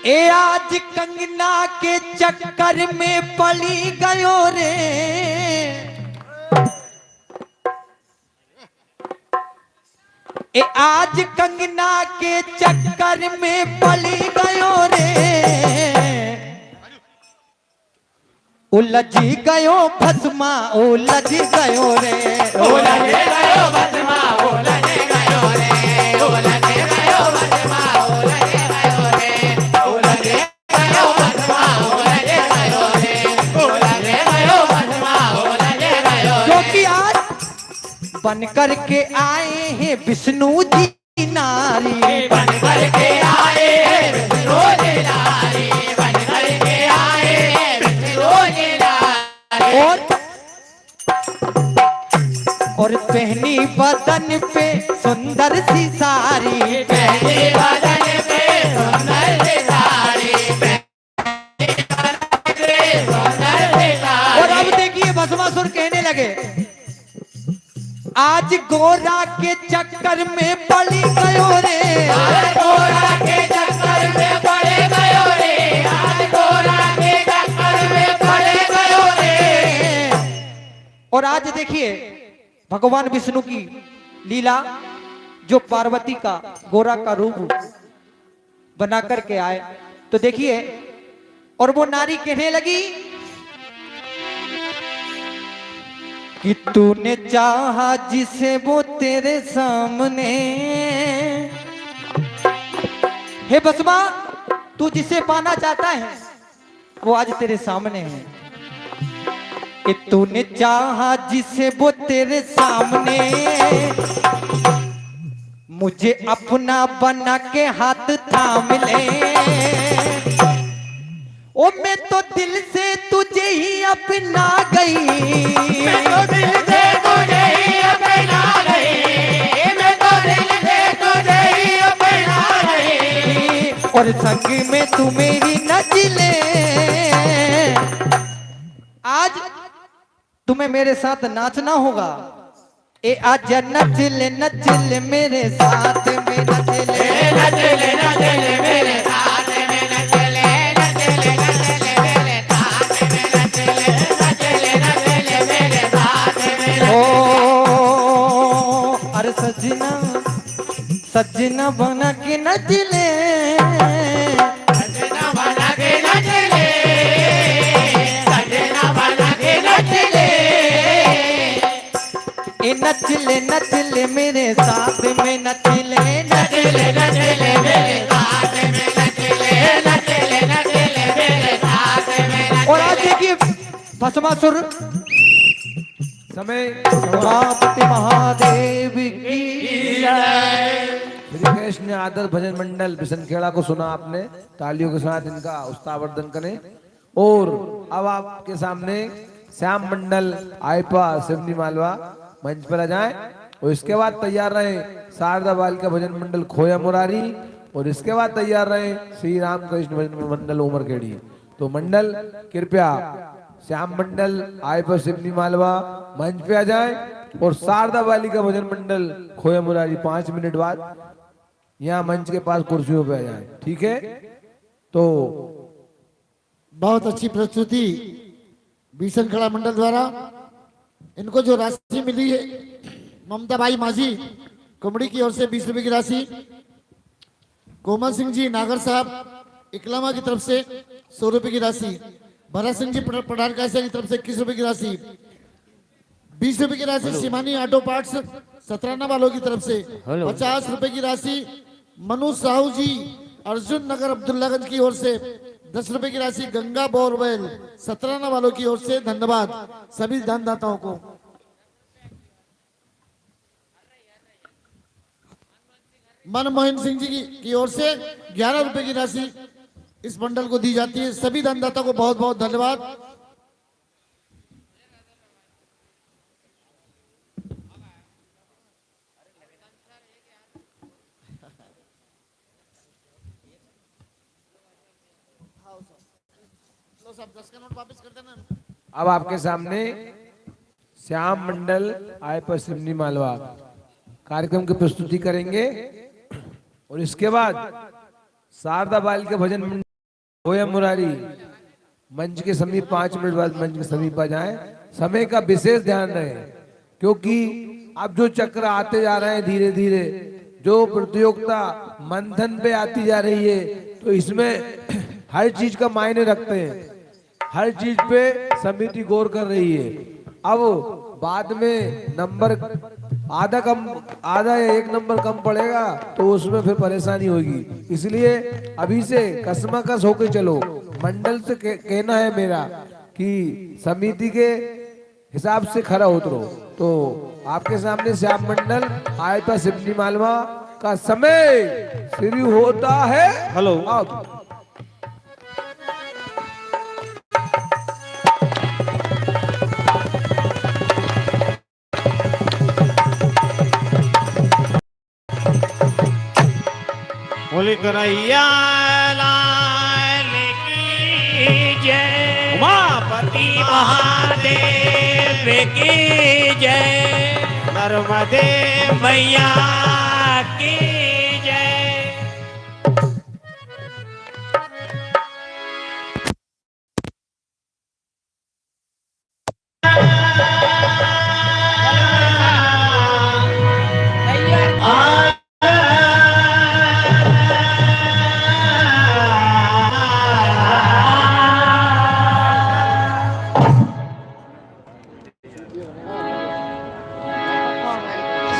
Speaker 7: ए आज कंगना के चक्कर में पड़ी गयो रे। ए आज कंगना के चक्कर में पड़ी गयो रे। उलझ गयो भस्मा उलझ गयो रे।
Speaker 4: उलझ गयो भस्मा उलझ गयो रे। उलझ गयो भस्मा उलझ गयो रे। उलझ गयो भस्मा उलझ गयो रे। उलझ गयो भस्मा उलझ गयो रे।
Speaker 7: जो कि आज बन कर के आए हैं विष्णु जी नारी।
Speaker 4: बन करके आए हैं विष्णु जी नारी। बन करके आए हैं विष्णु जी नारी।
Speaker 7: और पहनी बदन पे सुंदर सी साड़ी।
Speaker 4: पहली बदन पे सुंदर सी साड़ी। पहली बदन पे सुंदर सी साड़ी।
Speaker 7: और अब देखिए भस्मासुर कहने लगे आज गोरा के चक्कर में पड़ी गयो रे।
Speaker 4: आज गोरा के चक्कर में पड़े गयो रे। आज गोरा के चक्कर में पड़े गयो रे।
Speaker 7: और आज देखिए भगवान विष्णु की लीला, जो पार्वती का गोरा का रूप बना करके आए। तो देखिए और वो नारी कहने लगी कि तूने चाहा जिसे वो तेरे सामने। हे भस्मा, तू जिसे पाना चाहता है वो आज तेरे सामने है। कि तूने चाहा जिसे वो तेरे सामने। मुझे अपना बना के हाथ थाम ले। ओ मैं तो दिल से तुझे ही अपना गई।
Speaker 4: मैं तो दिल से तुझे ही अपना गई। मैं तो दिल से तुझे ही अपना गई।
Speaker 7: और संग में तू मेरी नचले। आज तुम्हें मेरे साथ नाचना होगा। ए आज नचले मेरे साथ में नचले।
Speaker 4: नचले नचले मेरे साथ में नचले। नचले नचले मेरे साथ में नचले। नचले नचले मेरे साथ में।
Speaker 7: ओ अरे सजना सजना बना के नचले।
Speaker 4: सजना बना के नचले। सजना बना के नचले।
Speaker 7: ए नचले मेरे साथ में नचले।
Speaker 4: नचले नचले मेरे साथ में नचले। नचले नचले मेरे साथ में नचले।
Speaker 7: और आज देखिए भस्मासुर
Speaker 3: समय
Speaker 7: उमापति महादेव की
Speaker 3: श्री कृष्ण आदर भजन मंडल बिसनखेड़ा को सुना आपने। तालियों के साथ इनका उत्साहवर्धन करें। और अब आपके सामने श्याम मंडल आयपा सिवनी मालवा मंच पर आ जाए। और इसके बाद तैयार रहे शारदा बालिका भजन मंडल खोया मुरारी। और इसके बाद तैयार रहे श्री राम कृष्ण भजन मंडल उमरखेड़ी। तो मंडल कृपया श्याम मंडल आय पर सिमनी मालवा मंच पे आ जाए और शारदा वाली का भजन मंडल खोया मुरारी 5 मिनट बाद यहाँ मंच के पास कुर्सियों पे आ जाए। ठीक है, तो
Speaker 2: बहुत अच्छी प्रस्तुति भीषण खड़ा मंडल द्वारा। इनको जो राशि मिली है ममता भाई माझी कुमड़ी की ओर से 20 रुपए की राशि, कोमल सिंह जी नागर साहब इकलामा की तरफ से 100 रुपए की राशि, भरत सिंह जी पठार कायसा की तरफ से 21 रुपए की राशि, 20 रुपए की राशि सिमानी ऑटो पार्ट्स सतराना वालों की तरफ से, 50 रुपए की राशि मनु साहू जी अर्जुन नगर अब्दुल्लागंज की ओर से, 10 रुपए की राशि गंगा बोरवेल सतराना वालों की ओर से। धन्यवाद सभी दानदाताओं को। मनमोहन सिंह जी की ओर से 11 रुपए की राशि इस मंडल को दी जाती है। सभी दानदाताओं को बहुत बहुत धन्यवाद।
Speaker 3: अब आपके सामने श्याम मंडल आय पर सिमनी मालवा कार्यक्रम की प्रस्तुति करेंगे और इसके बाद शारदा बाल के भजन मंडल खोया मुरारी मंच के समीप 5 मिनट बाद मंच के समीप आ जाए। समय का विशेष ध्यान रहे क्योंकि अब जो चक्र आते जा रहे हैं धीरे धीरे, जो प्रतियोगिता मंथन पे आती जा रही है, तो इसमें हर चीज का मायने रखते हैं, हर चीज पे समिति गौर कर रही है। अब बाद में नंबर आधा या 1 नंबर कम पड़ेगा तो उसमें फिर परेशानी होगी, इसलिए अभी से कसमकस होके चलो। मंडल से कहना है मेरा कि समिति के हिसाब से खरा उतरो। तो आपके सामने श्याम मंडल आय पर सिमनी मालवा का समय शुरू होता है।
Speaker 6: हेलो,
Speaker 3: अब
Speaker 6: बोली कन्हैया लाल की जय, उमापति महादेव की जय, नर्मदे मैया की जय।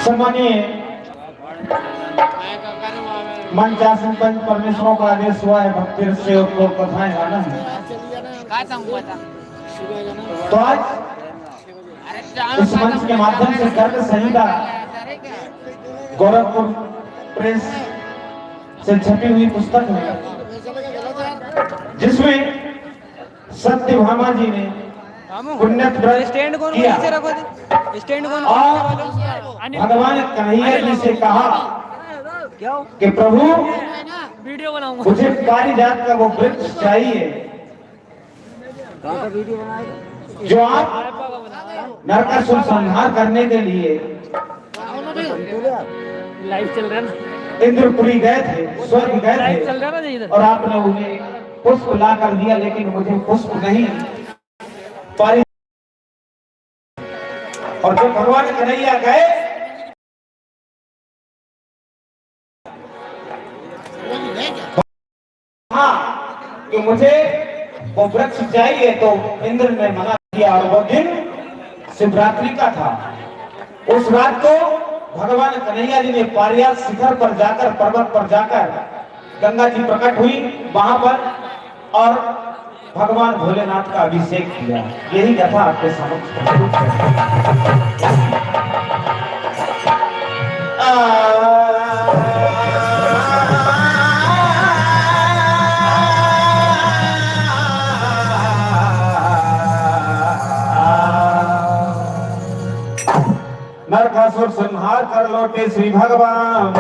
Speaker 10: सम्मानीय मंचासन पंच परमेश्वरों का आदेश हुआ है भक्ति रस से और कथाएं गाना है। तो आज इस मंच के माध्यम से गर्ग संहिता गोरखपुर प्रेस से छपी हुई पुस्तक है जिसमें सत्यभामा जी ने पुण्य व्रत किया और भगवान कन्हैया जी से कहा कि प्रभु मुझे पारिजात का वो वृक्ष चाहिए जो आप नरकासुर संहार करने के लिए
Speaker 5: लाइव चल रहा है ना,
Speaker 10: इंद्रपुरी गए थे, स्वर्ग गए थे और आपने उन्हें पुष्प ला कर दिया, लेकिन मुझे पुष्प नहीं पारी। और जब भगवान कन्हैया गए हाँ कि मुझे वो वृक्ष चाहिए, तो इंद्र ने मना किया और वो दिन शिवरात्रि का था। उस रात को भगवान कन्हैया जी ने पारियात शिखर पर जाकर, पर्वत पर जाकर गंगा जी प्रकट हुई वहां पर और भगवान भोलेनाथ का अभिषेक किया। यही कथा आपके समक्ष प्रस्तुत नरकासुर संहार कर लौटे श्री भगवान,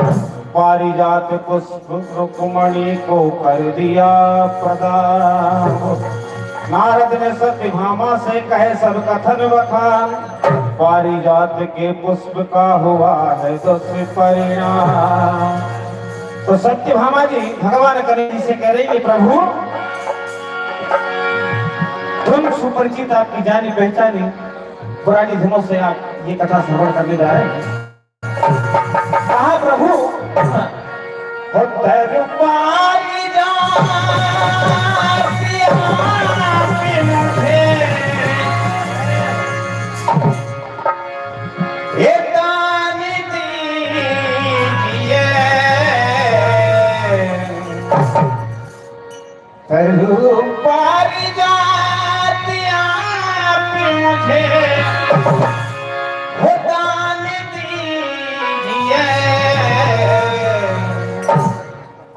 Speaker 10: पारिजात पुष्प रुक्मणी को कर दिया प्रदान। नारद ने सत्यभामा से कहे सब कथन बखान, पारिजात के पुष्प का हुआ है दुष्परिणाम। तो सत्यभामा जी भगवान गणेश से कह रही है, प्रभु तुम सुपरिचित, आपकी जानी पहचानी पुरानी दिनों से आप ये कथा श्रवण करने जा रहे हैं। कहा प्रभु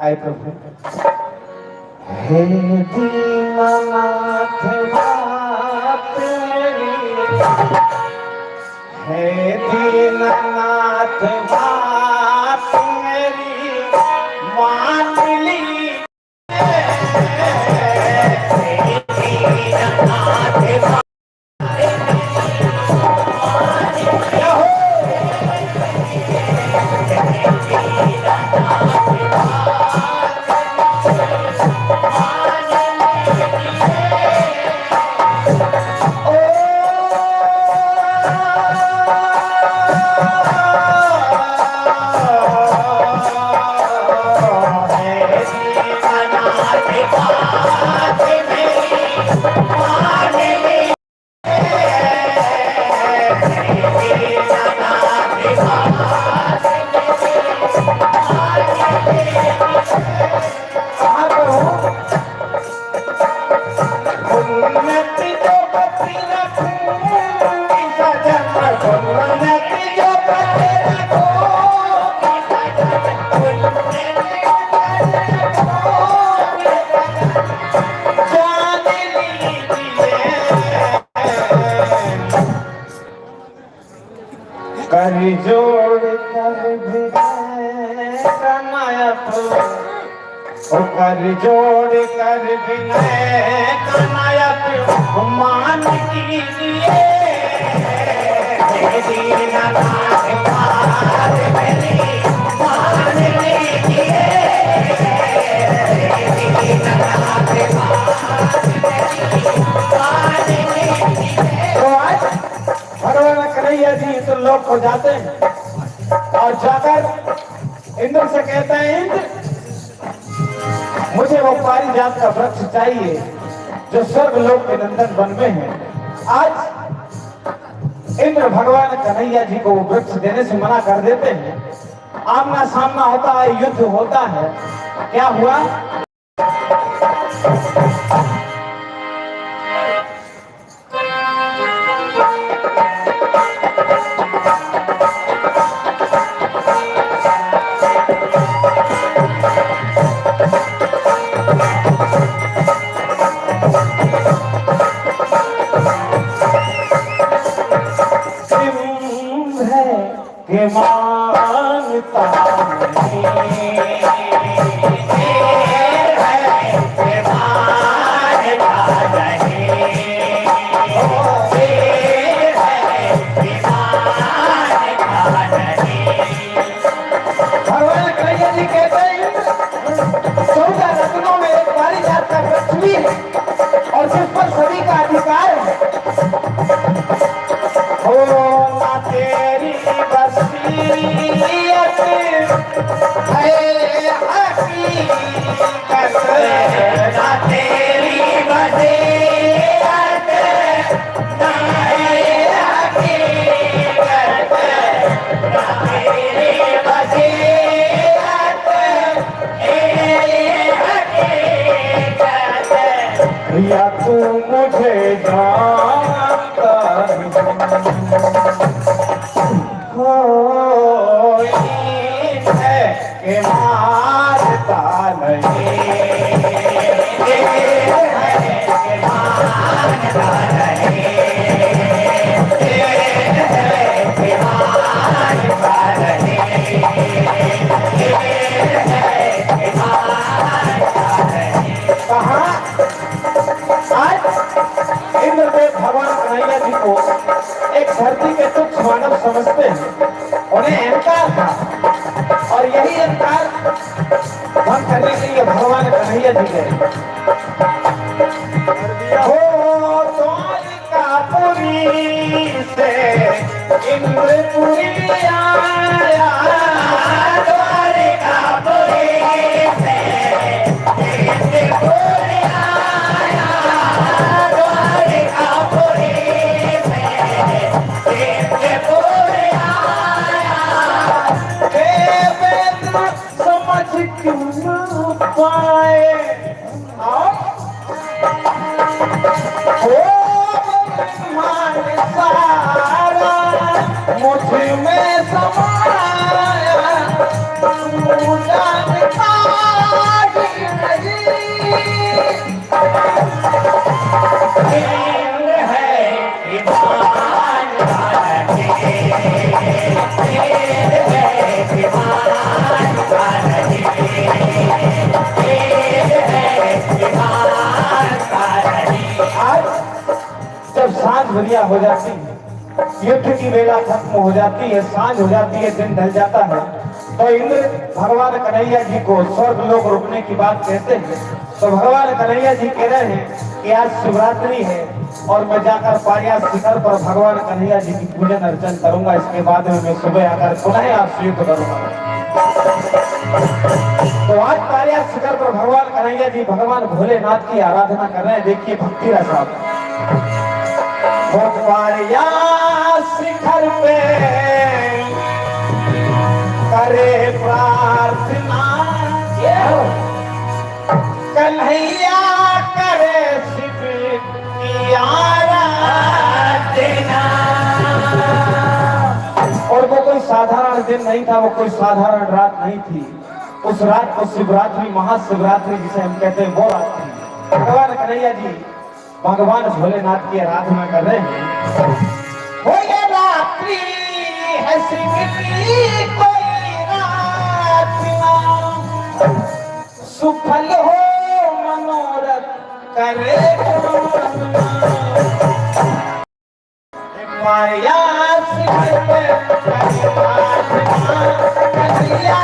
Speaker 10: आए प्रभु। हे दीननाथ बात मेरी, हे दीननाथ बात मेरी मान ली। कर जोड़ कर कर जोड़ कर विनय कनायक मान कीजिए। भगवान कन्हैया जी तो लोग को जाते हैं और जाकर इंद्र से कहते हैं, इंद्र मुझे वो पारिजात का वृक्ष चाहिए जो स्वर्ग लोक के नंदन वन में है। आज इंद्र भगवान कन्हैया जी को वो वृक्ष देने से मना कर देते हैं। आमना सामना होता है, युद्ध होता है। क्या हुआ? के मानता भगवान कन्हैया जी कहते हैं, 14 रत्नों में एक पारिजात का वृक्ष भी है और जिस पर सभी का अधिकार है। ना तेरी बसीयत है हकीकत, ना तेरी बसीयत ना हकीकत, ना तेरी बसीयत हकीकत, या तू मुझे जानता है कि मारता नहीं, मारता नहीं। कन्हैया जी को एक धरती के तुच्छ मानव समझते हैं, उन्हें अहंकार था और यही अहंकार भंग करने के लिए भगवान कन्हैया जी गए। हो द्वारिकापुरी से इंद्रपुरी आया, द्वारिकापुरी से इंद्रपुरी आया, द्वारिकापुरी से इंद्रपुरी आया। देवेंद्र समझ क्यों न पाए, सारा मुझ में समाया, तू जानता ही नहीं है ईमान वाले, जब सांझ बढ़िया हो जाती है, युद्ध की वेला खत्म हो जाती है, सांझ हो जाती है, दिन ढल जाता है, तो इंद्र भगवान कन्हैया जी को स्वर्ग लोक रुकने की बात कहते हैं। तो भगवान कन्हैया जी कह रहे हैं कि आज शिवरात्रि है और मैं जाकर पारियास शिखर पर भगवान कन्हैया जी की पूजन अर्चन करूंगा। इसके बाद में मैं सुबह आकर पुनः आपसे युद्ध करूंगा। तो आज पारियास शिखर पर भगवान कन्हैया जी भगवान भोलेनाथ की आराधना कर रहे हैं। देखिए भक्ति रसा पारियास शिखर पे करे प्रार्थना, कन्हैया करे शिव की आराधना। और वो कोई साधारण दिन नहीं था, वो कोई साधारण रात नहीं थी। उस रात को शिवरात्रि, महाशिवरात्रि जिसे हम कहते हैं, वो रात थी। भगवान कन्हैया जी भगवान भोलेनाथ की आराधना कर रहे हैं। हो ये रात्रि है शिव की कोई रात ना, सुफल हो मनोरथ करे माया शिव पे कन्हैया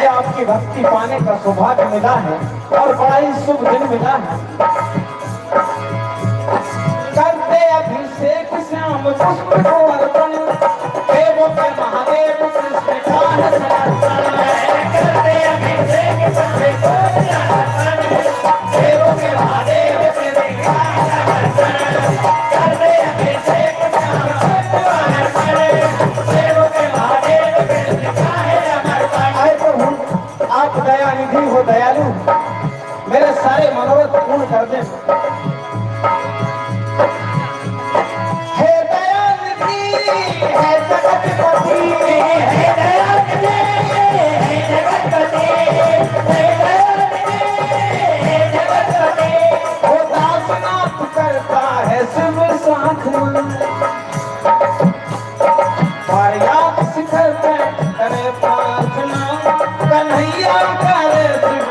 Speaker 10: आपकी भक्ति पाने का सौभाग्य मिला है और बड़ा ही शुभ दिन मिला है। करते अभिषेक श्याम पुष्प को अर्पण, देवों के महादेव कृष्ण का समर्पण। करते अभिषेक पुष्प को अर्पण, देवों के महादेव कृष्ण का समर्पण। करते अभिषेक श्याम पुष्प को अर्पण, देवों के महादेव कृष्ण का समर्पण। आप दयानिधि हो, दयालु, मेरे सारे मनोरथ पूर्ण कर दें। हे दयानिधि, हे जगतपति, हे दयानिधि, हे जगतपति, हे दयानिधि, हे जगतपति। वो दासनाथ करता है शिव साथ पारियास शिखर पे करे प्रार्थना, कन्हैया करे शिव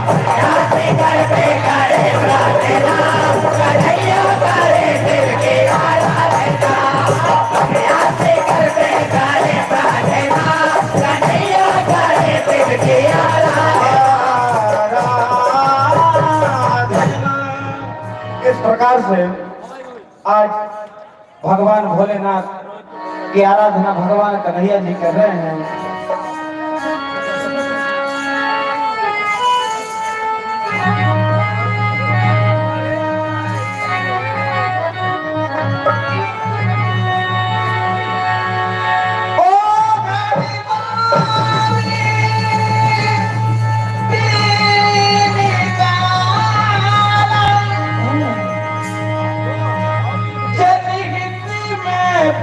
Speaker 10: पारियास शिखर पे करे प्रार्थना, कन्हैया करे शिव की आराधना। पारियास शिखर पे करे प्रार्थना, कन्हैया करे शिव की आराधना। से आज भगवान भोलेनाथ की आराधना भगवान कन्हैया जी कर रहे हैं।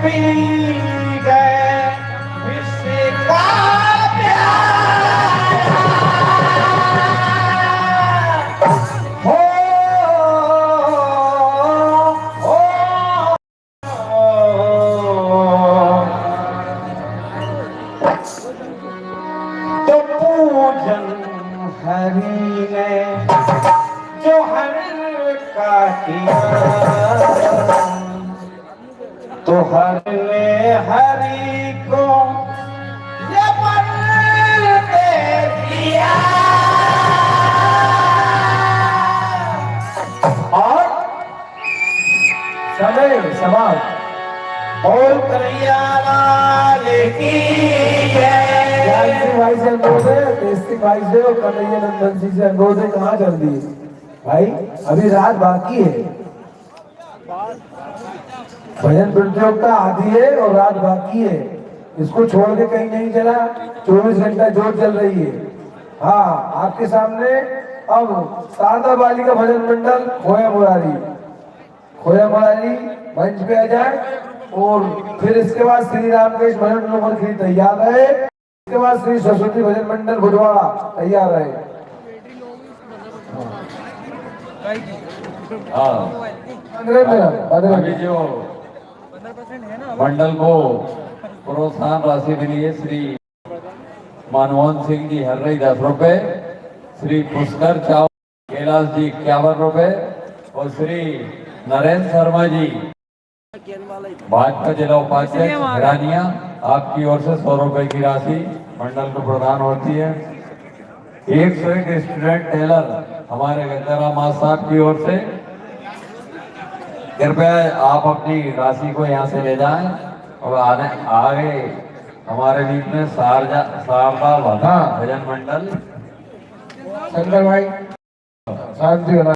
Speaker 10: पी गए विश्व का प्यार हो तो पूजन हरि ने जो हर का किया तो हर ने हरि को ये पर दे दिया और
Speaker 3: समय समाज
Speaker 10: और कन्हैया लाल की
Speaker 3: जानसी भाई से अनुरोध है, देसी भाई से और कन्हैया नंदन जी से अनुरोध है, कहाँ चल दिए भाई? अभी रात बाकी है, भजन प्रतियोगिता आधी है और रात बाकी है। इसको छोड़ के कहीं नहीं चला, 24 घंटा जोत चल रही है। हाँ, आपके सामने अब शारदा बालिका भजन मंडल खोया मुरारी मंच पे आ जाए और फिर इसके बाद श्री रामकृष्ण भजन मंडल की तैयार रहे। इसके बाद श्री सरस्वती भजन मंडल बुधवाड़ा तैयार रहे।
Speaker 1: हाँ, अभी जो मंडल को प्रोत्साहन राशि मिली है, श्री मनमोहन सिंह जी हर्रई 10 रुपए, श्री पुष्कर चाव कैलाश जी 51 रुपए और श्री नरेंद्र शर्मा जी भाजपा जिला उपाध्यक्ष हिरानिया, आपकी ओर से 100 रुपए की राशि मंडल को प्रदान होती है। 101 स्टूडेंट टेलर हमारे गंगाराम मास साहब की ओर से, कृपया आप अपनी राशि को यहाँ से ले जाएं और आगे हमारे बीच में शारदा भजन मंडल
Speaker 3: शंकर भाई शांति